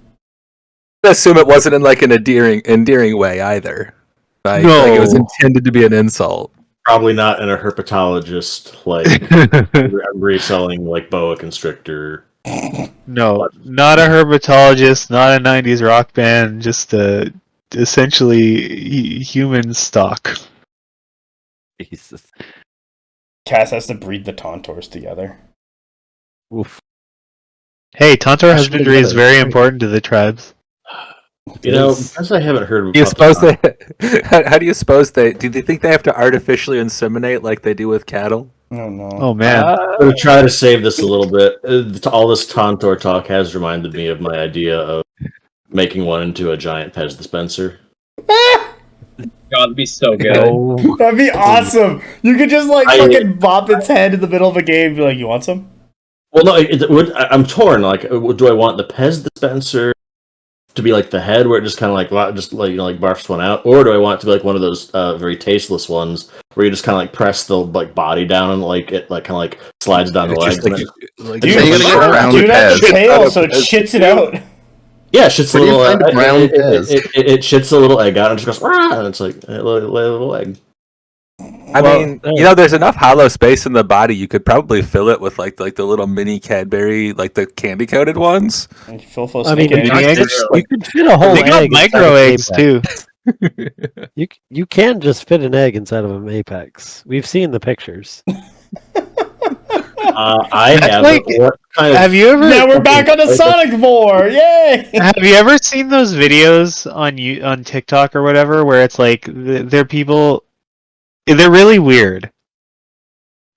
I assume it wasn't in like an endearing way either. Like it was No. intended to be an insult. Probably not in a herpetologist, like I'm reselling like boa constrictor. No, not a herpetologist, not a '90s rock band, just essentially human stock. Jesus. Cass has to breed the Tauntors together. Oof. Hey, Tontor Actually, husbandry is yeah. very important to the tribes. You know, because I haven't heard. Do you about suppose the- they? How do you suppose they? Do they think they have to artificially inseminate like they do with cattle? Oh no. Oh man, I'm going to try to save this a little bit. All this Tontor talk has reminded me of my idea of making one into a giant Pez dispenser. God, it'd be so good. No. That'd be awesome. You could just like I- fucking bop its head in the middle of a game and be like, "You want some?" Well, no, I'm torn. Like, do I want the Pez dispenser to be like the head, where it just kind of like barfs one out, or do I want it to be like one of those very tasteless ones where you just kind of like press the like body down and like it like kind of like slides down the It's legs? just and like, then- like Dude, Dude, you're gonna get brown dude at Pez. the tail, Out so it of Pez. shits it out. Yeah, it shits a Where do you little. find a brown Pez? It shits a little egg out and just goes, "Rah!" And it's like a little egg. I mean, there's enough hollow space in the body. You could probably fill it with like the little mini Cadbury, like the candy coated ones. And you fill full I snake mean, egg. Mini eggs? you could fit a whole they got egg. micro eggs too. You can just fit an egg inside of an apex. We've seen the pictures. I That's have. like- What kind of? Have you ever? Now we're back on the Sonic 4! Yay! Have you ever seen those videos on TikTok or whatever where it's like they're people, they're really weird.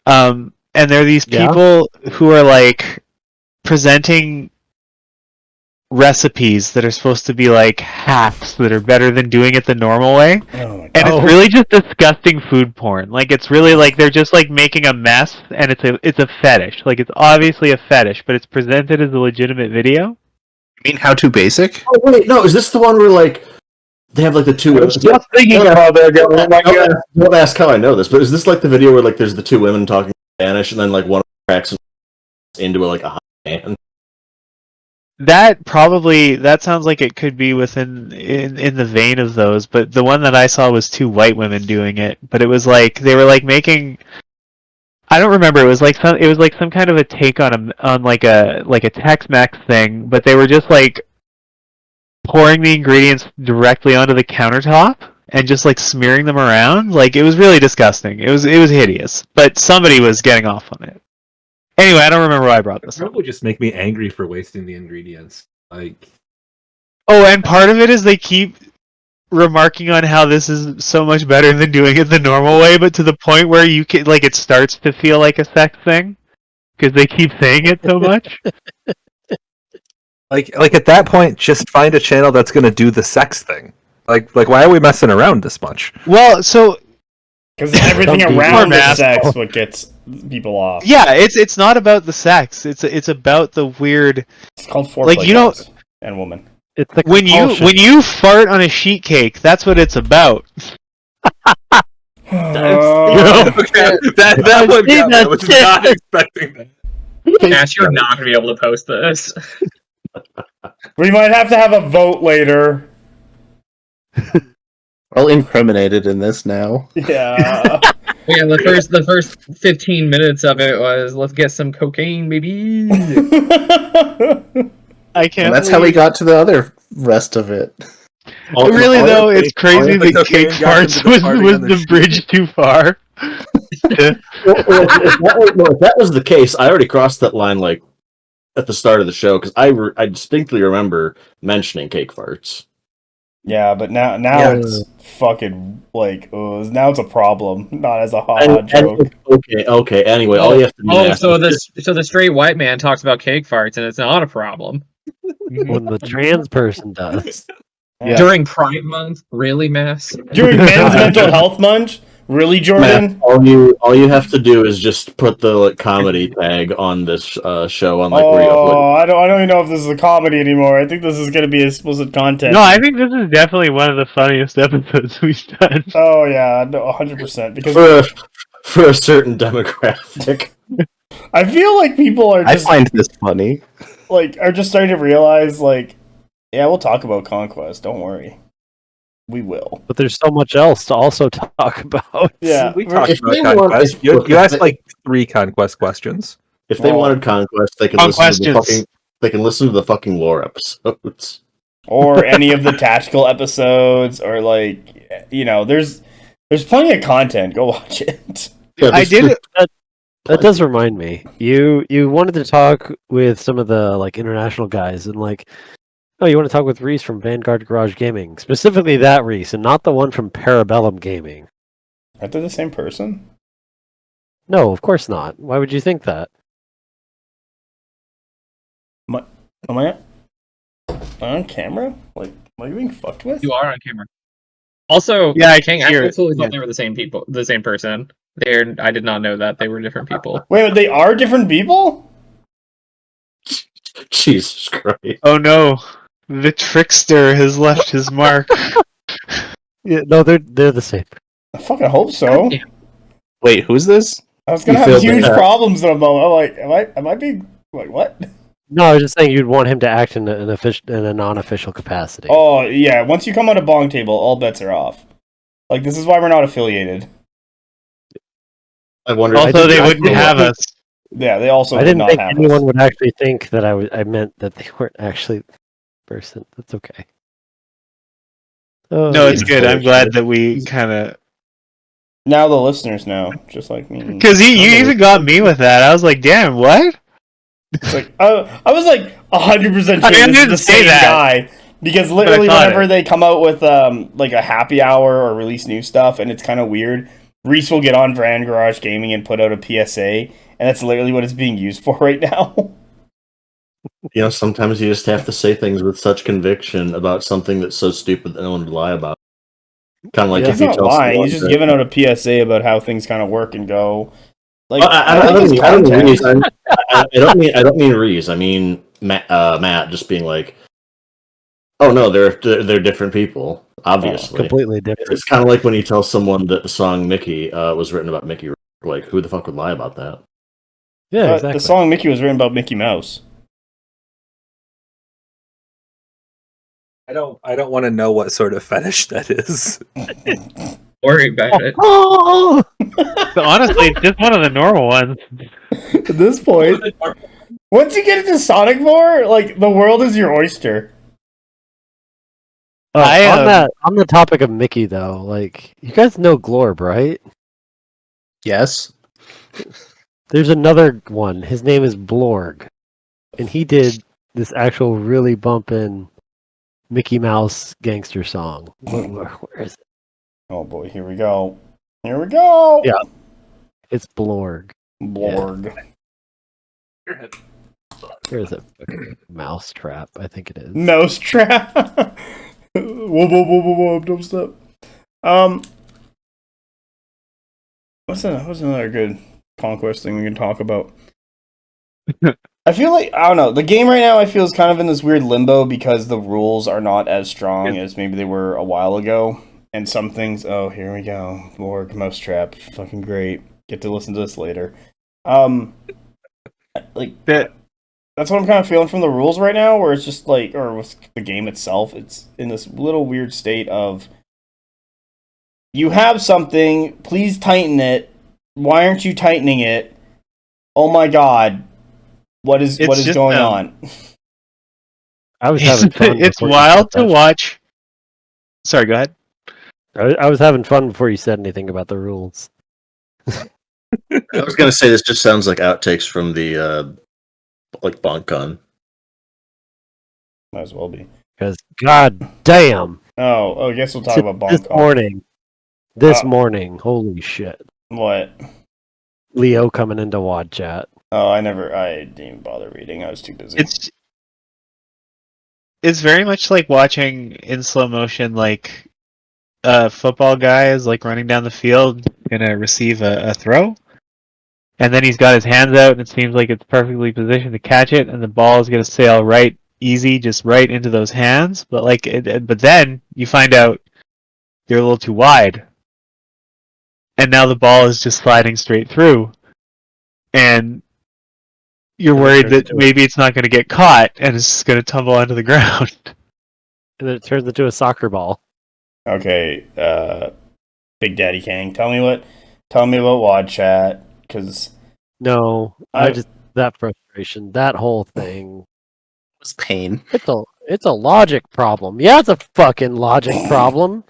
And they're these Yeah. people who are like presenting recipes that are supposed to be like hacks that are better than doing it the normal way. Oh my And god. it's really just disgusting food porn. Like it's really like they're just like making a mess, and it's a fetish. Like it's obviously a fetish, but it's presented as a legitimate video. You mean How to Basic? Oh wait, no. Is this the one where like they have like the two? thinking about that. Don't ask how I know this, but is this like the video where like there's the two women talking Spanish and then like one cracks into like a hot pan? That sounds like it could be within in the vein of those, but the one that I saw was two white women doing it. But it was like they were like making. I don't remember. It was like some kind of a take on like a Tex-Mex thing, but they were just like pouring the ingredients directly onto the countertop and just like smearing them around. Like it was really disgusting. It was hideous, but somebody was getting off on it. Anyway, I don't remember why I brought this up. Probably just make me angry for wasting the ingredients. Like, Oh, and part of it is they keep remarking on how this is so much better than doing it the normal way, but to the point where you can like it starts to feel like a sex thing because they keep saying it so much. like at that point, just find a channel that's gonna do the sex thing. Like why are we messing around this much? Well, so Because everything Some around the people- sex what gets people off. yeah, it's not about the sex. It's about the weird. It's called foreplay, Like, you know- guys and woman. It's the When you fart on a sheet cake, that's what it's about. Oh, that one got me. I was That's not expecting that. Ash, you're not gonna be able to post this. we might have to have a vote later. Well, incriminated in this now. Yeah. Yeah, the first 15 minutes of it was let's get some cocaine, baby. I can't. And that's how we got to the other rest of it. Really though, it's crazy all the that cocaine cake got farts into the party was on the the sheet. bridge too far. If that was the case, I already crossed that line like at the start of the show because I distinctly remember mentioning cake farts. Yeah, but now Yeah. it's fucking like now it's a problem, not as a ha joke. Okay. Anyway, all you have to do Oh, is so the straight white man talks about cake farts and it's not a problem. when the trans person does. Yeah. During Pride Month, really, Mass? During Men's Mental Health Month, really, Jordan? Matt, all you have to do is just put the like comedy tag on this show on like where you upload. I don't even know if this is a comedy anymore. I think this is going to be explicit content. No, I think this is definitely one of the funniest episodes we've done. Oh yeah, no, 100%. Because For a certain demographic. I feel like people are I just find this funny. are just starting to realize like, yeah, we'll talk about Conquest. Don't worry. we will. But there's so much else to also talk about. Yeah, We talked If they about want- Conquest. if- You look, if asked they- like 3 Conquest questions. If they Well, wanted Conquest, they can listen to the Conquestions. they can listen to the fucking lore episodes. or any of the tactical episodes, or like, you know, there's plenty of content. Go watch it. Yeah, I this- did. That does remind me. You wanted to talk with some of the like international guys, and like, oh, you want to talk with Reese from Vanguard Garage Gaming, specifically that Reese, and not the one from Parabellum Gaming. Aren't they the same person? No, of course not. Why would you think that? Am I on camera? Like, am I being fucked with? You are on camera. Also, Yeah, I King, can I hear it. absolutely thought Yeah. they were the same people, the same person. I did not know that they were different people. Wait, they are different people? Jesus Christ. Oh no, the trickster has left his mark. Yeah, no, they're the same. I fucking hope so. Goddamn. Wait, who's this? I was gonna You have feel huge bad. problems in a moment. I'm like, am I being like what? No, I was just saying you'd want him to act in a non-official capacity. Oh yeah, once you come on a BonkTable, all bets are off. Like, this is why we're not affiliated. I wonder. Also, they I wouldn't didn't have think- us. Yeah, they also I would didn't not think have anyone us. would actually think that I meant that they weren't actually the person. That's okay. Oh, No, it's yeah. good. I'm glad that we kind of. Now the listeners know, just like me. Because you even got me with that. I was like, damn, what? It's like I was like 100% I sure this is didn't the say same that. guy, because literally thought whenever it. they come out with like a happy hour or release new stuff, and it's kind of weird, Reese will get on Van Garage Gaming and put out a PSA, and that's literally what it's being used for right now. You know, sometimes you just have to say things with such conviction about something that's so stupid that no one would lie about. Kind of like Yeah. if He's you not tell lying. someone He's just that- giving out a PSA about how things kind of work and go. Like, I think don't it's mean I don't mean content. Reese. I don't mean Reese. I mean Matt just being like, oh no, they're different people. Obviously, completely different. it's kind of like when you tell someone that the song Mickey was written about Mickey. Like, who the fuck would lie about that? Yeah, But exactly. the song Mickey was written about Mickey Mouse. I don't want to know what sort of fetish that is. Worry about it. Oh! But honestly, it's just one of the normal ones. At this point, once you get into Sonic 4, like, the world is your oyster. Oh, I, on the topic of Mickey though, like you guys know Glorb, right? Yes. There's another one. His name is Blorg, and he did this actual really bumpin' Mickey Mouse gangster song. Where is it? Oh boy, here we go. Here we go! Yeah. It's Blorg. Blorg. Where is it? Fucking Mousetrap, I think it is. Mousetrap! Whoa, whoa, whoa, whoa, whoa, don't stop. What's another good Conquest thing we can talk about? I feel like, I don't know, the game right now I feel is kind of in this weird limbo because the rules are not as strong as maybe they were a while ago. And some things, oh, here we go. More Mousetrap, fucking great. Get to listen to this later. Like, that's what I'm kind of feeling from the rules right now, where it's just like, or with the game itself, it's in this little weird state of, you have something, please tighten it. Why aren't you tightening it? Oh my god. What is just, going on? I was having fun. It's before you wild said to that. watch. Sorry, go ahead. I was having fun before you said anything about the rules. I was gonna say this just sounds like outtakes from the like BonkCon. Might as well be. Because god damn, Oh, I guess we'll talk about this BonkCon. morning, holy shit, What? Leo coming into Wad Chat. Oh, I didn't even bother reading. I was too busy. It's very much like watching in slow motion, like a football guy is like running down the field, gonna receive a throw, and then he's got his hands out, and it seems like it's perfectly positioned to catch it, and the ball is gonna sail right easy, just right into those hands. But but then you find out you're a little too wide, and now the ball is just sliding straight through, and you're worried that maybe it's not going to get caught and it's just going to tumble onto the ground. And then it turns into a soccer ball. Okay, Big Daddy Kang, tell me about Wad Chat, because No, I just that frustration, that whole thing. was pain. It's a logic problem. Yeah, it's a fucking logic problem.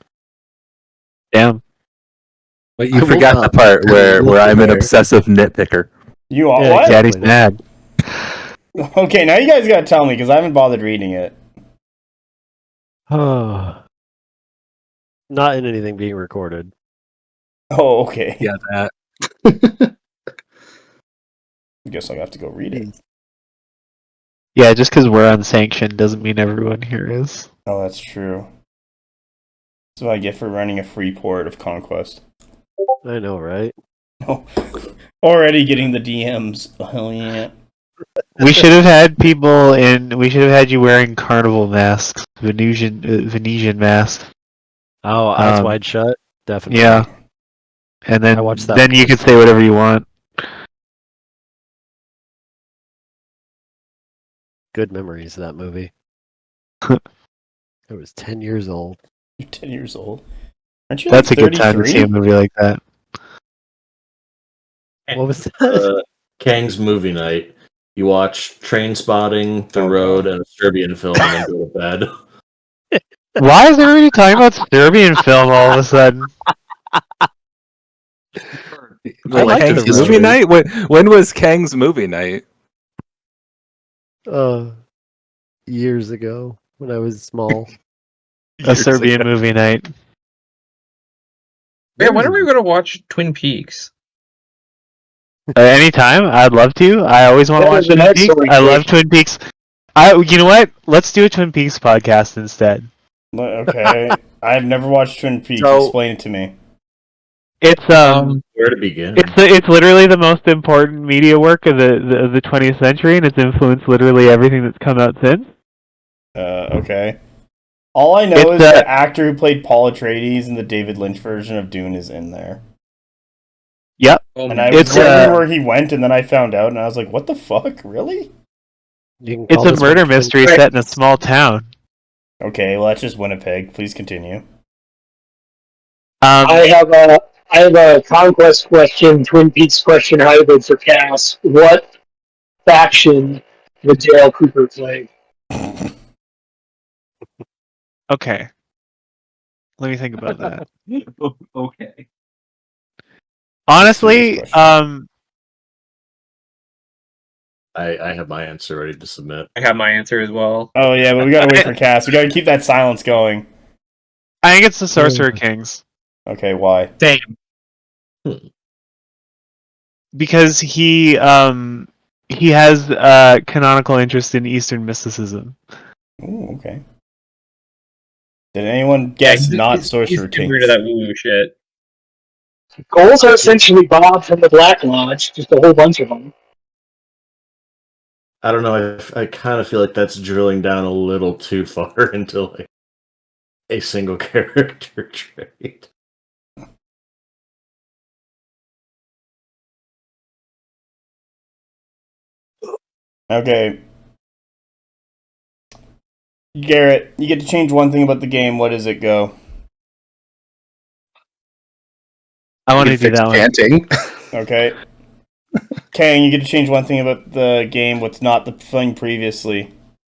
Damn. But I you will forgot the not part where live I'm an there. obsessive nitpicker. you are Yeah, what? exactly. Daddy's mad. Okay, now you guys gotta tell me because I haven't bothered reading it. Not in anything being recorded. Oh, okay. Yeah, that. I guess I'll have to go read it. Yeah, just because we're unsanctioned doesn't mean everyone here is. Oh, that's true. That's what I get for running a free port of Conquest. I know, right? Already getting the DMs. Hell yeah. We should have had people in. We should have had you wearing carnival masks, Venetian masks. Oh, eyes wide shut. Definitely. Yeah, and then I watched that then you could say whatever you want. Good memories of that movie. It was 10 years old. You're 10 years old. Aren't you That's like a good time to 33? see a movie like that. What was that? Kang's movie night. You watch Train Spotting, The Road, and a Serbian film, and then go to bed. Why is everybody talking about Serbian film all of a sudden? I liked Kang's the movie road. night? When was Kang's movie night? Years ago when I was small. A Serbian movie night. Yeah, when are we going to watch Twin Peaks? Anytime, I'd love to. I always want to That watch was an Twin Peaks. excellent I love question. Twin Peaks. You know what? Let's do a Twin Peaks podcast instead. Okay. I've never watched Twin Peaks. So- Explain it to me. It's Where to begin? it's literally the most important media work of the 20th century, and it's influenced literally everything that's come out since. Okay. All I know It's, is the actor who played Paul Atreides in the David Lynch version of Dune is in there. Yep. And I It's, was wondering where he went, and then I found out, and I was like, what the fuck? Really? You can It's call a this murder one mystery Right. set in a small town. Okay, well, that's just Winnipeg. Please continue. I have a Conquest question, Twin Peaks question hybrid for Cass. What faction would Daryl Cooper play? Okay. Let me think about that. Okay. Honestly, Serious question. I have my answer ready to submit. I have my answer as well. Oh, yeah, but we gotta wait for Cass. We gotta keep that silence going. I think it's the Sorcerer Kings. Okay, why? Same. Because he has canonical interest in Eastern mysticism. Ooh, okay. Did anyone guess not Sorcerer He's Kings? rid of that woo shit. Goals are essentially Bob from the Black Lodge, just a whole bunch of them. I don't know. I kind of feel like that's drilling down a little too far into like a single character trait. Okay. Garrett, you get to change one thing about the game. What does it go? I want to You do fix that one. chanting. Okay. Kang, you get to change one thing about the game. What's not the thing previously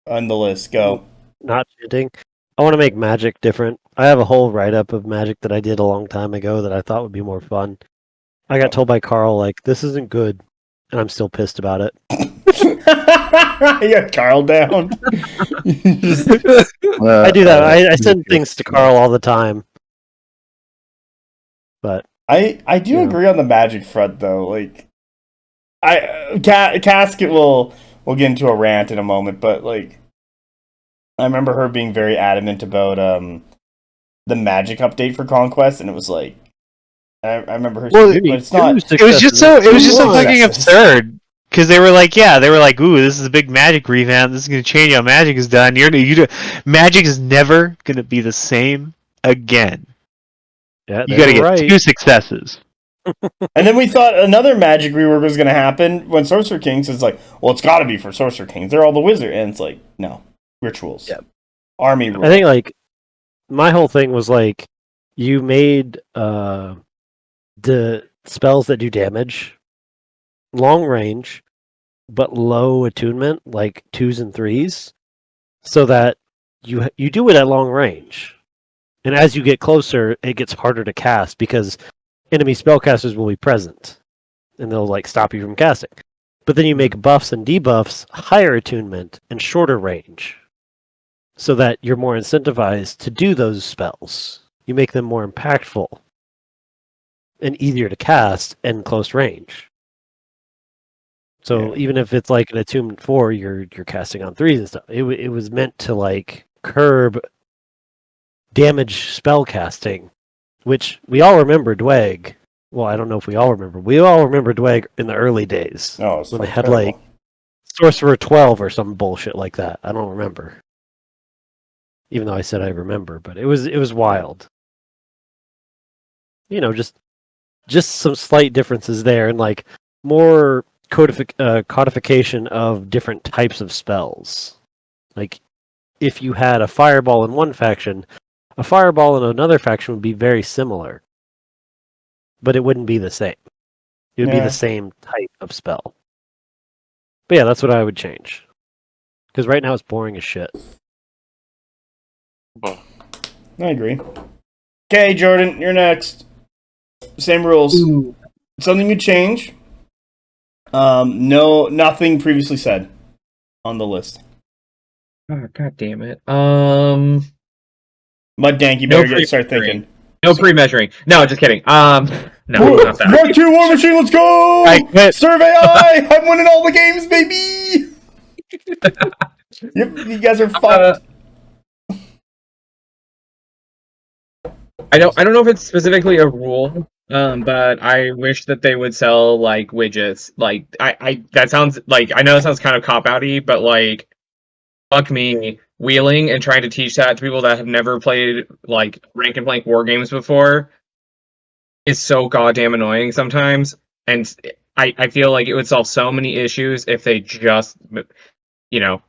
on the list? Go. Not chanting. I want to make magic different. I have a whole write-up of magic that I did a long time ago that I thought would be more fun. I got told by Carl, like, this isn't good, and I'm still pissed about it. You got Carl down. I do that. I send things to Carl all the time. But I do Yeah. agree on the magic front though. Like, Casket will get into a rant in a moment, but like, I remember her being very adamant about the magic update for Conquest, and it was like, I remember her saying, but it's not. It was just so fucking Successes. absurd. Because they were like, ooh, this is a big magic revamp. This is gonna change how magic is done. Magic is never gonna be the same again. Yeah, You they gotta were get right. 2 successes. And then we thought another magic rework was going to happen when Sorcerer Kings is like, well, it's got to be for Sorcerer Kings. They're all the wizard, and it's like, no, rituals, Yeah. army rules. I think like my whole thing was like you made the spells that do damage long range, but low attunement, like 2s and 3s, so that you do it at long range. And as you get closer, it gets harder to cast because enemy spellcasters will be present, and they'll like stop you from casting. But then you make buffs and debuffs higher attunement and shorter range, so that you're more incentivized to do those spells. You make them more impactful and easier to cast in close range. So even if it's like an attunement 4, you're casting on 3s and stuff. It was meant to like curb damage spell casting, which we all remember Dweg. Well, I don't know if we all remember. We all remember Dweg in the early days Oh, when they had like Sorcerer 12 or some bullshit like that. I don't remember. Even though I said I remember, but it was wild. You know, just some slight differences there, and like more codification of different types of spells. Like if you had a fireball in one faction, a fireball in another faction would be very similar, but it wouldn't be the same. It would be the same type of spell. But yeah, that's what I would change. Because right now it's boring as shit. I agree. Okay, Jordan, you're next. Same rules. Something you change. No, nothing previously said on the list. Oh, God damn it. Mud Dank, you better start thinking. No pre-measuring. No, just kidding. No, not that. Mark 2 War Machine, let's go! I quit. Survey I! I'm winning all the games, baby! You guys are fucked. I don't know if it's specifically a rule, but I wish that they would sell like widgets. Like that sounds like, I know it sounds kind of cop-outy, but like, fuck me, wheeling and trying to teach that to people that have never played like rank and blank war games before is so goddamn annoying sometimes. And I feel like it would solve so many issues if they just, you know,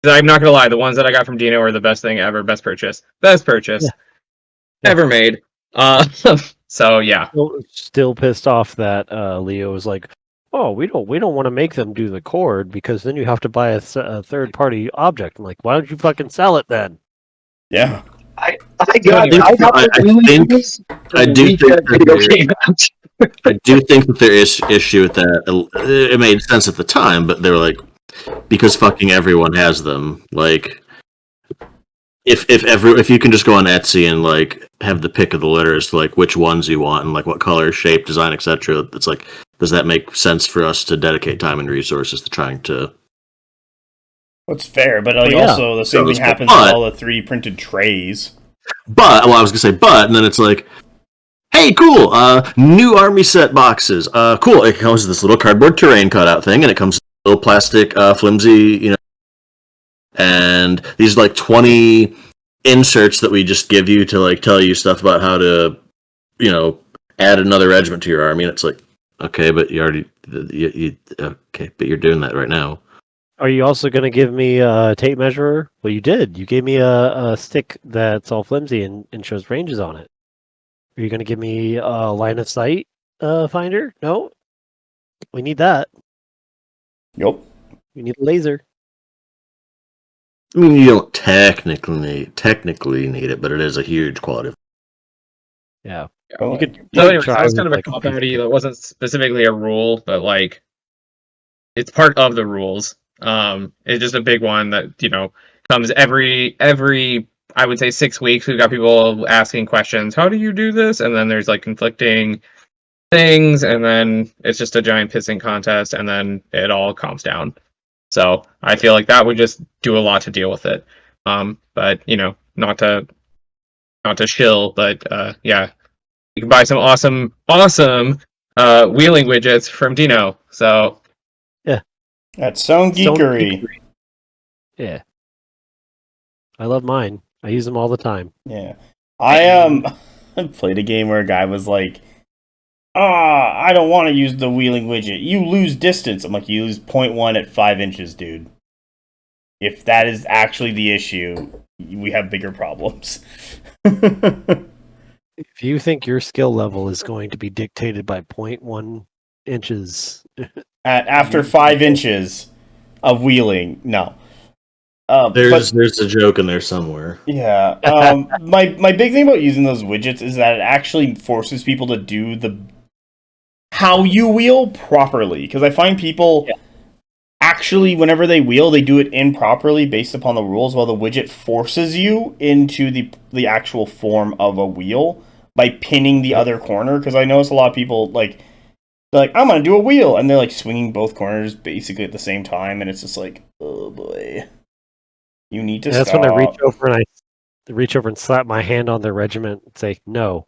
I'm not gonna lie, the ones that I got from Dino are the best thing ever. Best purchase ever made. So yeah, Still pissed off that Leo was like, "Oh, we don't want to make them do the cord because then you have to buy a third party object." I'm like, "Why don't you fucking sell it then?" Yeah. I do think that there is issue with that. It made sense at the time, but they were like, because fucking everyone has them. Like, if you can just go on Etsy and like have the pick of the litter as to like which ones you want and like what color, shape, design, etc. It's like, does that make sense for us to dedicate time and resources to trying to? That's fair, but like also the same thing happens with all the 3D printed trays. But I was gonna say, and then it's like, hey, cool, new army set boxes. Cool. It comes with this little cardboard terrain cutout thing, and it comes with a little plastic, flimsy, and these are like 20 inserts that we just give you to like tell you stuff about how to, add another regiment to your army. And it's like, okay, but you already, okay, but you're doing that right now. Are you also going to give me a tape measurer? Well, you did. You gave me a stick that's all flimsy and shows ranges on it. Are you going to give me a line of sight finder? No. We need that. Nope. We need a laser. I mean, you don't technically need it, but it is a huge quality. Yeah. Oh, You could. So anyway, try that was with, kind of a like, cop-outy. That wasn't specifically a rule, but like, it's part of the rules. It's just a big one that comes every I would say 6 weeks. We've got people asking questions. How do you do this? And then there's like conflicting things, and then it's just a giant pissing contest, and then it all calms down. So I feel like that would just do a lot to deal with it. But not to shill, but yeah, you can buy some awesome wheeling widgets from Dino. So that's Sound Geekery. Yeah. I love mine. I use them all the time. Yeah. I played a game where a guy was like, I don't want to use the wheeling widget. You lose distance. I'm like, you lose 0.1 at 5 inches, dude. If that is actually the issue, we have bigger problems. If you think your skill level is going to be dictated by 0.1 inches, After 5 inches of wheeling, no. There's a joke in there somewhere. Yeah. My big thing about using those widgets is that it actually forces people to do how you wheel properly. Because I find people actually, whenever they wheel, they do it improperly based upon the rules, while the widget forces you into the actual form of a wheel by pinning the other corner. Because I notice a lot of people they're like, I'm gonna do a wheel, and they're like swinging both corners basically at the same time, and it's just like, oh boy. You need to that's stop. when I reach over and slap my hand on their regiment and say, "No,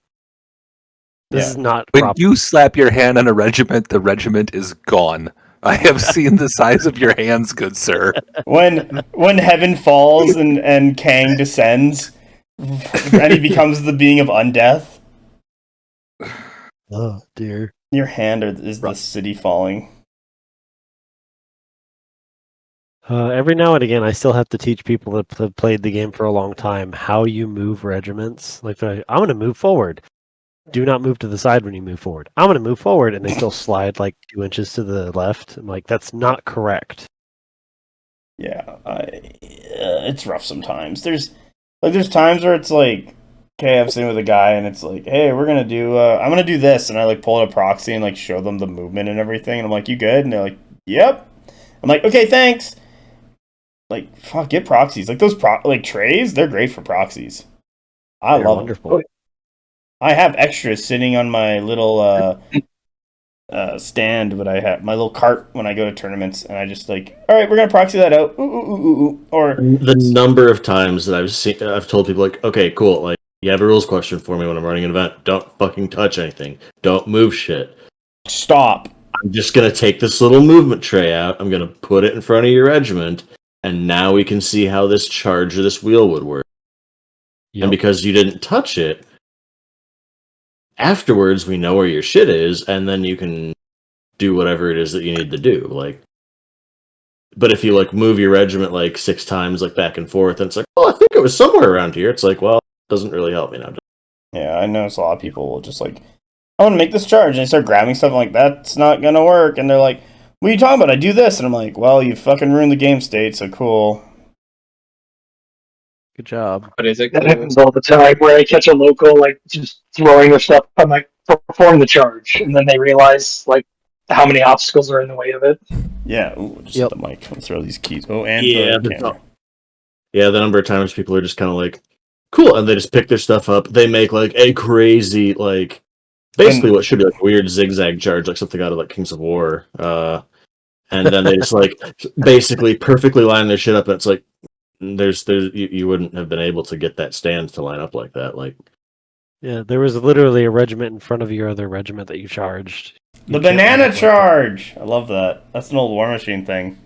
this is not When proper." you slap your hand on a regiment, the regiment is gone. I have seen the size of your hands, good sir. When heaven falls and Kang descends, and he becomes the being of undeath, Oh dear. your hand is the city falling. Every now and again, I still have to teach people that have played the game for a long time how you move regiments. Like, I'm going to move forward. Do not move to the side when you move forward. I'm going to move forward, and they still slide like 2 inches to the left. I'm like, that's not correct. Yeah, it's rough sometimes. There's times where it's like, okay, I'm sitting with a guy, and it's like, hey, I'm gonna do this, and I like pull out a proxy and like show them the movement and everything, and I'm like, you good? And they're like, yep. I'm like, okay, thanks. Like, fuck, get proxies. Like those trays, they're great for proxies. I They're love wonderful. them. I have extras sitting on my little stand, but I have my little cart when I go to tournaments, and I just like, all right, we're gonna proxy that out. Ooh, ooh, ooh, ooh, ooh. Or The number of times that I've told people like, okay, cool, like you have a rules question for me when I'm running an event. Don't fucking touch anything. Don't move shit. stop. I'm just gonna take this little movement tray out. I'm gonna put it in front of your regiment, and now we can see how this charge or this wheel would work. Yep. And because you didn't touch it, afterwards we know where your shit is, and then you can do whatever it is that you need to do. Like, but if you like move your regiment like 6 times, like back and forth, and it's like, oh, I think it was somewhere around here. It's like, well, it doesn't really help me now. Yeah, I notice a lot of people will just like, I want to make this charge, and they start grabbing stuff. I'm like, that's not gonna work. And they're like, what are you talking about? I do this, and I'm like, well, you fucking ruined the game state. So cool. Good job. But is it? That happens all the time where I catch a local like just throwing their stuff. I'm like, perform the charge, and then they realize like how many obstacles are in the way of it. Yeah, ooh, just Yep. hit the mic. Let's throw these keys. Oh, and Yeah, the but camera. Yeah, the number of times people are just kind of like, cool, and they just pick their stuff up. They make like a crazy, like, basically what should be like a weird zigzag charge, like something out of like Kings of War. And then they just like basically perfectly line their shit up. And it's like, you wouldn't have been able to get that stand to line up like that. Like, Yeah, there was literally a regiment in front of your other regiment that you charged. The You can't banana line up like that. charge. I love that. That's an old War Machine thing.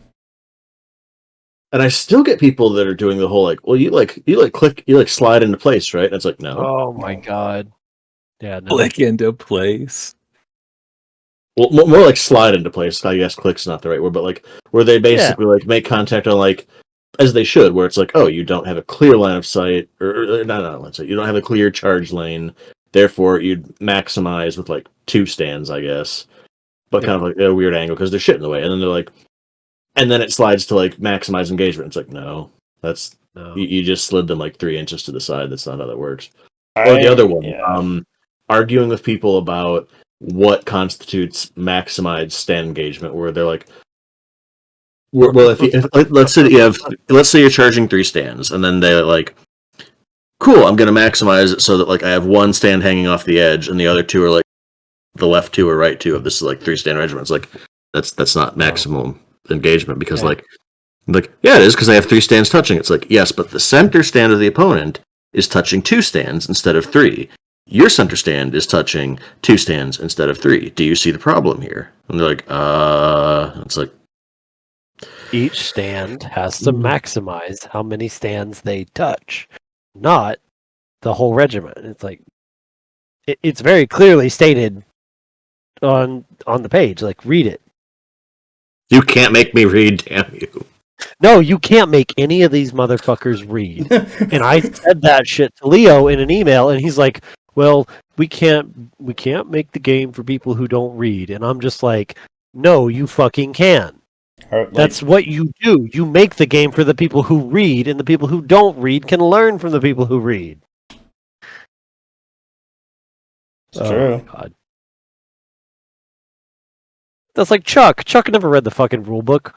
and I still get people that are doing the whole like, well, you slide into place, right? And it's like, no. Oh my god. Yeah, no. Click into place. Well, more like slide into place. I guess click's not the right word, but like where they basically like make contact on like as they should, where it's like, oh, you don't have a clear line of sight, or no, let's say you don't have a clear charge lane, therefore you'd maximize with like 2 stands, I guess, but kind of like a weird angle because there's shit in the way, and then they're like, and then it slides to like maximize engagement. It's like, no, that's No. you just slid them like 3 inches to the side. That's not how that works. Or the other one, Yeah. arguing with people about what constitutes maximized stand engagement, where they're like, well, let's say you're charging 3 stands, and then they're like, cool, I'm going to maximize it so that like I have 1 stand hanging off the edge, and the other 2 are like the left 2 or right 2 of this is like 3 stand regiment. It's like that's not maximum engagement because like yeah, it is because I have 3 stands touching. It's like, yes, but the center stand of the opponent is touching 2 stands instead of 3. Your center stand is touching 2 stands instead of 3. Do you see the problem here? And they're like, it's like, Each stand has to maximize how many stands they touch, not the whole regiment. It's like it's very clearly stated on the page. Like, read it. you can't make me read, damn you. No, you can't make any of these motherfuckers read. And I said that shit to Leo in an email, and he's like, well, we can't make the game for people who don't read. And I'm just like, no, you fucking can. Or, like, That's what you do. You make the game for the people who read, and the people who don't read can learn from the people who read. it's true. My God. That's like Chuck. Chuck never read the fucking rule book.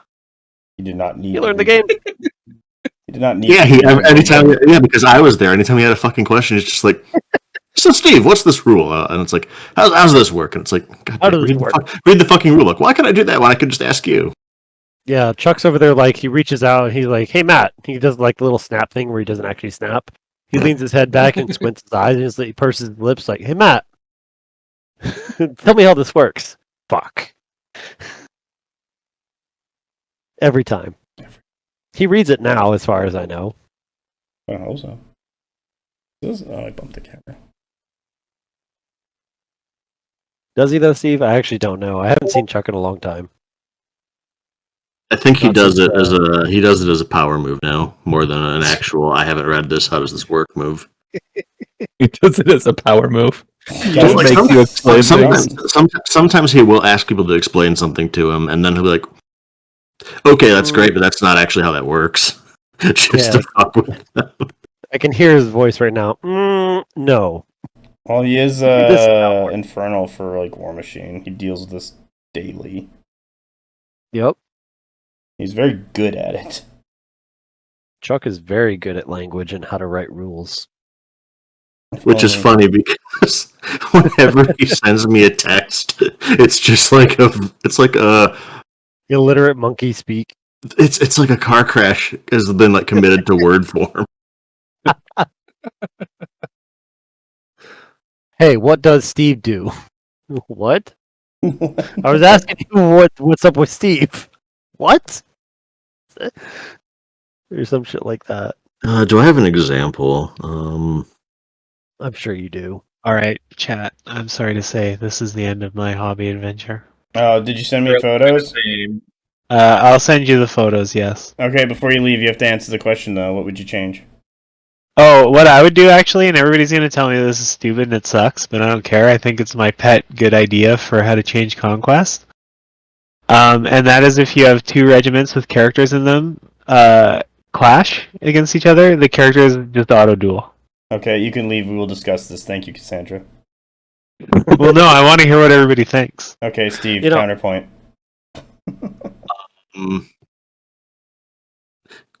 He did not need. He learned the game. He did not need. Yeah, anytime because I was there. Anytime he had a fucking question, it's just like, so Steve, what's this rule? And it's like, how's this work? And it's like, God, How does it work? Read the fucking rule book. Why can't I do that when I could just ask you? Yeah, Chuck's over there like, he reaches out and he's like, hey, Matt. He does like the little snap thing where he doesn't actually snap. He leans his head back and squints his eyes and he purses his lips like, hey, Matt, tell me how this works. Fuck. Every time. He reads it now, as far as I know. I hope so. I bumped the camera. Does he though, Steve? I actually don't know. I haven't seen Chuck in a long time. I think he Not does since, it as a power move now, more than an actual. I haven't read this. How does this work? Move. He does it as a power move. Just Like, make you explain things. sometimes he will ask people to explain something to him, and then he'll be like, "Okay, that's great, but that's not actually how that works." Just to fuck with them. I can hear his voice right now. No. Well, he is This is not working. Infernal for like War Machine. He deals with this daily. Yep. He's very good at it. Chuck is very good at language and how to write rules. Which is funny because whenever he sends me a text, it's just like a illiterate monkey speak. It's like a car crash has been like committed to word form. Hey, what does Steve do? What? I was asking you what's up with Steve. What? Or some shit like that. Do I have an example? I'm sure you do. All right, chat. I'm sorry to say this is the end of my hobby adventure. Oh, did you send me photos? I'll send you the photos. Yes. Okay, before you leave, you have to answer the question though. What would you change? Oh, what I would do actually, and everybody's gonna tell me this is stupid and it sucks, but I don't care. I think it's my pet good idea for how to change Conquest. And that is if you have two regiments with characters in them clash against each other, the characters just auto duel. Okay, you can leave. We will discuss this. Thank you, Cassandra. Well, no, I want to hear what everybody thinks. Okay, Steve, You know- counterpoint.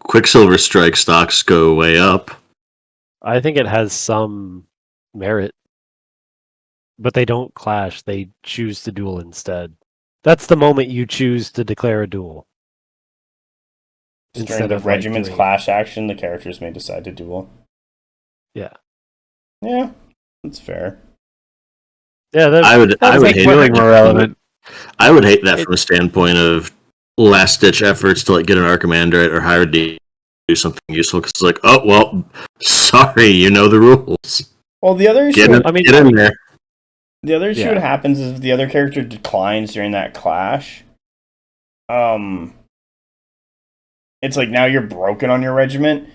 Quicksilver strike stocks go way up. I think it has some merit. But they don't clash. They choose to duel instead. That's the moment you choose to declare a duel. During the like, regiment's doing- clash action, the characters may decide to duel. Yeah. Yeah, that's fair. Yeah, I would Make hate dueling more relevant. I would hate that from a standpoint of last ditch efforts to like get an Archimandrite or hire D do something useful because it's like, oh well, sorry, you know the rules. Well, the other issue, Get in there. the other issue Yeah. that happens is if the other character declines during that clash. It's like now you're broken on your regiment,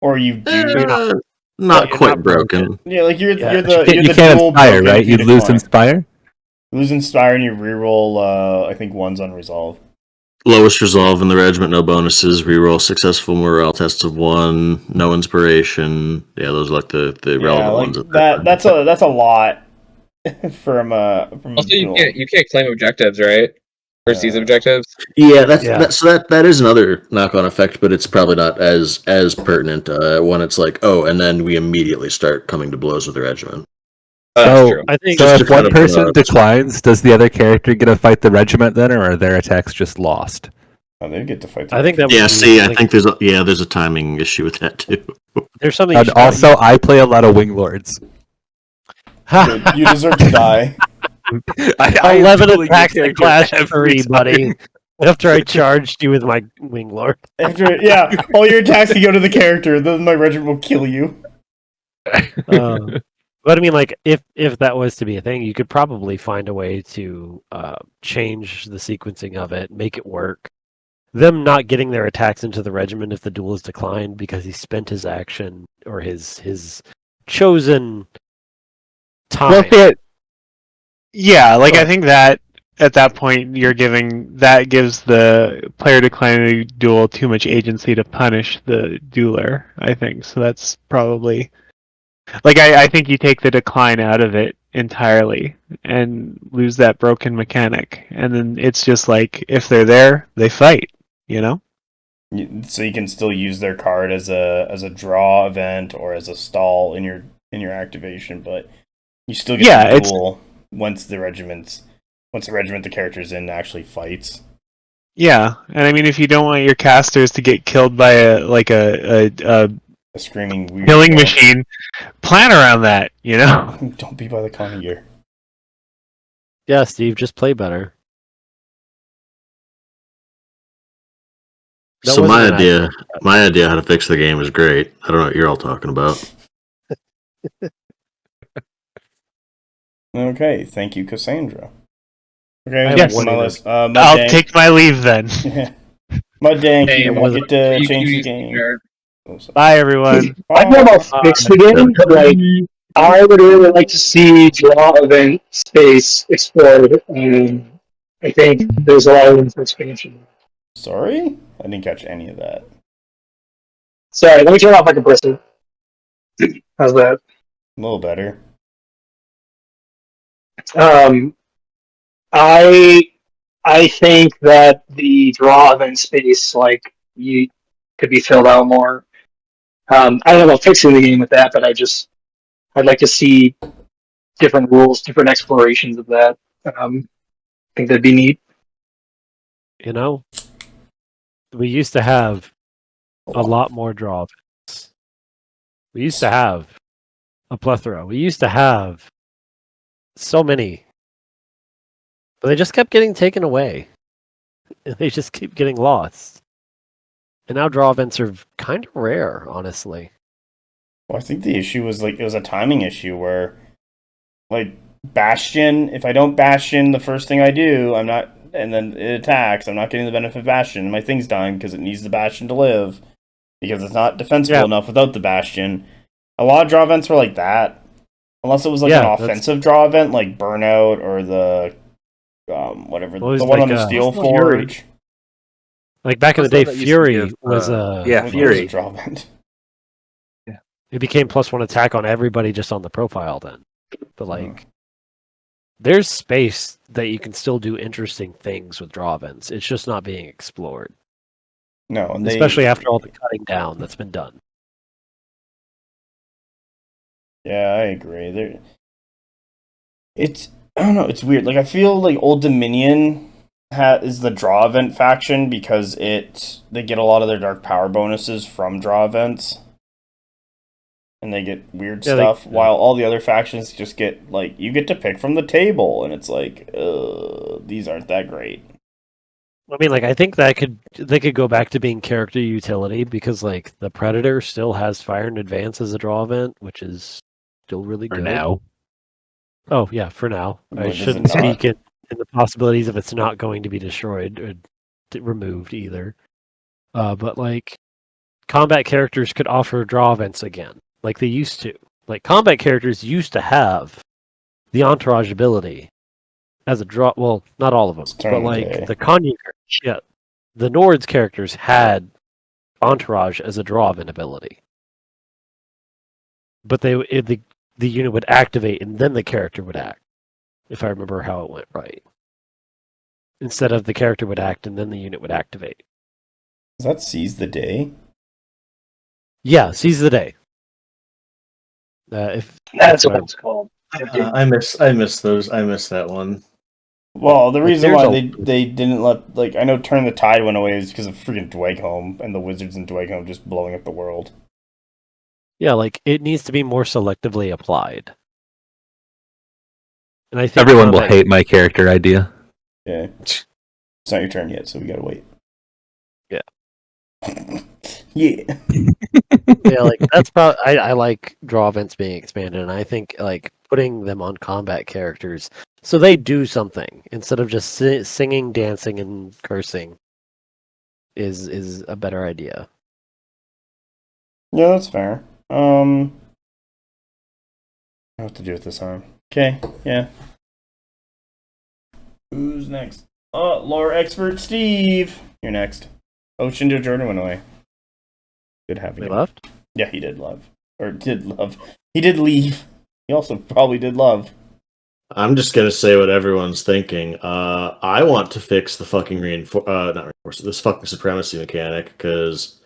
or you do. Not you're quite not broken. Yeah, like you're Yeah. you're the You you're the can't dual inspire, broken right? if You lose decline. inspire. Lose inspire and you reroll. I think one's unresolved. Lowest resolve in the regiment, no bonuses. Reroll successful morale tests of 1, no inspiration. Yeah, those are like the relevant like ones. that's a lot from Also, you can't claim objectives, right? Or seize objectives. Yeah, Yeah. that is another knock-on effect, but it's probably not as pertinent when it's like, oh, and then we immediately start coming to blows with the regiment. That's So- true. I think So Just if to kind one of person put declines, does the other character get to fight the regiment then, or are their attacks just lost? Oh, they get to fight. I think that would Yeah, be, see, I think there's a timing issue with that too. there's something. And also, I play a lot of wing lords. you deserve to die. I 11 attacks and clash 3, buddy. After I charged you with my wing lord. After all your attacks can go to the character. Then my regiment will kill you. But I mean, like, if that was to be a thing, you could probably find a way to change the sequencing of it, make it work. Them not getting their attacks into the regiment if the duel is declined because he spent his action or his chosen time. Yeah, like I think that at that point that gives the player declining a duel too much agency to punish the dueler, I think. So that's probably like I think you take the decline out of it entirely and lose that broken mechanic. And then it's just like if they're there, they fight, you know? So you can still use their card as a draw event or as a stall in your activation, but you still get the duel once the regiment the character's in actually fights. Yeah, and I mean if you don't want your casters to get killed by a screaming weird killing machine, plan around that, you know? Don't be by the common gear. Yeah, Steve, just play better. That So my wasn't idea how to fix the game is great. I don't know what you're all talking about. Okay, thank you, Cassandra. I Okay, have next one on my other- list. I'll take my leave then. Mud Dank, Hey, you it don't wasn't get to you change the used game. nerd. Oh, sorry. Bye everyone. I don't know if fix the game, but like I would really like to see draw event space explored, and I think there's a lot of room for expansion. Sorry? I didn't catch any of that. Sorry, let me turn off my compressor. How's that? A little better. I think that the draw event space, like, you could be filled out more. I don't know about fixing the game with that, but I'd like to see different rules, different explorations of that. I think that'd be neat. You know, we used to have a lot more draw events. We used to have a plethora. We used to have so many. But they just kept getting taken away. They just keep getting lost. And now draw events are kind of rare, honestly. Well, I think the issue was it was a timing issue where, like, Bastion, if I don't Bastion the first thing I do, I'm not, and then it attacks, I'm not getting the benefit of Bastion. My thing's dying because it needs the Bastion to live, because it's not defensible enough without the Bastion. A lot of draw events were like that, unless it was an offensive draw event like Burnout or the whatever, the one on the Steel Forge. Like back in the day, Fury was Fury. a draw event. It became +1 attack on everybody just on the profile then. But there's space that you can still do interesting things with draw events. It's just not being explored. No, and especially after all the cutting down that's been done. Yeah, I agree. I don't know, it's weird. Like, I feel like Old Dominion is the draw event faction because they get a lot of their dark power bonuses from draw events. And they get weird stuff, while all the other factions just get, you get to pick from the table, and it's these aren't that great. I mean, I think they could go back to being character utility, because, the Predator still has Fire and Advance as a draw event, which is still really good. For now. Oh, yeah, for now. I But shouldn't is it not? speak in the possibilities of it's not going to be destroyed or removed either. But, combat characters could offer draw events again, like they used to. Combat characters used to have the Entourage ability as a draw. Well, not all of them, but the Conjurer, the Nord's characters had Entourage as a draw event ability. But the unit would activate and then the character would act, if I remember how it went right. Instead of the character would act and then the unit would activate. Does that seize the day? Yeah, seize the day. If That's what it's called. I miss those. I miss that one. Well, the reason there's why they didn't let, I know Turn the Tide went away is because of freaking Dweghome and the wizards in Dweghome just blowing up the world. Yeah, it needs to be more selectively applied. And I think Everyone will hate my character idea. Yeah. It's not your turn yet, so we gotta wait. Yeah. Yeah. Yeah, that's probably I like draw events being expanded, and I think putting them on combat characters so they do something instead of just singing, dancing, and cursing is a better idea. Yeah, that's fair. I have to do it this time. Okay, yeah. Who's next? Lore expert Steve. You're next. Oh, Shindo Jordan went away. Good having They him. left? Yeah, he did love. Or did love. He did leave. He also probably did love. I'm just gonna say what everyone's thinking. I want to fix the fucking not reinforcement, this fucking supremacy mechanic, because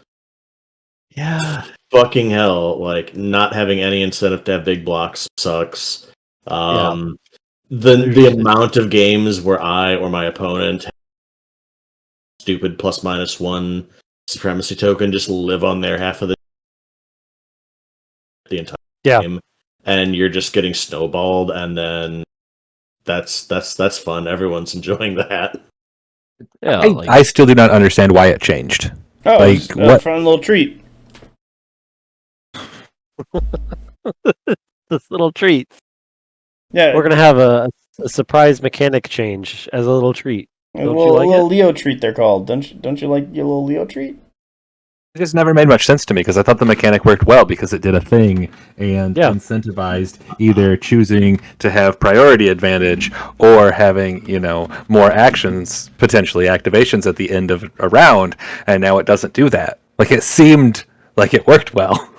Yeah. fucking hell, like not having any incentive to have big blocks sucks. The amount of games where I or my opponent have stupid ±1 supremacy token just live on their half of the entire game, and you're just getting snowballed, and then that's fun. Everyone's enjoying that. Yeah. I still do not understand why it changed. Oh, Like, it was what? a fun little treat. this little treat. Yeah, We're gonna have a surprise mechanic change as a little treat. a Don't little, you like little it? Leo treat. They're called. Don't you like your little Leo treat? It just never made much sense to me because I thought the mechanic worked well because it did a thing and incentivized either choosing to have priority advantage or having, more actions, potentially activations at the end of a round, and now it doesn't do that. Like, it seemed like it worked well.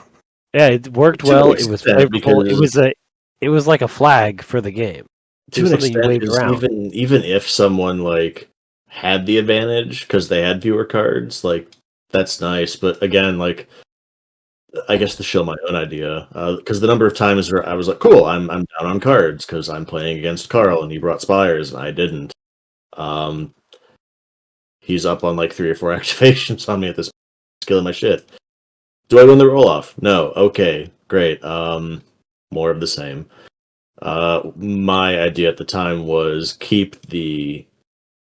Yeah, it worked To an well. It was extent, flavorful. It was like a flag for the game. It To was an something you extent, waved 'cause around. even if someone like had the advantage because they had fewer cards, like that's nice. But again, like I guess to show my own idea, because the number of times where I was like, "Cool, I'm down on cards because I'm playing against Carl and he brought Spires and I didn't." He's up on like 3 or 4 activations on me at this point. It's killing my shit. Do I win the roll off? No. Okay, great. More of the same. My idea at the time was keep the,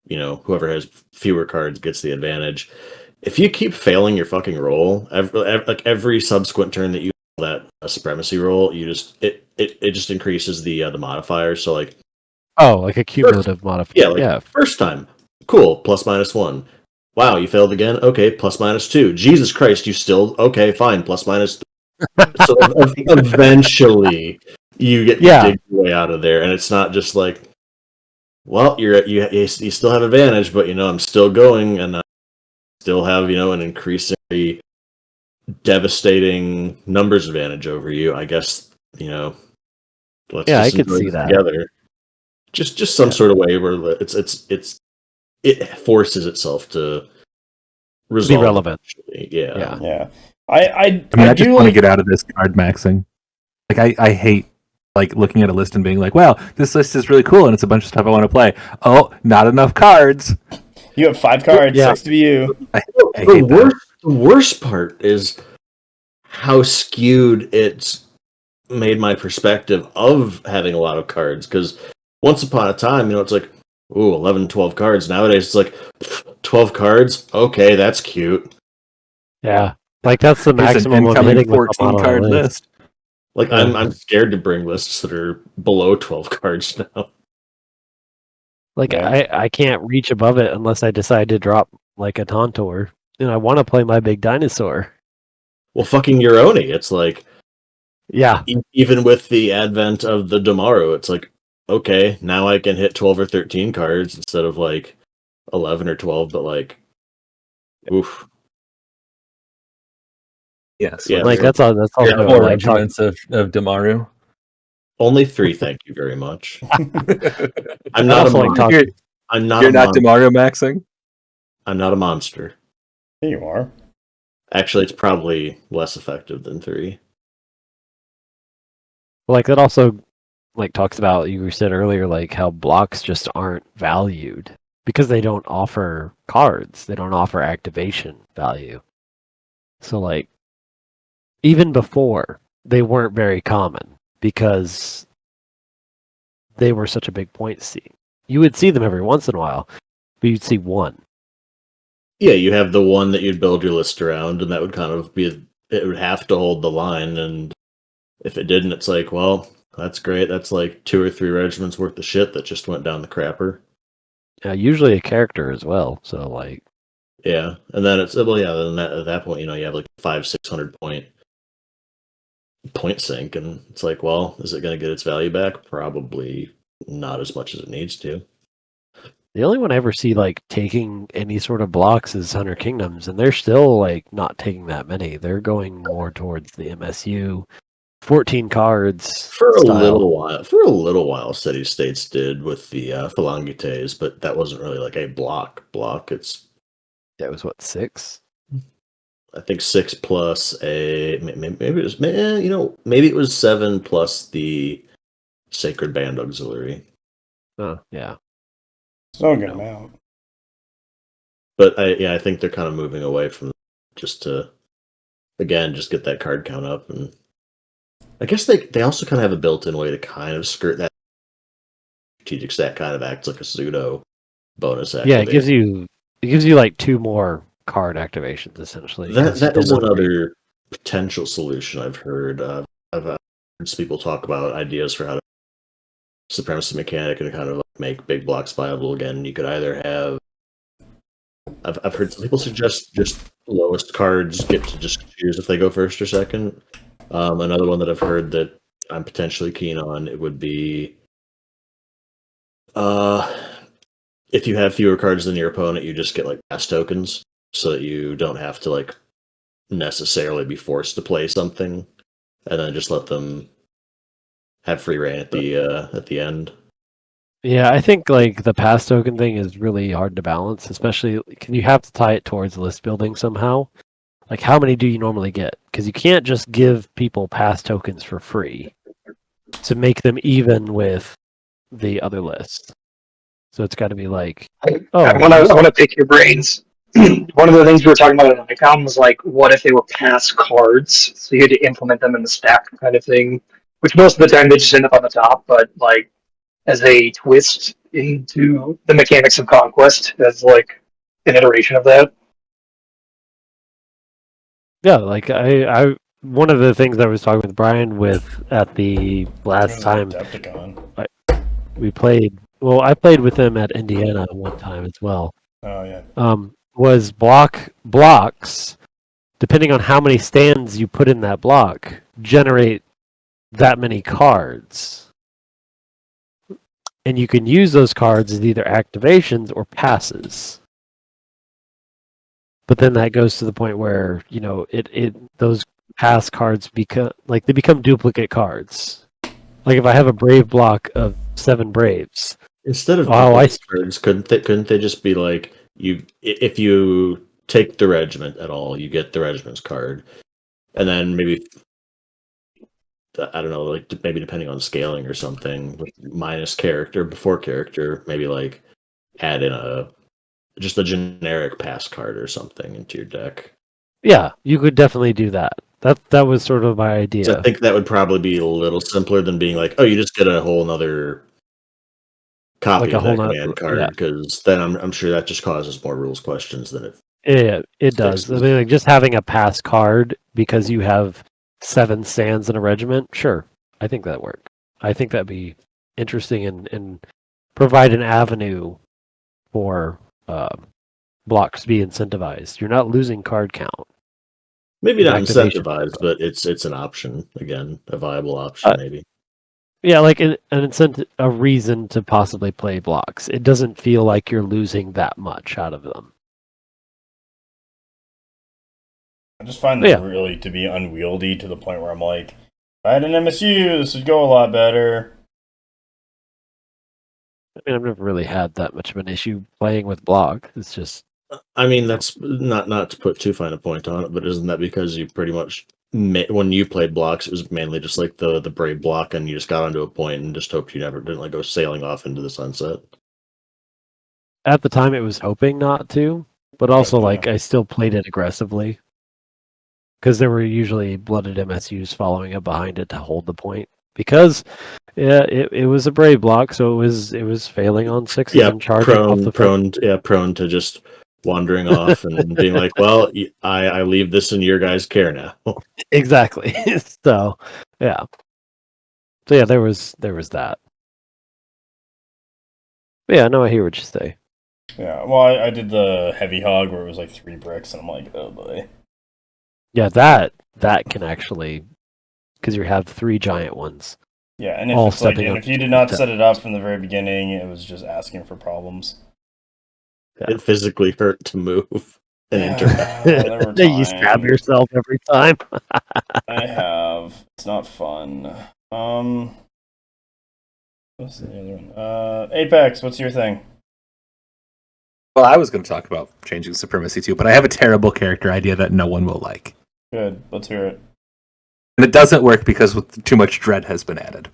whoever has fewer cards gets the advantage. If you keep failing your fucking roll, every subsequent turn that you that supremacy roll, it just increases the modifier. So like, Like a cumulative modifier. yeah, first time, cool, +/-1. Wow, you failed again. Okay, +/-2. Jesus Christ, you still okay? Fine, +/-3. So eventually, you get to dig your way out of there, and it's not just like, well, you still have advantage, but I'm still going, and I still have an increasingly devastating numbers advantage over you. I guess let's I just could enjoy see this that. together. Just some sort of way where it forces itself to resolve. Be relevant. Yeah. I just want to get out of this card maxing. Like, I hate like looking at a list and being like, "Wow, this list is really cool and it's a bunch of stuff I want to play." Oh, not enough cards. You have 5 cards. Sucks to be you. I hate The worst part is how skewed it's made my perspective of having a lot of cards. Because once upon a time, it's like, ooh, 11, 12 cards. Nowadays, it's like 12 cards. Okay, that's cute. Yeah, like that's the Here's an maximum of incoming hitting 14 card list. Like I'm scared to bring lists that are below 12 cards now. Like Yeah. I can't reach above it unless I decide to drop like a Tauntaur. And I want to play my big dinosaur. Well, fucking Euroni. It's like, Yeah. even with the advent of the Damaru, it's like, okay, now I can hit 12 or 13 cards instead of like 11 or 12, but like, oof. Yes. Yeah, Like that's all. That's all. Yeah, Four like, regiments of Damaru. only 3, thank you very much. I'm I not a also like monster. talking. I'm not You're a not monster. Damaru maxing? I'm not a monster. There you are. Actually, it's probably less effective than 3. Like that also like talks about you said earlier like how blocks just aren't valued because they don't offer cards. They don't offer activation value. So like even before they weren't very common because they were such a big point seed. You would see them every once in a while, but you'd see one. Yeah, you have the one that you'd build your list around, and that would kind of be, it would have to hold the line, and if it didn't, it's like, well, that's great. That's like 2 or 3 regiments worth of shit that just went down the crapper. Usually a character as well. So like, Yeah, and then it's, well, yeah, then at that point, you have like 500-600 point point sink, and it's like, well, is it going to get its value back? Probably not as much as it needs to. The only one I ever see like taking any sort of blocks is Hunter Kingdoms, and they're still like not taking that many. They're going more towards the MSU 14 cards For a style. little while, City States did with the Phalangites, but that wasn't really like a block. It's That was what, 6? I think 6 plus maybe it was maybe it was 7 plus the Sacred Band Auxiliary. Oh, yeah. Still a good amount. But I think they're kind of moving away from just to just get that card count up, and I guess they also kind of have a built-in way to kind of skirt that strategic stat. Kind of acts like a pseudo bonus Yeah, activation. it gives you like 2 more card activations essentially. That is The one- another potential solution I've heard. I've heard some people talk about ideas for how to supremacy mechanic and kind of make big blocks viable again. You could either have I've heard some people suggest just lowest cards get to just choose if they go first or second. Another one that I've heard that I'm potentially keen on, it would be if you have fewer cards than your opponent, you just get like pass tokens so that you don't have to like necessarily be forced to play something, and then just let them have free reign at the end. Yeah, I think like the pass token thing is really hard to balance, especially can you have to tie it towards list building somehow. Like how many do you normally get? Because you can't just give people pass tokens for free to make them even with the other lists. So it's got to be like, I want to pick your brains. One of the things we were talking about in Icon was like, what if they were pass cards? So you had to implement them in the stack kind of thing, which most of the time they just end up on the top, but like as a twist into the mechanics of Conquest as like an iteration of that. yeah, like I one of the things I was talking with Brian with at the last time Adepticon. we played. Well, I played with him at Indiana one time as well. Oh yeah. Was blocks, depending on how many stands you put in that block, generate that many cards. And you can use those cards as either activations or passes. But then that goes to the point where, those pass cards become duplicate cards. Like if I have a Brave block of 7 Braves. Instead of cards, couldn't they just be like, if you take the regiment at all, you get the regiment's card, and then maybe I don't know, like maybe depending on scaling or something, minus character before character, maybe like add in just a generic pass card or something into your deck. Yeah, you could definitely do that. That was sort of my idea. So I think that would probably be a little simpler than being like, oh, you just get a whole nother copy of that command card, because then I'm sure that just causes more rules questions than it. Yeah, it does. I mean, like just having a pass card because you have 7 stands in a regiment, sure, I think that work. I think that'd be interesting and provide an avenue for blocks to be incentivized. You're not losing card count. Maybe not incentivized, but it's an option again, a viable option maybe. Yeah, like an incentive, a reason to possibly play blocks. It doesn't feel like you're losing that much out of them. I just find them really to be unwieldy to the point where I'm like, if I had an MSU, this would go a lot better. I mean, I've never really had that much of an issue playing with block. It's just... I mean, that's not to put too fine a point on it, but isn't that because you pretty much... when you played blocks, it was mainly just like the Brave block, and you just got onto a point and just hoped you never didn't like go sailing off into the sunset. At the time, it was hoping not to, but also like I still played it aggressively because there were usually blooded MSUs following up behind it to hold the point. Because it was a Brave block, so it was failing on 6 and charging off the prone to just wandering off and being like, well, I leave this in your guys' care now. Exactly. So yeah, there was that. But yeah, no, I hear what you say. Yeah, well, I did the heavy hog where it was like 3 bricks, and I'm like, oh boy. Yeah, that can actually because you have 3 giant ones. Yeah, and if All it's like, stepping and up if you did not to- set it up from the very beginning, it was just asking for problems. It physically hurt to move and interact. There were You stab times. yourself every time. I have. It's not fun. What's the other one? Apex, what's your thing? Well, I was going to talk about changing Supremacy too, but I have a terrible character idea that no one will like. Good, let's hear it. And it doesn't work because too much dread has been added.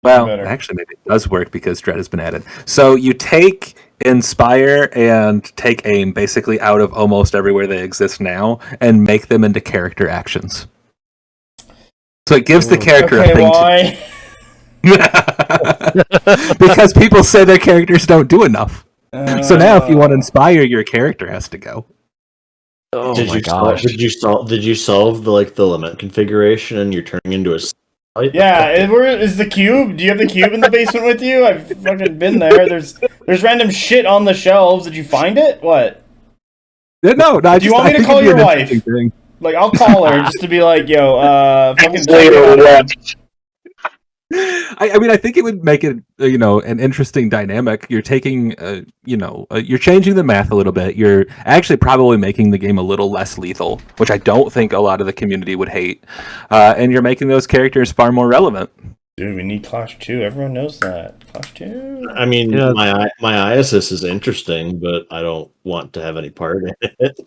Well, Better. actually, maybe it does work because dread has been added. So you take Inspire and take Aim basically out of almost everywhere they exist now and make them into character actions. So it gives the character Okay, a thing why? because people say their characters don't do enough. So now if you want to Uh, inspire, your character has to go. Oh did my you gosh. did you solve the lament configuration and you're turning into a Yeah, is the cube? Do you have the cube in the basement with you? I've fucking been there. There's random shit on the shelves. Did you find it? What? No, Do you want me to call your wife? Thing. Like, I'll call her just to be like, yo, fucking Later, what? I mean, I think it would make it, an interesting dynamic. You're taking, you're changing the math a little bit. You're actually probably making the game a little less lethal, which I don't think a lot of the community would hate. And you're making those characters far more relevant. Dude, we need Clash 2. Everyone knows that. Clash 2. I mean, Yeah. my ISIS is interesting, but I don't want to have any part in it.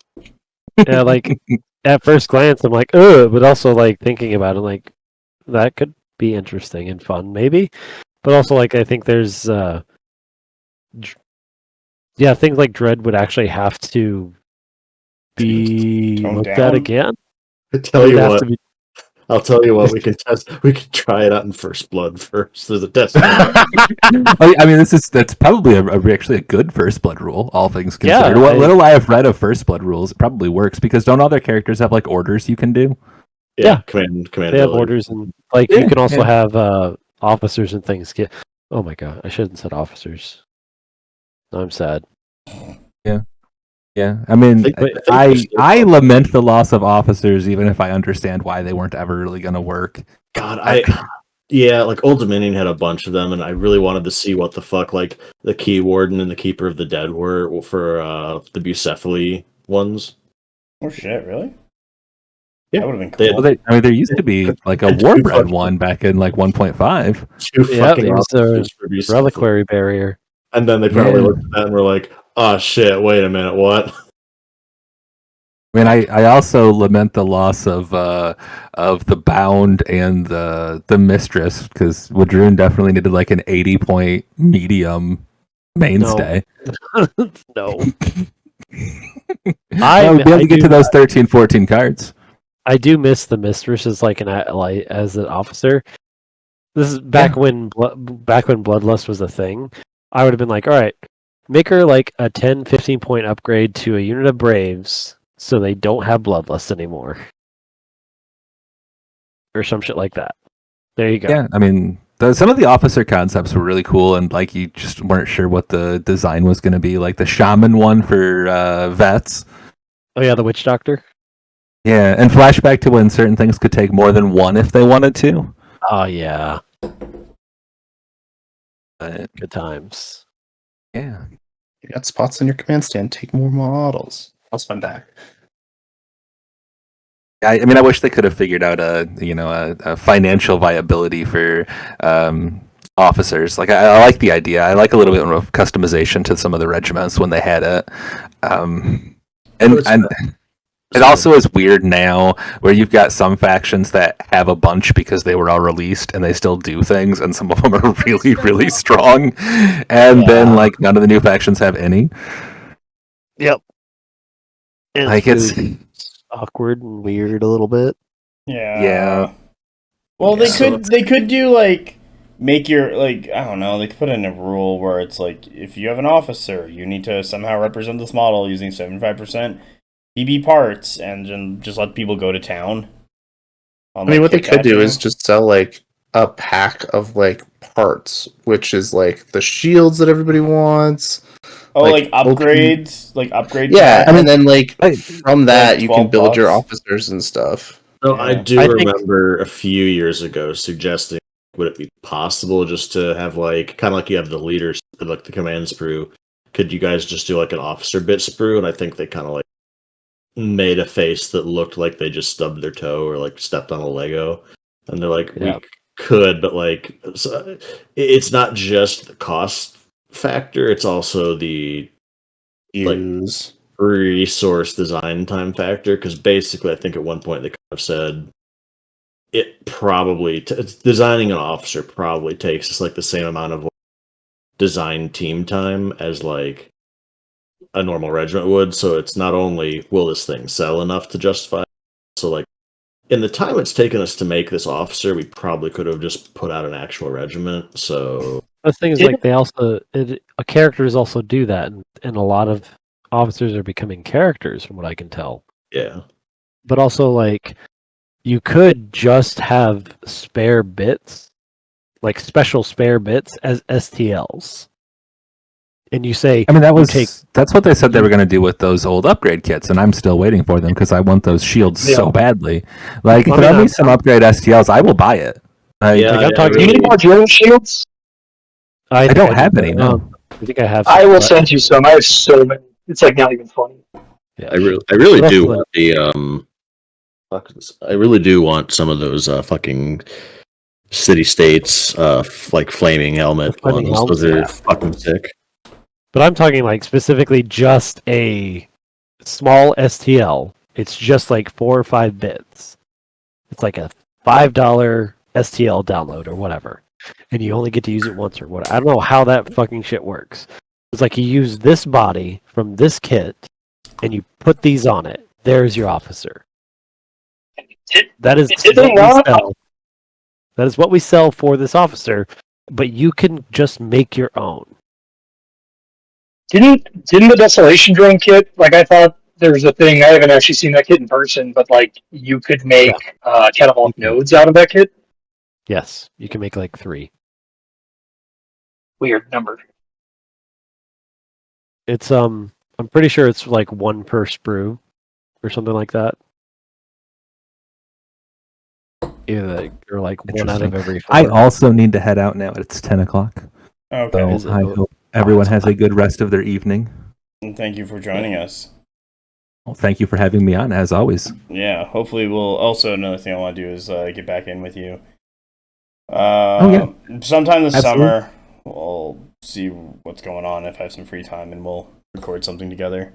Yeah, like at first glance, I'm like, ugh, but also like thinking about it, like that could be interesting and fun, maybe. But also, like, I think there's, things like Dread would actually have to be Toned looked at down? again. I tell It'd you have what, to be- I'll tell you what. We can try it out in First Blood first. There's a test. I mean, that's probably actually a good First Blood rule, all things considered. Yeah, What little I have read of First Blood rules, it probably works because don't all their characters have like orders you can do? Yeah. command. they have ability. orders, and like Yeah, you can also yeah. have officers and things get. Oh my god, I shouldn't have said officers. Now I'm sad. Yeah, I mean, I think I there's still- I lament the loss of officers, even if I understand why they weren't ever really going to work. God, like Old Dominion had a bunch of them, and I really wanted to see what the fuck like the Key Warden and the Keeper of the Dead were for the Bucephaly ones. Oh, shit, really? Yeah, That would have been they cool. Well, there used to be like a Two Warbread fucking- one back in like 1.5. Two Yeah, fucking there was a officers for Bucephaly. Reliquary barrier. And then they probably Yeah. looked at that and were like, "Oh shit! Wait a minute, what?" I mean, I also lament the loss of the Bound and the Mistress because Wadroon definitely needed like an 80-point medium mainstay. No. I would be able to get do- to those 13, 14 cards. I do miss the mistress as like as an officer. This is back when Bloodlust was a thing. I would have been like, all right, make her like a 10, 15 point upgrade to a unit of Braves so they don't have Bloodlust anymore. Or some shit like that. There you go. Yeah, I mean, some of the officer concepts were really cool, and like you just weren't sure what the design was going to be. Like the shaman one for vets. Oh yeah, the witch doctor. Yeah, and flashback to when certain things could take more than one if they wanted to. Oh yeah, But good times. yeah, You got spots on your command stand. Take more models. I'll spend back. I mean, I wish they could have figured out a financial viability for officers. Like I like the idea. I like a little bit more of customization to some of the regiments when they had it. And it also is weird now where you've got some factions that have a bunch because they were all released and they still do things, and some of them are really, really strong. And then like none of the new factions have any. Yep. And Like it's really awkward and weird a little bit. Yeah. Well, they could do like make your like I don't know. They could put in a rule where it's like if you have an officer, you need to somehow represent this model using 75% PB parts, and then just let people go to town. I mean, what they could do is just sell like a pack of like parts, which is like the shields that everybody wants. like upgrades, like upgrade. Yeah, packs. and then like Right. from that you can 12 build your bucks. officers and stuff. No, I Yeah. do I think- remember a few years ago suggesting, would it be possible just to have like kind of like you have the leaders, like the command sprue? Could you guys just do like an officer bit sprue? And I think they kind of like made a face that looked like they just stubbed their toe or like stepped on a Lego, and they're like, Yeah. we could, but like, it's not just the cost factor; it's also the Use. resource design time factor. Because basically, I think at one point they kind of said it probably designing an officer probably takes just like the same amount of design team time as like a normal regiment would. So it's not only will this thing sell enough to justify, so like in the time it's taken us to make this officer, we probably could have just put out an actual regiment. So The thing is, like, they also characters also do that, and a lot of officers are becoming characters, from what I can tell. yeah, But also, like, you could just have spare bits, like special spare bits as STLs, and you say, I mean, take- that's what they said they were going to do with those old upgrade kits, and I'm still waiting for them because I want those shields so badly. Like, I mean, throw me some upgrade STLs, I will buy it. yeah, like, I'm yeah, talking- Do you need more drill shields? I don't have any. No. I think I have. I some, will but- send you some. I have so many. It's like not even funny. Yeah. I really But do also, want the I really do want some of those fucking city states like flaming helmet The flaming ones. Those are helmets, fucking sick. But I'm talking like specifically just a small STL. It's just like 4 or 5 bits. It's like a $5 STL download or whatever, and you only get to use it once or what. I don't know how that fucking shit works. It's like you use this body from this kit, and you put these on it. There's your officer. That is Did they what we not? sell. That is what we sell for this officer. But you can just make your own. Didn't the Desolation drone kit, like I thought there was a thing, I haven't actually seen that kit in person, but like you could make catabolic nodes out of that kit? Yes, you can make like 3. Weird number. It's I'm pretty sure it's like 1 per sprue or something like that. Either or like 1 out of Interesting. every 4. I also need to head out now. It's 10 o'clock. Okay. So Is it- I hope everyone has a good rest of their evening. And thank you for joining us. Well, thank you for having me on, as always. Yeah, hopefully we'll. Also, another thing I want to do is get back in with you. Sometime this Absolutely. summer, we'll see what's going on. If I have some free time, and we'll record something together.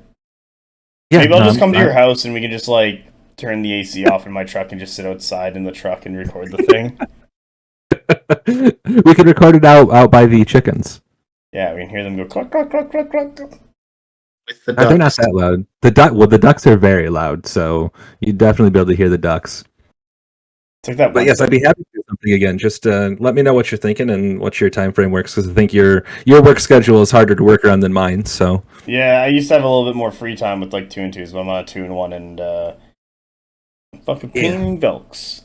Yeah, Maybe I'll just come to your house and we can just like turn the AC off in my truck and just sit outside in the truck and record the thing. We could record it out by the chickens. Yeah, we can hear them go cluck cluck cluck cluck cluck. With the They're not ducks. that loud. The ducks are very loud, so you'd definitely be able to hear the ducks. It's like that. But one yes, I'd thing. be happy to do something again. Just let me know what you're thinking and what your time frame works, because I think your work schedule is harder to work around than mine. So Yeah, I used to have a little bit more free time with like 2 and 2s, but I'm on a 2 and 1 and fucking ping Velks.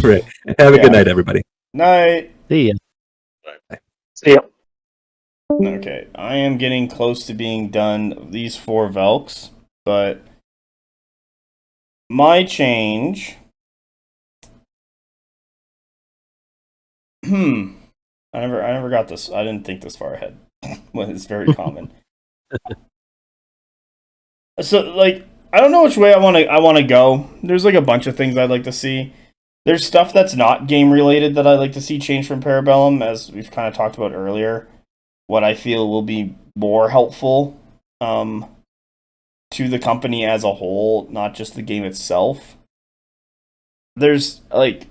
right. Have a Yeah. good night, everybody. Night. See ya. So yeah. Okay, I am getting close to being done these 4 Velks, but my change. I never got this. I didn't think this far ahead. Well, it's very common. So, like, I don't know which way I want to go. There's like a bunch of things I'd like to see. There's stuff that's not game related that I'd like to see change from Parabellum, as we've kind of talked about earlier. What I feel will be more helpful to the company as a whole, not just the game itself. There's like,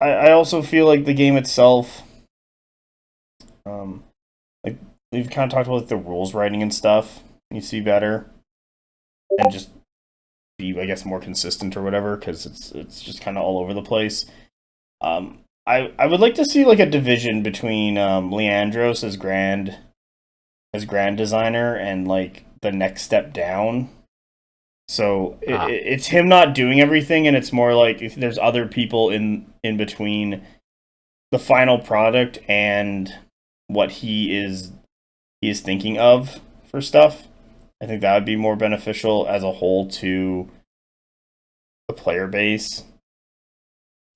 I also feel like the game itself, like we've kind of talked about like, the rules writing and stuff. You see better, and just be, I guess, more consistent or whatever, because it's just kind of all over the place. I would like to see like a division between Leandros as grand designer and like the next step down. So it's him not doing everything, and it's more like if there's other people in between the final product and what he is thinking of for stuff. I think that would be more beneficial as a whole to player base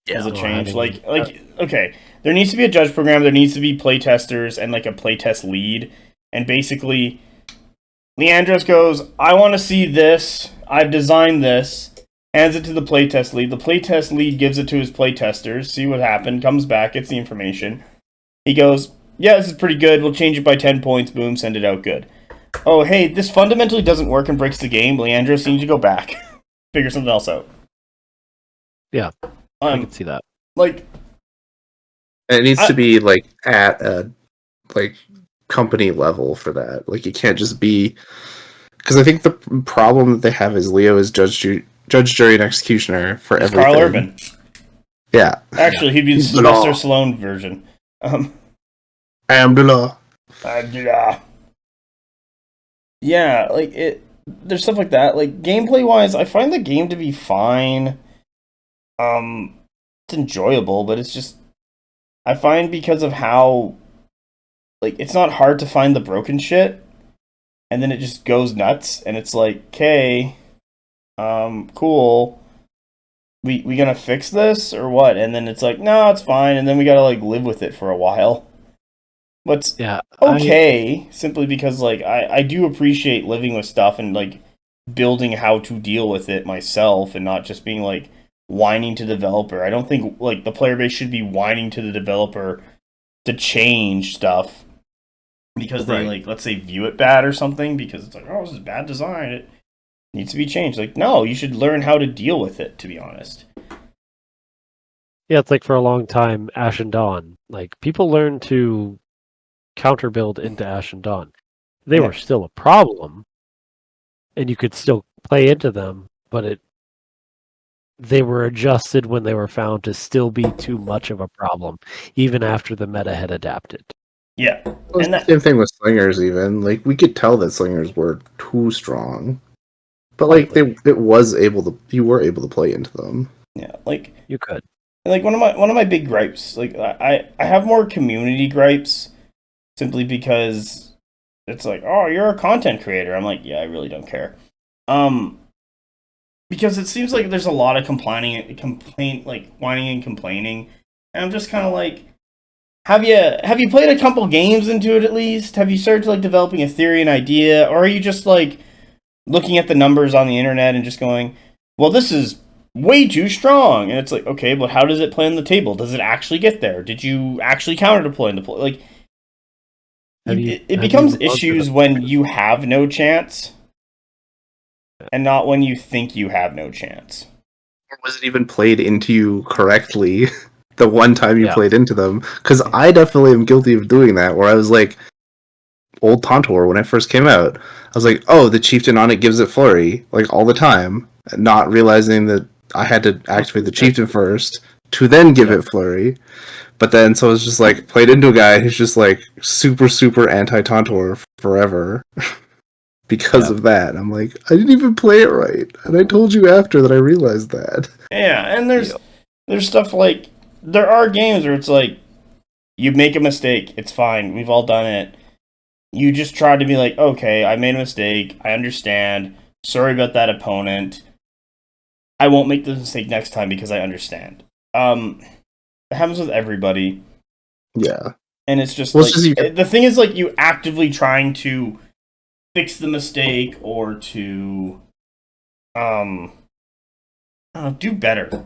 as a Oh, change. having- Okay, there needs to be a judge program, there needs to be playtesters and like a playtest lead, and basically Leandros goes, I want to see this, I've designed this, hands it to the playtest lead, the playtest lead gives it to his playtesters, see what happened, comes back, gets the information, he goes, yeah, this is pretty good, we'll change it by 10 points, boom, send it out, good. Oh, hey, this fundamentally doesn't work and breaks the game, Leandros needs to go back, figure something else out. Yeah, I can see that. Like, And it needs to be like at a like company level for that. Like it can't just be because I think the problem that they have is Leo is judge, jury, and executioner for it's everything. Carl Urban. Yeah, Actually, he'd be the He's the Sylvester law. Stallone version. I am the law. Yeah, like it. There's stuff like that. Like gameplay wise, I find the game to be fine. It's enjoyable, but it's just I find because of how like it's not hard to find the broken shit, and then it just goes nuts, and it's like, okay, cool. We gonna fix this or what? And then it's like, no, it's fine, and then we gotta like live with it for a while. But Yeah, okay, simply because like I do appreciate living with stuff and like building how to deal with it myself and not just being like whining to the developer. I don't think like the player base should be whining to the developer to change stuff because they Right. like let's say view it bad or something because it's like, oh, this is bad design, it needs to be changed. Like, no, you should learn how to deal with it, to be honest. Yeah, it's like for a long time, Ash and Dawn. Like people learned to counter build into Ash and Dawn. They Yeah. were still a problem, and you could still play into them, but they were adjusted when they were found to still be too much of a problem, even after the meta had adapted. Yeah. Well, it's And the that, same thing with slingers. Even like we could tell that slingers were too strong, but like you were able to play into them. yeah, like You could. one of my big gripes, like I have more community gripes simply because it's like, oh, you're a content creator. I'm like, yeah, I really don't care. Because it seems like there's a lot of whining and complaining, and I'm just kind of like, have you played a couple games into it at least? Have you started like developing a theory and idea, or are you just like looking at the numbers on the internet and just going, well, this is way too strong, and it's like, okay, but how does it play on the table? Does it actually get there? Did you actually counter deploy and deploy? Like, it becomes issues when you have no chance, and not when you think you have no chance. Or was it even played into you correctly the one time you Yeah. played into them? Because I definitely am guilty of doing that, where I was like, old Tontor, when I first came out, I was like, oh, the chieftain on it gives it flurry, like all the time, not realizing that I had to activate the chieftain first to then give it flurry. But then, so it's just like, played into a guy who's just like super, super anti-Tontor forever. Because of that, I'm like, I didn't even play it right, and I told you after that I realized that. Yeah, and there's stuff like, there are games where it's like, you make a mistake, it's fine, we've all done it. You just try to be like, okay, I made a mistake, I understand, sorry about that opponent, I won't make this mistake next time because I understand. It happens with everybody, Yeah, and it's just Well, like, it's just the thing is like, you actively trying to fix the mistake or to, do better.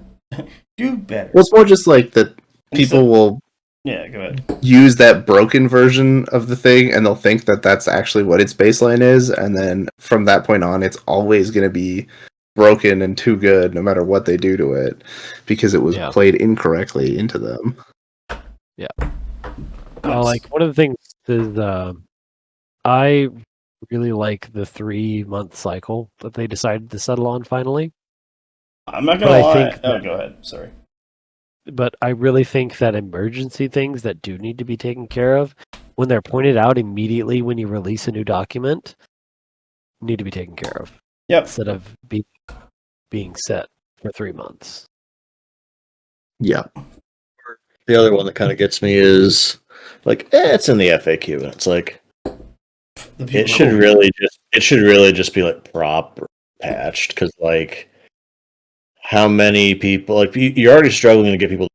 Do better. well, it's more just like that people will Yeah, go ahead. use that broken version of the thing, and they'll think that that's actually what its baseline is, and then from that point on, it's always going to be broken and too good, no matter what they do to it, because it was played incorrectly into them. Yeah. Like one of the things is, I really like the 3-month cycle that they decided to settle on finally. I'm not gonna lie. Go ahead. Sorry. But I really think that emergency things that do need to be taken care of, when they're pointed out immediately when you release a new document, need to be taken care of. Yep. Instead of being set for 3 months. Yeah. The other one that kind of gets me is like, it's in the FAQ, and it's like, it should really just be like proper patched, because like, how many people, like, you're already struggling to get people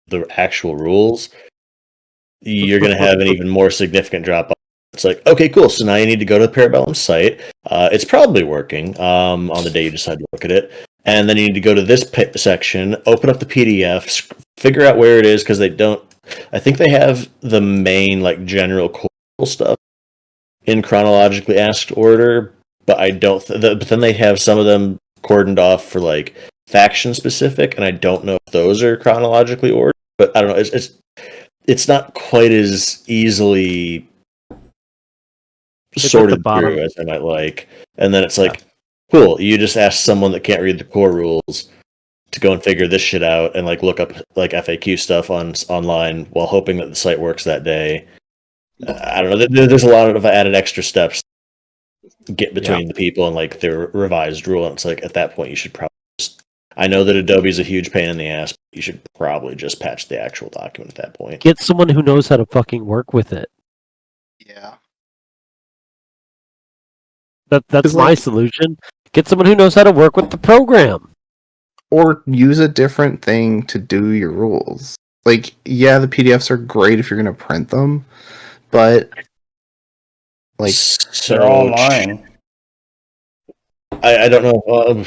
the actual rules. You're going to have an even more significant drop off. It's like, okay, cool. So now you need to go to the Parabellum site. It's probably working on the day you decide to look at it. And then you need to go to this section, open up the PDF, figure out where it is, because they don't. I think they have the main, like, general core stuff in chronologically asked order, but I don't. But then they have some of them cordoned off for, like, faction specific, and I don't know if those are chronologically ordered. But I don't know. It's not quite as easily sorted through as I might like. And then it's like, cool, you just ask someone that can't read the core rules to go and figure this shit out and, like, look up, like, FAQ stuff online while hoping that the site works that day. I don't know. There's a lot of added extra steps get between the people and, like, their revised rule. And it's like, at that point, you should probably just. I know that Adobe's a huge pain in the ass, but you should probably just patch the actual document at that point. Get someone who knows how to fucking work with it. Yeah. That's my solution. Get someone who knows how to work with the program. Or use a different thing to do your rules. Like, yeah, the PDFs are great if you're going to print them, but, like, they're online. I don't know.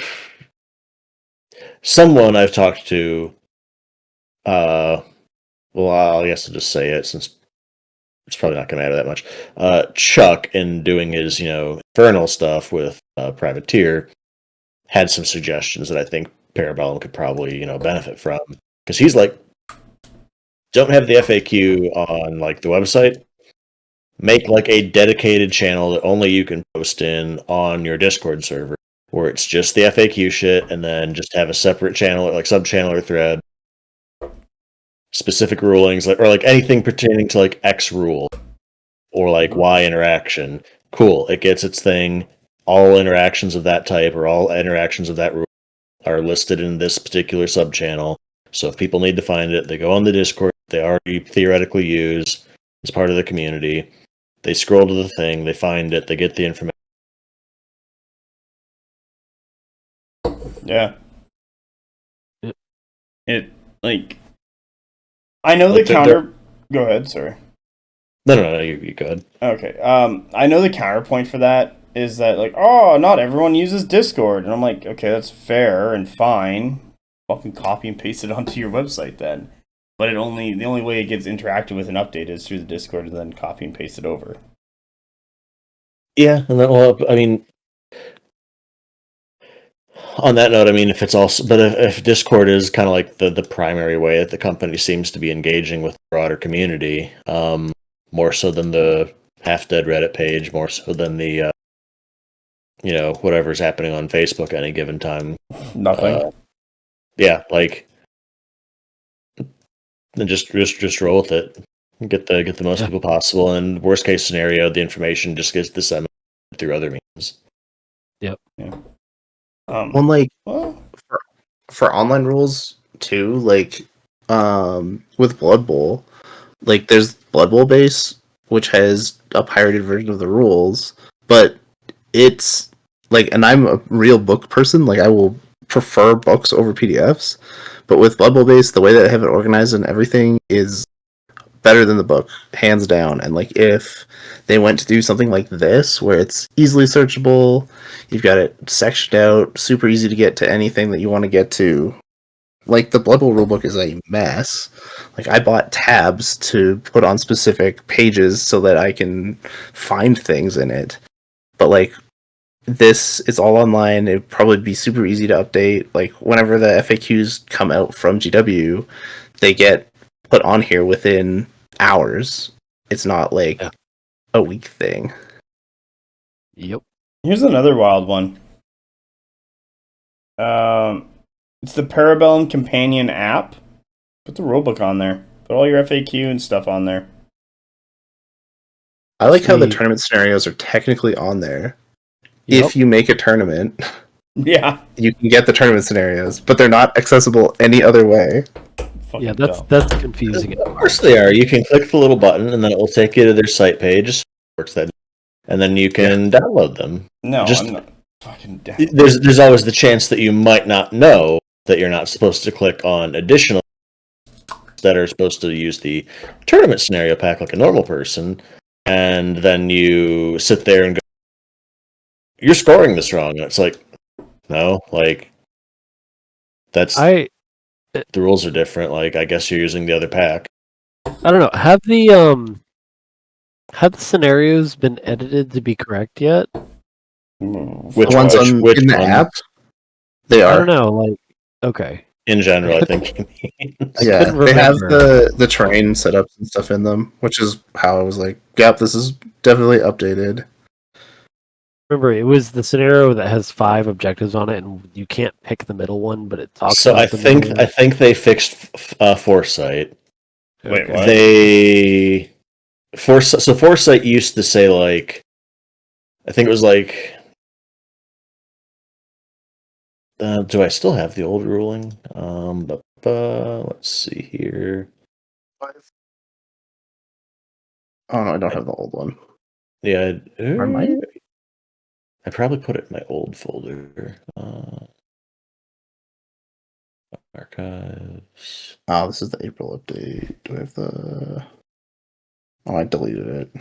Someone I've talked to, well, I guess I'll just say it since it's probably not going to matter that much. Chuck, in doing his, Infernal stuff with Privateer, had some suggestions that I think Parabellum could probably, benefit from. Because he's like, don't have the FAQ on, like, the website. Make, like, a dedicated channel that only you can post in on your Discord server, where it's just the FAQ shit, and then just have a separate channel, like, sub-channel or thread, specific rulings, or anything pertaining to, like, X rule, or, like, Y interaction. Cool, it gets its thing. All interactions of that type, or all interactions of that rule, are listed in this particular sub-channel. So if people need to find it, they go on the Discord they already theoretically use as part of the community. They scroll to the thing, they find it, they get the information. Yeah. It, like, I know the counter. Go ahead, sorry. No, you go ahead. Okay. I know the counterpoint for that is that, like, oh, not everyone uses Discord, and I'm like, okay, that's fair and fine. Fucking copy and paste it onto your website then. But the only way it gets interacted with and updated is through the Discord, and then copy and paste it over. Yeah, and that will help. I mean, on that note, I mean, if Discord is kind of like the primary way that the company seems to be engaging with the broader community, more so than the half-dead Reddit page, more so than the, whatever's happening on Facebook at any given time. Nothing. Yeah, like, then just roll with it. Get the most people possible, and worst case scenario, the information just gets disseminated through other means. Yep. Yeah. For online rules too, like, with Blood Bowl, like, there's Blood Bowl base, which has a pirated version of the rules, but it's like, and I'm a real book person, like, I will prefer books over PDFs, but with Blood Bowl base, the way that I have it organized and everything is better than the book, hands down. And, like, if they went to do something like this, where it's easily searchable, you've got it sectioned out, super easy to get to anything that you want to get to. Like, the Blood Bowl rulebook is a mess. Like, I bought tabs to put on specific pages so that I can find things in it. But, like, this, it's all online. It'd probably be super easy to update. Like, whenever the FAQs come out from GW, they get put on here within hours. It's not like a week thing. Yep. Here's another wild one. It's the Parabellum Companion app. Put the rulebook on there. Put all your FAQ and stuff on there. I like how the tournament scenarios are technically on there. Yep. If you make a tournament, yeah, you can get the tournament scenarios, but they're not accessible any other way. Yeah, that's confusing. Of course they are. You can click the little button, and then it will take you to their site page. Works that, and then you can download them. No, I'm not. Fucking there's always the chance that you might not know that you're not supposed to click on additional that are supposed to use the tournament scenario pack like a normal person, and then you sit there and go, "You're scoring this wrong," and it's like, no, like the rules are different. Like, I guess you're using the other pack. I don't know. Have the scenarios been edited to be correct yet? Which The ones which in the ones? app, they I are. don't know. Like, okay. In general, I think. Yeah, couldn't they have remember. the terrain setups and stuff in them, which is how I was like, yep, this is definitely updated. Remember, it was the scenario that has 5 objectives on it, and you can't pick the middle one, but it talks So about I the think middle one. they fixed Foresight. Wait, Okay. what? Foresight used to say, like, I think it was like, do I still have the old ruling? Let's see here. Oh no, I don't have the old one. Yeah, Or might? I probably put it in my old folder. Archives. Oh, this is the April update. Do I have the? Oh, I deleted it.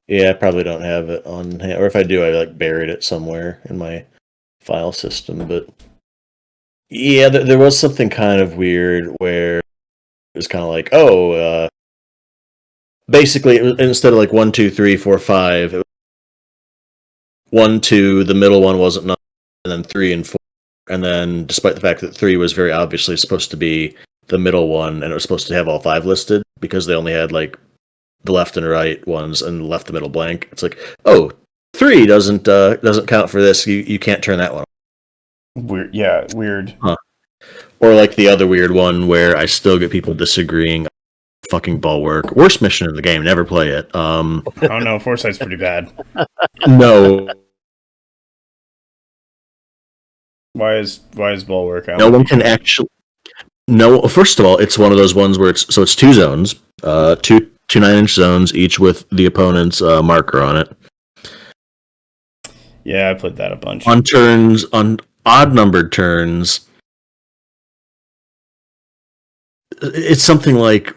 Yeah, I probably don't have it on hand, or if I do, I like buried it somewhere in my file system. But yeah, there was something kind of weird where it was kind of like, basically, it was, instead of like 1, 2, 3, 4, 5, it was 1, 2, the middle one wasn't numbered, and then 3 and 4, and then despite the fact that 3 was very obviously supposed to be the middle one, and it was supposed to have all 5 listed because they only had like the left and right ones and left the middle blank. It's like, 3 doesn't count for this. You can't turn that one. Weird. Yeah, weird. Huh. Or like the other weird one where I still get people disagreeing. Fucking Bulwark, worst mission in the game. Never play it. I don't know. Foresight's pretty bad. No, Why is Bulwark out? no one can actually. No, first of all, it's one of those ones where it's 2 zones, two 9-inch zones, each with the opponent's marker on it. Yeah, I played that a bunch. On odd numbered turns, it's something like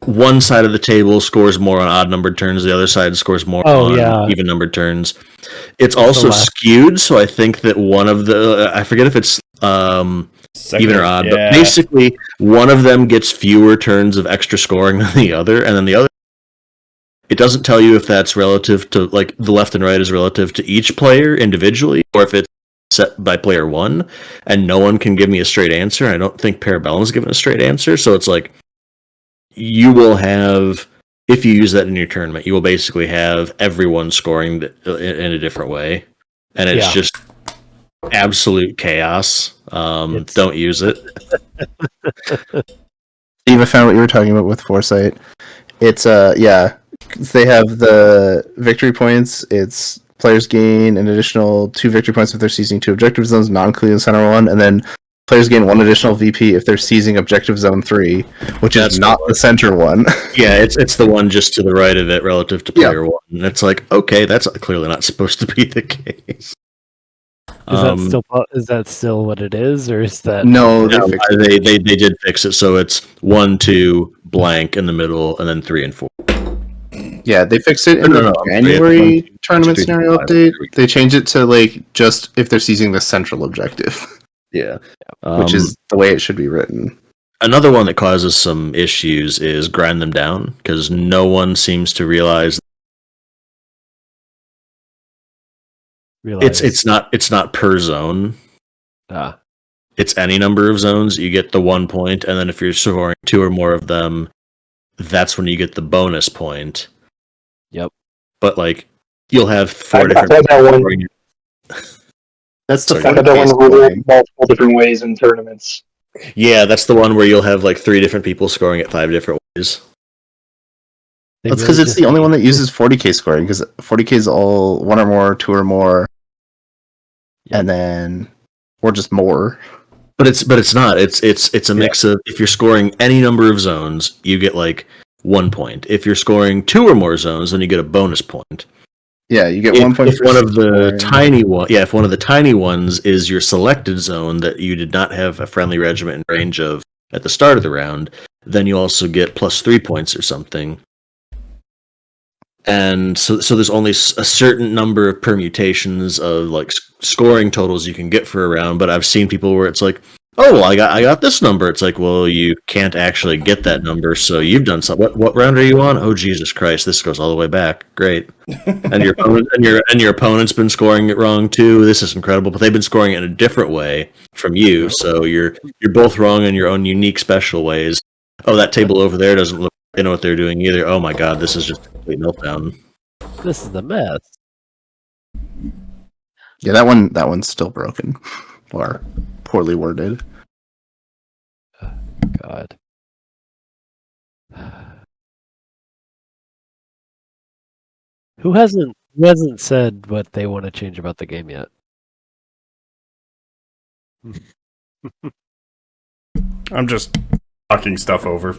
one side of the table scores more on odd numbered turns, the other side scores more on even numbered turns. It's also skewed, so I think that one of the I forget if it's even or odd, but basically one of them gets fewer turns of extra scoring than the other, and then the other, it doesn't tell you if that's relative to, like, the left and right is relative to each player individually, or if it's set by player 1, and no one can give me a straight answer. I don't think Parabellum's given a straight answer, so it's like, you will have, if you use that in your tournament, you will basically have everyone scoring in a different way, and it's just absolute chaos. Don't use it. Steve, I found what you were talking about with Foresight. It's they have the victory points. It's players gain an additional 2 victory points if they're seizing 2 objective zones, non-clear center one, and then players gain 1 additional VP if they're seizing objective zone 3, which is not the center one. Yeah, it's the one just to the right of it relative to player 1. And it's like, okay, that's clearly not supposed to be the case. Is that still what it is, or is that no? They did fix it, so it's 1, 2, blank in the middle, and then 3 and 4. Yeah, they fixed it in the January tournament scenario update. They changed it to like just if they're seizing the central objective. Yeah, which is the way it should be written. Another one that causes some issues is grind them down, because no one seems to realize. It's not per zone. It's any number of zones. You get the 1 point, and then if you're scoring 2 or more of them, that's when you get the bonus point. Yep. But like, you'll have 4 different. That's the one rule multiple different ways in tournaments. Yeah, that's the one where you'll have like 3 different people scoring it 5 different ways. That's because it's the only one that uses 40k scoring, because 40k is all 1 or more, 2 or more, and then or just more. But it's not. It's a mix of, if you're scoring any number of zones, you get like 1 point. If you're scoring 2 or more zones, then you get a bonus point. Yeah, you get 1 point If for one of the scoring. if one of the tiny ones is your selected zone that you did not have a friendly regiment in range of at the start of the round, then you also get +3 points or something. And so there's only a certain number of permutations of like scoring totals you can get for a round. But I've seen people where it's like, oh, well, I got this number. It's like, well, you can't actually get that number, so you've done something. What round are you on? Oh, Jesus Christ, this goes all the way back. Great. And your opponent, and your opponent's been scoring it wrong too. This is incredible, but they've been scoring it in a different way from you, so you're both wrong in your own unique special ways. Oh, that table over there doesn't look. They know what they're doing either. Oh my God, this is just a complete meltdown. This is the mess. Yeah, that one's still broken or poorly worded. God. Who hasn't said what they want to change about the game yet? I'm just talking stuff over.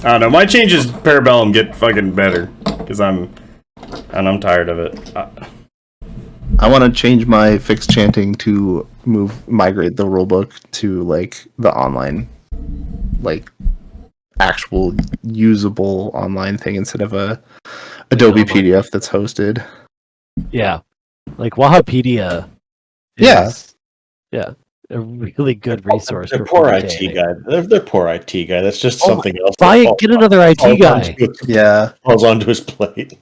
I don't know. My changes Parabellum get fucking better because I'm tired of it. I want to change my fixed chanting to migrate the rulebook to like the online, like actual usable online thing instead of a Adobe PDF that's hosted. Yeah, like Wahapedia. Yeah. Yeah, a really good resource. They're for poor PDK. IT guy. They're poor IT guy. That's just Oh, something else. Buy that it. Get another IT guy. Yeah. Falls onto his plate.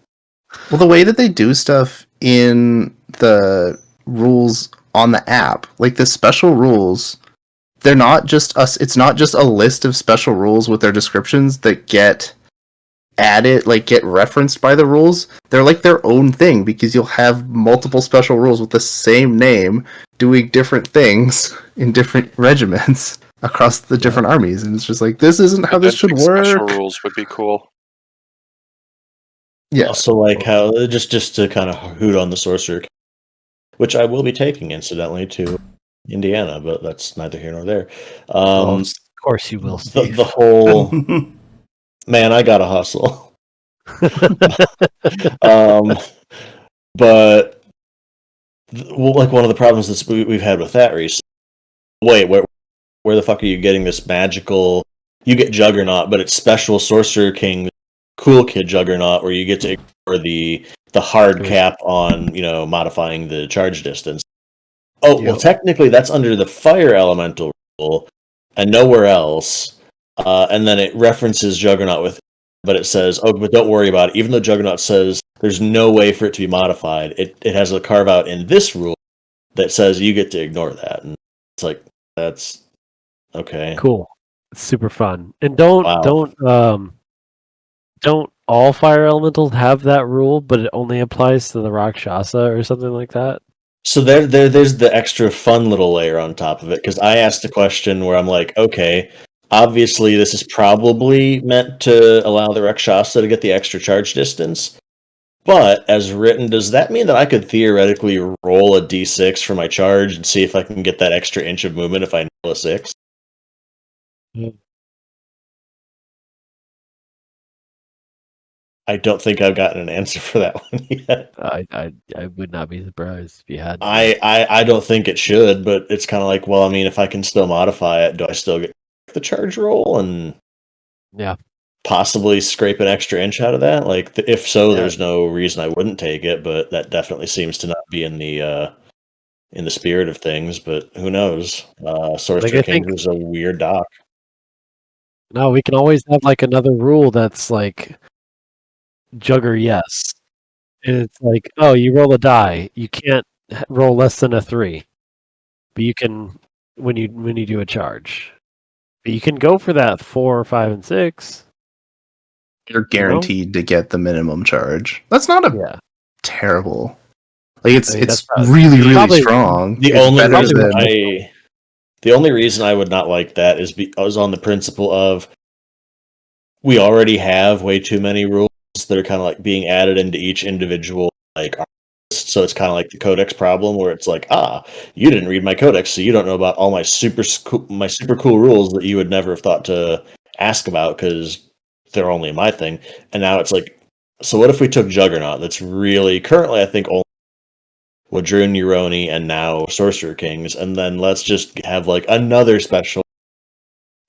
Well, the way that they do stuff in the rules on the app, like the special rules, they're not just us. It's not just a list of special rules with their descriptions that get added, like get referenced by the rules. They're like their own thing because you'll have multiple special rules with the same name doing different things in different regiments across the different armies, and it's just like this isn't how this should Inventing special work. rules would be cool. Yeah. Also, like how just to kind of hoot on the sorcerer, which I will be taking incidentally to Indiana, but that's neither here nor there. Of course you will, Steve. The whole man, I gotta hustle. But like one of the problems that we've had with that recently. Wait, where the fuck are you getting this magical? You get Juggernaut, but it's special Sorcerer King, cool kid Juggernaut, where you get to ignore the hard cap on modifying the charge distance. Oh, well, technically that's under the Fire Elemental rule, and nowhere else. And then it references Juggernaut with, but it says, oh, but don't worry about it. Even though Juggernaut says there's no way for it to be modified, it has a carve out in this rule that says you get to ignore that. And it's like, that's okay. Cool. It's super fun. And don't all fire elementals have that rule, but it only applies to the Rakshasa or something like that? So there's the extra fun little layer on top of it, because I asked a question where I'm like, okay, obviously this is probably meant to allow the Rakshasa to get the extra charge distance, but as written, does that mean that I could theoretically roll a d6 for my charge and see if I can get that extra inch of movement if I nail a 6? I don't think I've gotten an answer for that one yet. I would not be surprised if you had. I don't think it should, but it's kind of like, well, I mean, if I can still modify it, do I still get the charge roll and possibly scrape an extra inch out of that? Like, if so, there's no reason I wouldn't take it, but that definitely seems to not be in the spirit of things. But who knows? Sorcerer King is a weird doc. No, we can always have like another rule that's like Jugger yes, and it's like, oh, you roll a die, you can't roll less than a 3, but you can when you do a charge, but you can go for that 4, 5, and 6. You're guaranteed to get the minimum charge. That's not a terrible. Like it's really strong. The only reason I would not like that is because on the principle of we already have way too many rules that are kind of like being added into each individual like artist. So it's kind of like the codex problem where it's like, you didn't read my codex, so you don't know about all my super cool rules that you would never have thought to ask about because they're only my thing. And now it's like, So what if we took Juggernaut? That's really currently, I think, only Wadrun, Uroni, and now Sorcerer Kings, and then let's just have like another special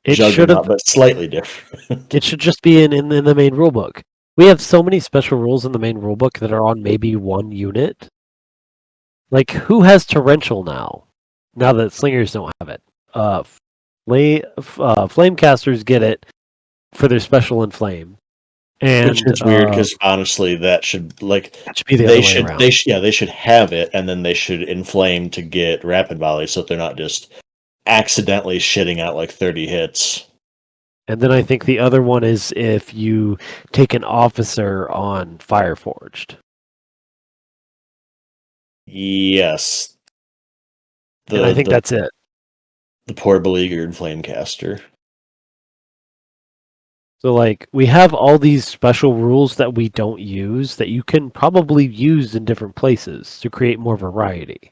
It should Juggernaut, have. but slightly different. It should just be in the main rulebook. We have so many special rules in the main rulebook that are on maybe one unit. Like, who has Torrential now? Now that Slingers don't have it. Flamecasters get it for their special Inflame. And, Which is weird because honestly, that should like it should be the they other way should around. they should have it, and then they should inflame to get rapid volley, so they're not just accidentally shitting out like 30 hits. And then I think the other one is if you take an officer on Fireforged. Yes, And I think that's it. the poor beleaguered flamecaster. So, like, we have all these special rules that we don't use that you can probably use in different places to create more variety.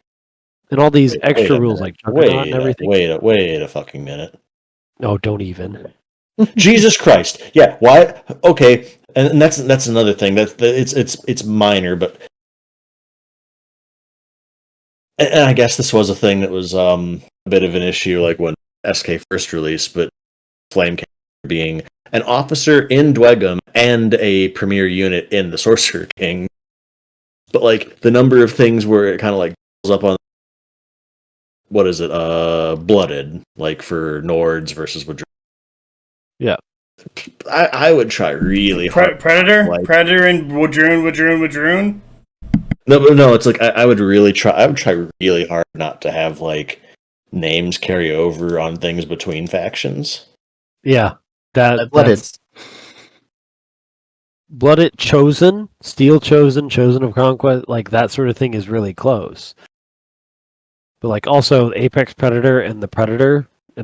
And all these extra rules like Juggernaut and everything. Wait a fucking minute. No, don't even. Jesus Christ! Yeah, why? Okay, and that's another thing. It's minor, but and I guess this was a thing that was a bit of an issue, like when SK first released, but Flamecaster being an officer in Dwegum and a premier unit in the Sorcerer King. But like the number of things where it kind of like pulls up on what is it? Blooded, like for Nords versus Wadrun. Yeah. I would try really hard. Predator? Like, Predator and Wadrun? No, it's like I would really try. I would try really hard not to have like names carry over on things between factions. Yeah. Blooded. That's Blooded, Chosen, Steel Chosen, Chosen of Conquest, like that sort of thing is really close. But like also Apex Predator and the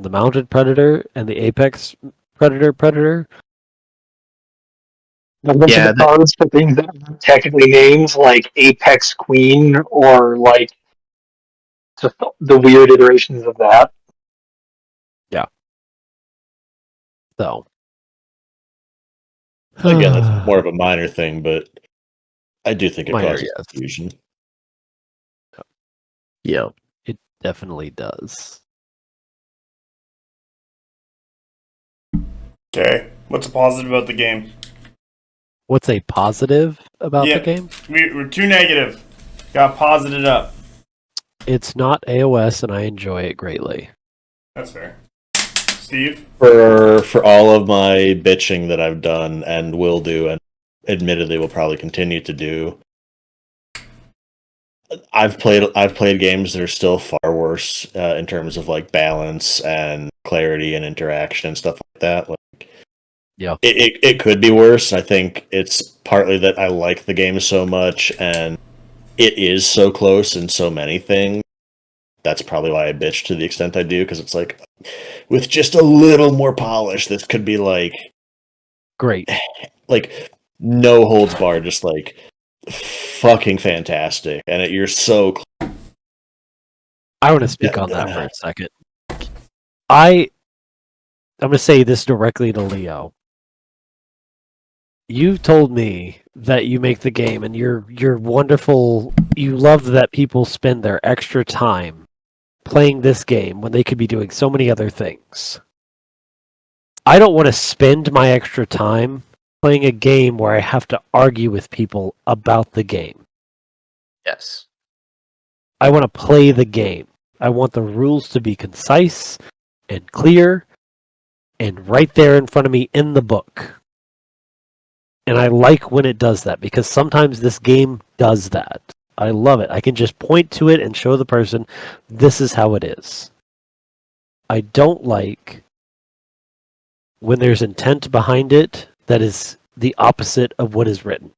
Mounted Predator and the Apex Predator. Yeah, the cards for things that aren't technically names like Apex Queen or like just the weird iterations of that. So Again, that's more of a minor thing, but I do think it causes confusion. Yeah. It definitely does. Okay. What's a positive about the game? What's a positive about the game? We're too negative. Got posited up. It's not AOS and I enjoy it greatly. That's fair. Steve? For all of my bitching that I've done and will do, and admittedly will probably continue to do, I've played games that are still far worse in terms of like balance and clarity and interaction and stuff like that. Like, yeah, it could be worse. I think it's partly that I like the game so much and it is so close in so many things. That's probably why I bitch to the extent I do, because it's like, with just a little more polish, this could be like great, like no holds barred, just like fucking fantastic, and you're so. I want to speak on that for a second. I'm going to say this directly to Leo. You told me that you make the game and you're wonderful. You love that people spend their extra time playing this game when they could be doing so many other things. I don't want to spend my extra time playing a game where I have to argue with people about the game. Yes. I want to play the game. I want the rules to be concise and clear and right there in front of me in the book. And I like when it does that because sometimes this game does that. I love it. I can just point to it and show the person this is how it is. I don't like when there's intent behind it that is the opposite of what is written.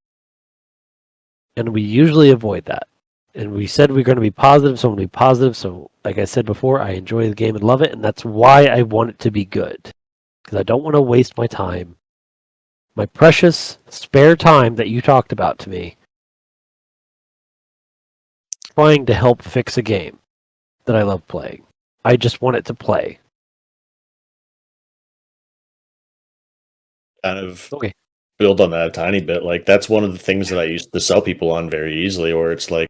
And we usually avoid that. And we said we're going to be positive, so I'm going to be positive. So, like I said before, I enjoy the game and love it, and that's why I want it to be good. Because I don't want to waste my time. My precious spare time that you talked about to me trying to help fix a game that I love playing. I just want it to play. Kind of Okay. build on that a tiny bit. Like, that's one of the things that I used to sell people on very easily, where it's like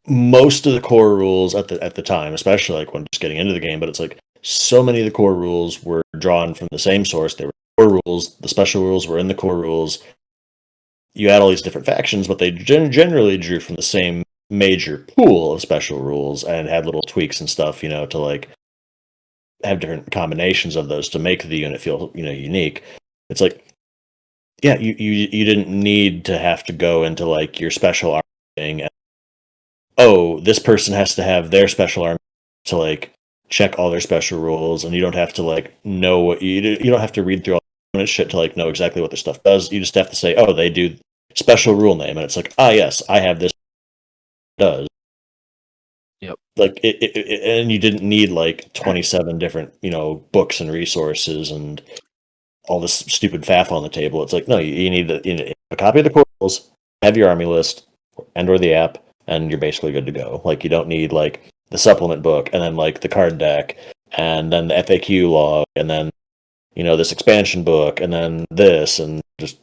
most of the core rules at the time, especially like when just getting into the game, but it's like so many of the core rules were drawn from the same source. They were core rules. The special rules were in the core rules. You had all these different factions, but they generally drew from the same major pool of special rules and had little tweaks and stuff, to like have different combinations of those to make the unit feel, unique. It's like, yeah, you didn't need to have to go into like your special army thing and, oh, this person has to have their special army to like check all their special rules, and you don't have to like know what you don't have to read through all the shit to like know exactly what their stuff does. You just have to say, oh, they do special rule name, and it's like, ah, yes, I have this does. Yep. Like and you didn't need like 27 different, books and resources and all this stupid faff on the table. It's like, no, you need a copy of the core rules, have your army list, or the app, and you're basically good to go. Like, you don't need like the supplement book, and then like the card deck, and then the FAQ log, and then this expansion book, and then this, and just.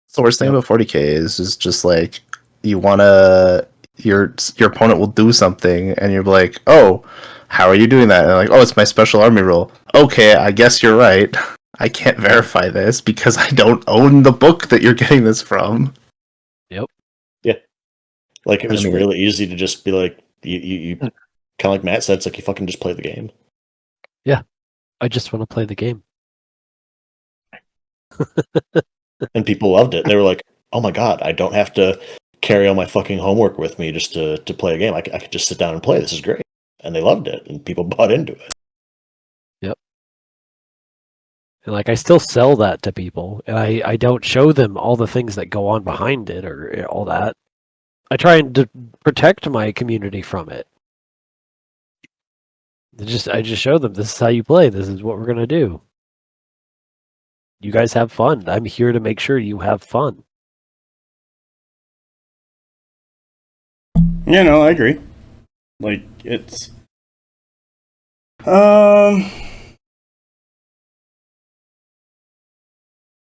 So the worst thing about 40k is just like you wanna your opponent will do something, and you're like, oh, how are you doing that? And they're like, oh, it's my special army rule. Okay, I guess you're right. I can't verify this because I don't own the book that you're getting this from. Yep. Yeah. Like, it was really easy to just be like, you kind of like Matt said, it's like you fucking just play the game. Yeah. I just want to play the game. And people loved it. They were like, oh my god, I don't have to carry all my fucking homework with me just to play a game. I could just sit down and play. This is great. And they loved it, and people bought into it. Yep. And like, I still sell that to people, and I don't show them all the things that go on behind it or all that. I try and protect my community from it. I just show them, this is how you play. This is what we're gonna do. You guys have fun. I'm here to make sure you have fun. Yeah, no, I agree. Like, it's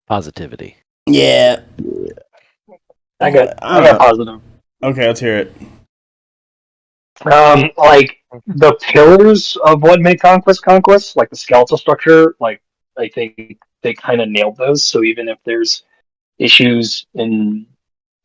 Positivity. yeah. I got positive. Okay, let's hear it. Like the pillars of what made Conquest, like the skeletal structure, like I think they kind of nailed those. So even if there's issues in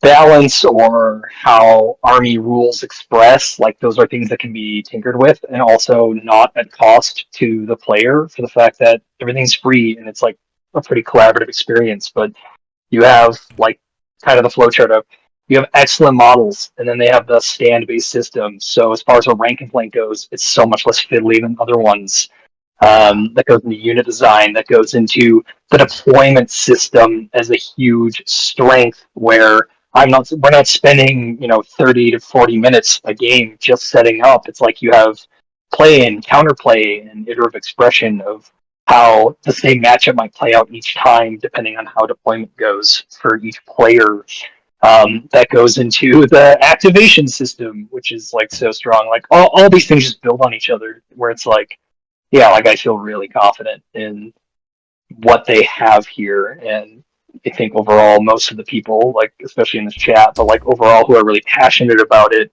balance or how army rules express, like those are things that can be tinkered with, and also not at cost to the player for the fact that everything's free and it's like a pretty collaborative experience. But you have like kind of the flowchart of, you have excellent models, and then they have the stand-based system. So as far as a rank and flank goes, it's so much less fiddly than other ones. That goes into unit design, that goes into the deployment system as a huge strength, where we're not spending 30 to 40 minutes a game just setting up. It's like you have play and counterplay and iterative expression of how the same matchup might play out each time depending on how deployment goes for each player. That goes into the activation system, which is like so strong. Like all these things just build on each other, where it's like, yeah, like I feel really confident in what they have here. And I think overall, most of the people, like especially in this chat, but like overall who are really passionate about it,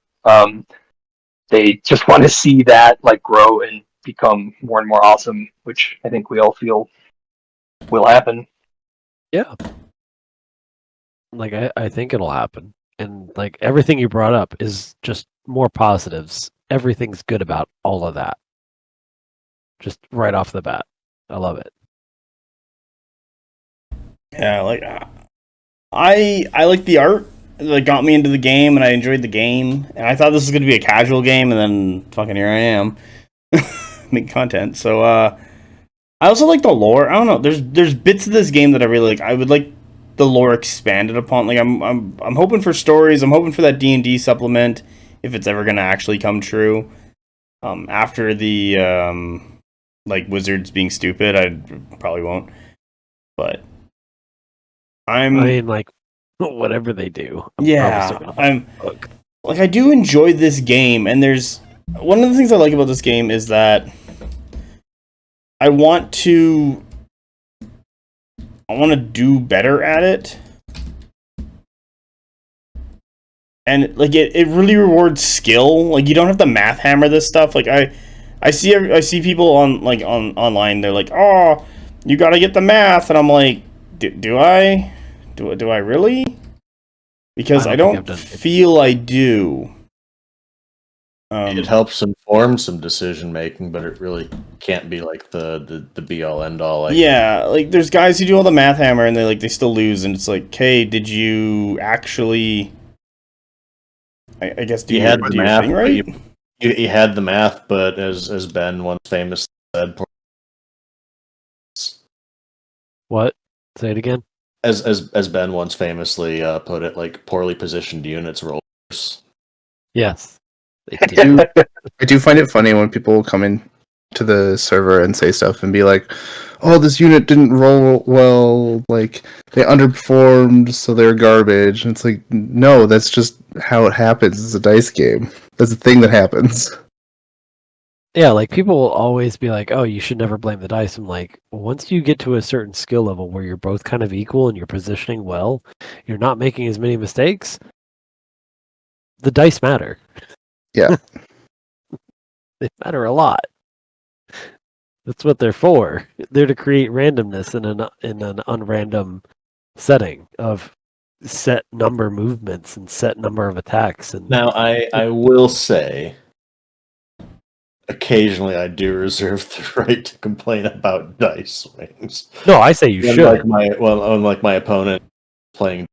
they just want to see that like grow and become more and more awesome, which I think we all feel will happen. Yeah. Like, I think it'll happen. And like everything you brought up is just more positives. Everything's good about all of that. Just right off the bat. I love it. Yeah, like I like the art that got me into the game, and I enjoyed the game, and I thought this was going to be a casual game, and then fucking here I am making content. So I also like the lore. I don't know. There's bits of this game that I really like. I would like the lore expanded upon. Like I'm hoping for stories. I'm hoping for that D&D supplement if it's ever going to actually come true. After the like wizards being stupid, I probably won't. But I mean, like, whatever they do. I'm like, I do enjoy this game, and there's one of the things I like about this game is that I want to want to do better at it. And like it really rewards skill. Like you don't have to math hammer this stuff. Like I see people on online. They're like, oh, you got to get the math, and I'm like, do I really? Because I don't feel I do. It helps inform some decision making, but it really can't be like the be all end all. Like there's guys who do all the math hammer and they still lose, and it's like, hey, did you actually? I guess do you had the math, thing right? You had the math, but as Ben once famously said, What? Say it again. As Ben once famously put it, like poorly positioned units roll worse. Yes. I do find it funny when people come in to the server and say stuff and be like, oh, this unit didn't roll well, like they underperformed, so they're garbage. And it's like, no, that's just how it happens. It's a dice game. That's a thing that happens. Yeah, like people will always be like, oh, you should never blame the dice. I'm like, once you get to a certain skill level where you're both kind of equal and you're positioning well, you're not making as many mistakes, the dice matter. Yeah. They matter a lot. That's what they're for. They're to create randomness in an unrandom setting of set number movements and set number of attacks. And now, I will say, occasionally I do reserve the right to complain about dice swings. No, I say you should. Unlike my opponent playing,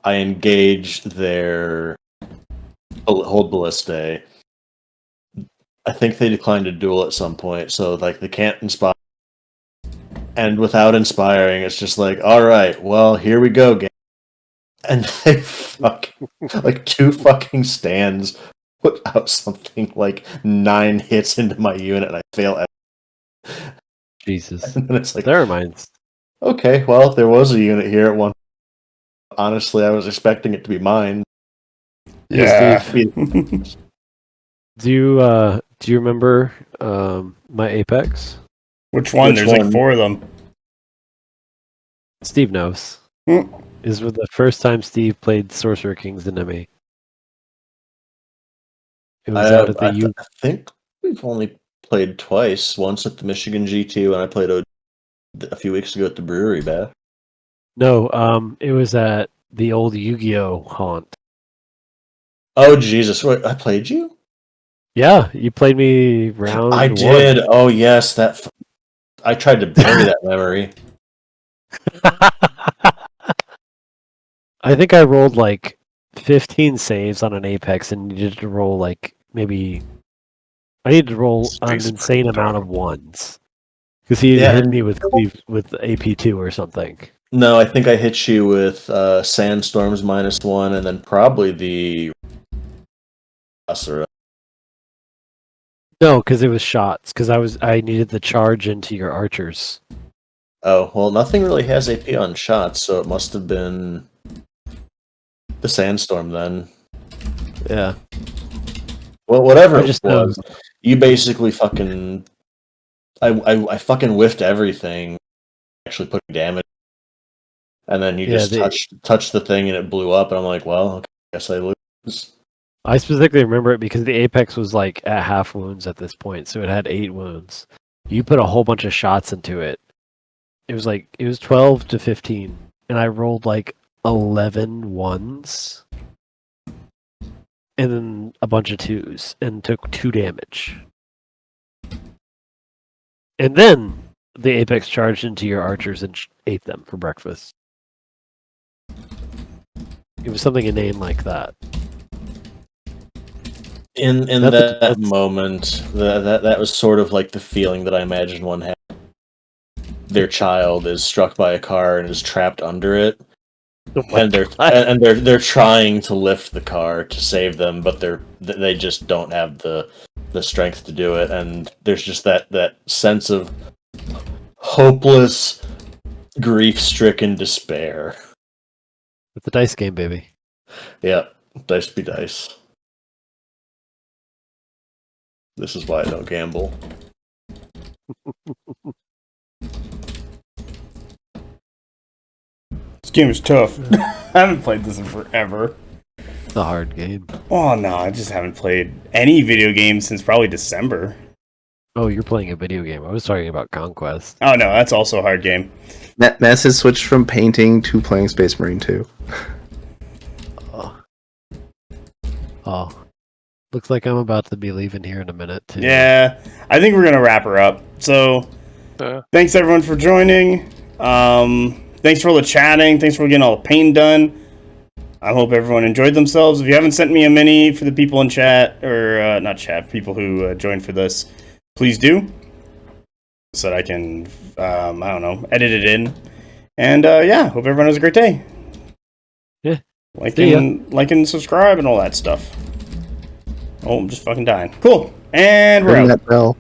I engage their hold ballistae. I think they declined a duel at some point, so like they can't inspire. And without inspiring, it's just like, all right, well, here we go, game. And they like 2 fucking stands put out something like 9 hits into my unit, and I fail. Jesus, and it's like that reminds. Okay, well, there was a unit here at one. Honestly, I was expecting it to be mine. Yeah. Do you remember my Apex? Which one? There's like 4 of them. Steve knows. This was the first time Steve played Sorcerer Kings into me. It was out at the I think we've only played twice. Once at the Michigan G2, and I played a few weeks ago at the Brewery Bath. No, it was at the old Yu-Gi-Oh haunt. Oh Jesus! Wait, I played you? Yeah, you played me round. I did. Oh yes, that. I tried to bury that memory. I think I rolled like 15 saves on an Apex and needed to roll like maybe. I needed to roll an insane amount of ones because he hit me with AP2 or something. No, I think I hit you with Sandstorms -1, and then probably the. No, because it was shots. Because I needed the charge into your archers. Oh well, nothing really has AP on shots, so it must have been the Sandstorm then. Yeah. Well, whatever it was, you basically fucking. I fucking whiffed everything, actually putting damage, and then you just touched the thing and it blew up, and I'm like, well, okay, I guess I lose. I specifically remember it because the Apex was like at half wounds at this point, so it had 8 wounds. You put a whole bunch of shots into it. It was 12 to 15, and I rolled like 11 ones, and then a bunch of 2s, and took 2 damage. And then the Apex charged into your archers and ate them for breakfast. It was something inane like that. In that moment, that was sort of like the feeling that I imagine one had. Their child is struck by a car and is trapped under it, and they're trying to lift the car to save them, but they just don't have the strength to do it, and there's just that sense of hopeless, grief-stricken despair. It's a dice game, baby. Yeah, dice be dice. This is why I don't gamble. game is tough. I haven't played this in forever. It's a hard game. Oh no, I just haven't played any video games since probably December. Oh, you're playing a video game. I was talking about Conquest. Oh no, that's also a hard game. Ness has switched from painting to playing Space Marine 2. Oh. Looks like I'm about to be leaving here in a minute, too. Yeah, I think we're gonna wrap her up. So, thanks everyone for joining. Thanks for all the chatting. Thanks for getting all the painting done. I hope everyone enjoyed themselves. If you haven't sent me a mini for the people in chat, or not chat, people who joined for this, please do, so that I can, I don't know, edit it in. And yeah, hope everyone has a great day. Yeah. Like and subscribe and all that stuff. Oh, I'm just fucking dying. Cool. And we're Ring out. that bell.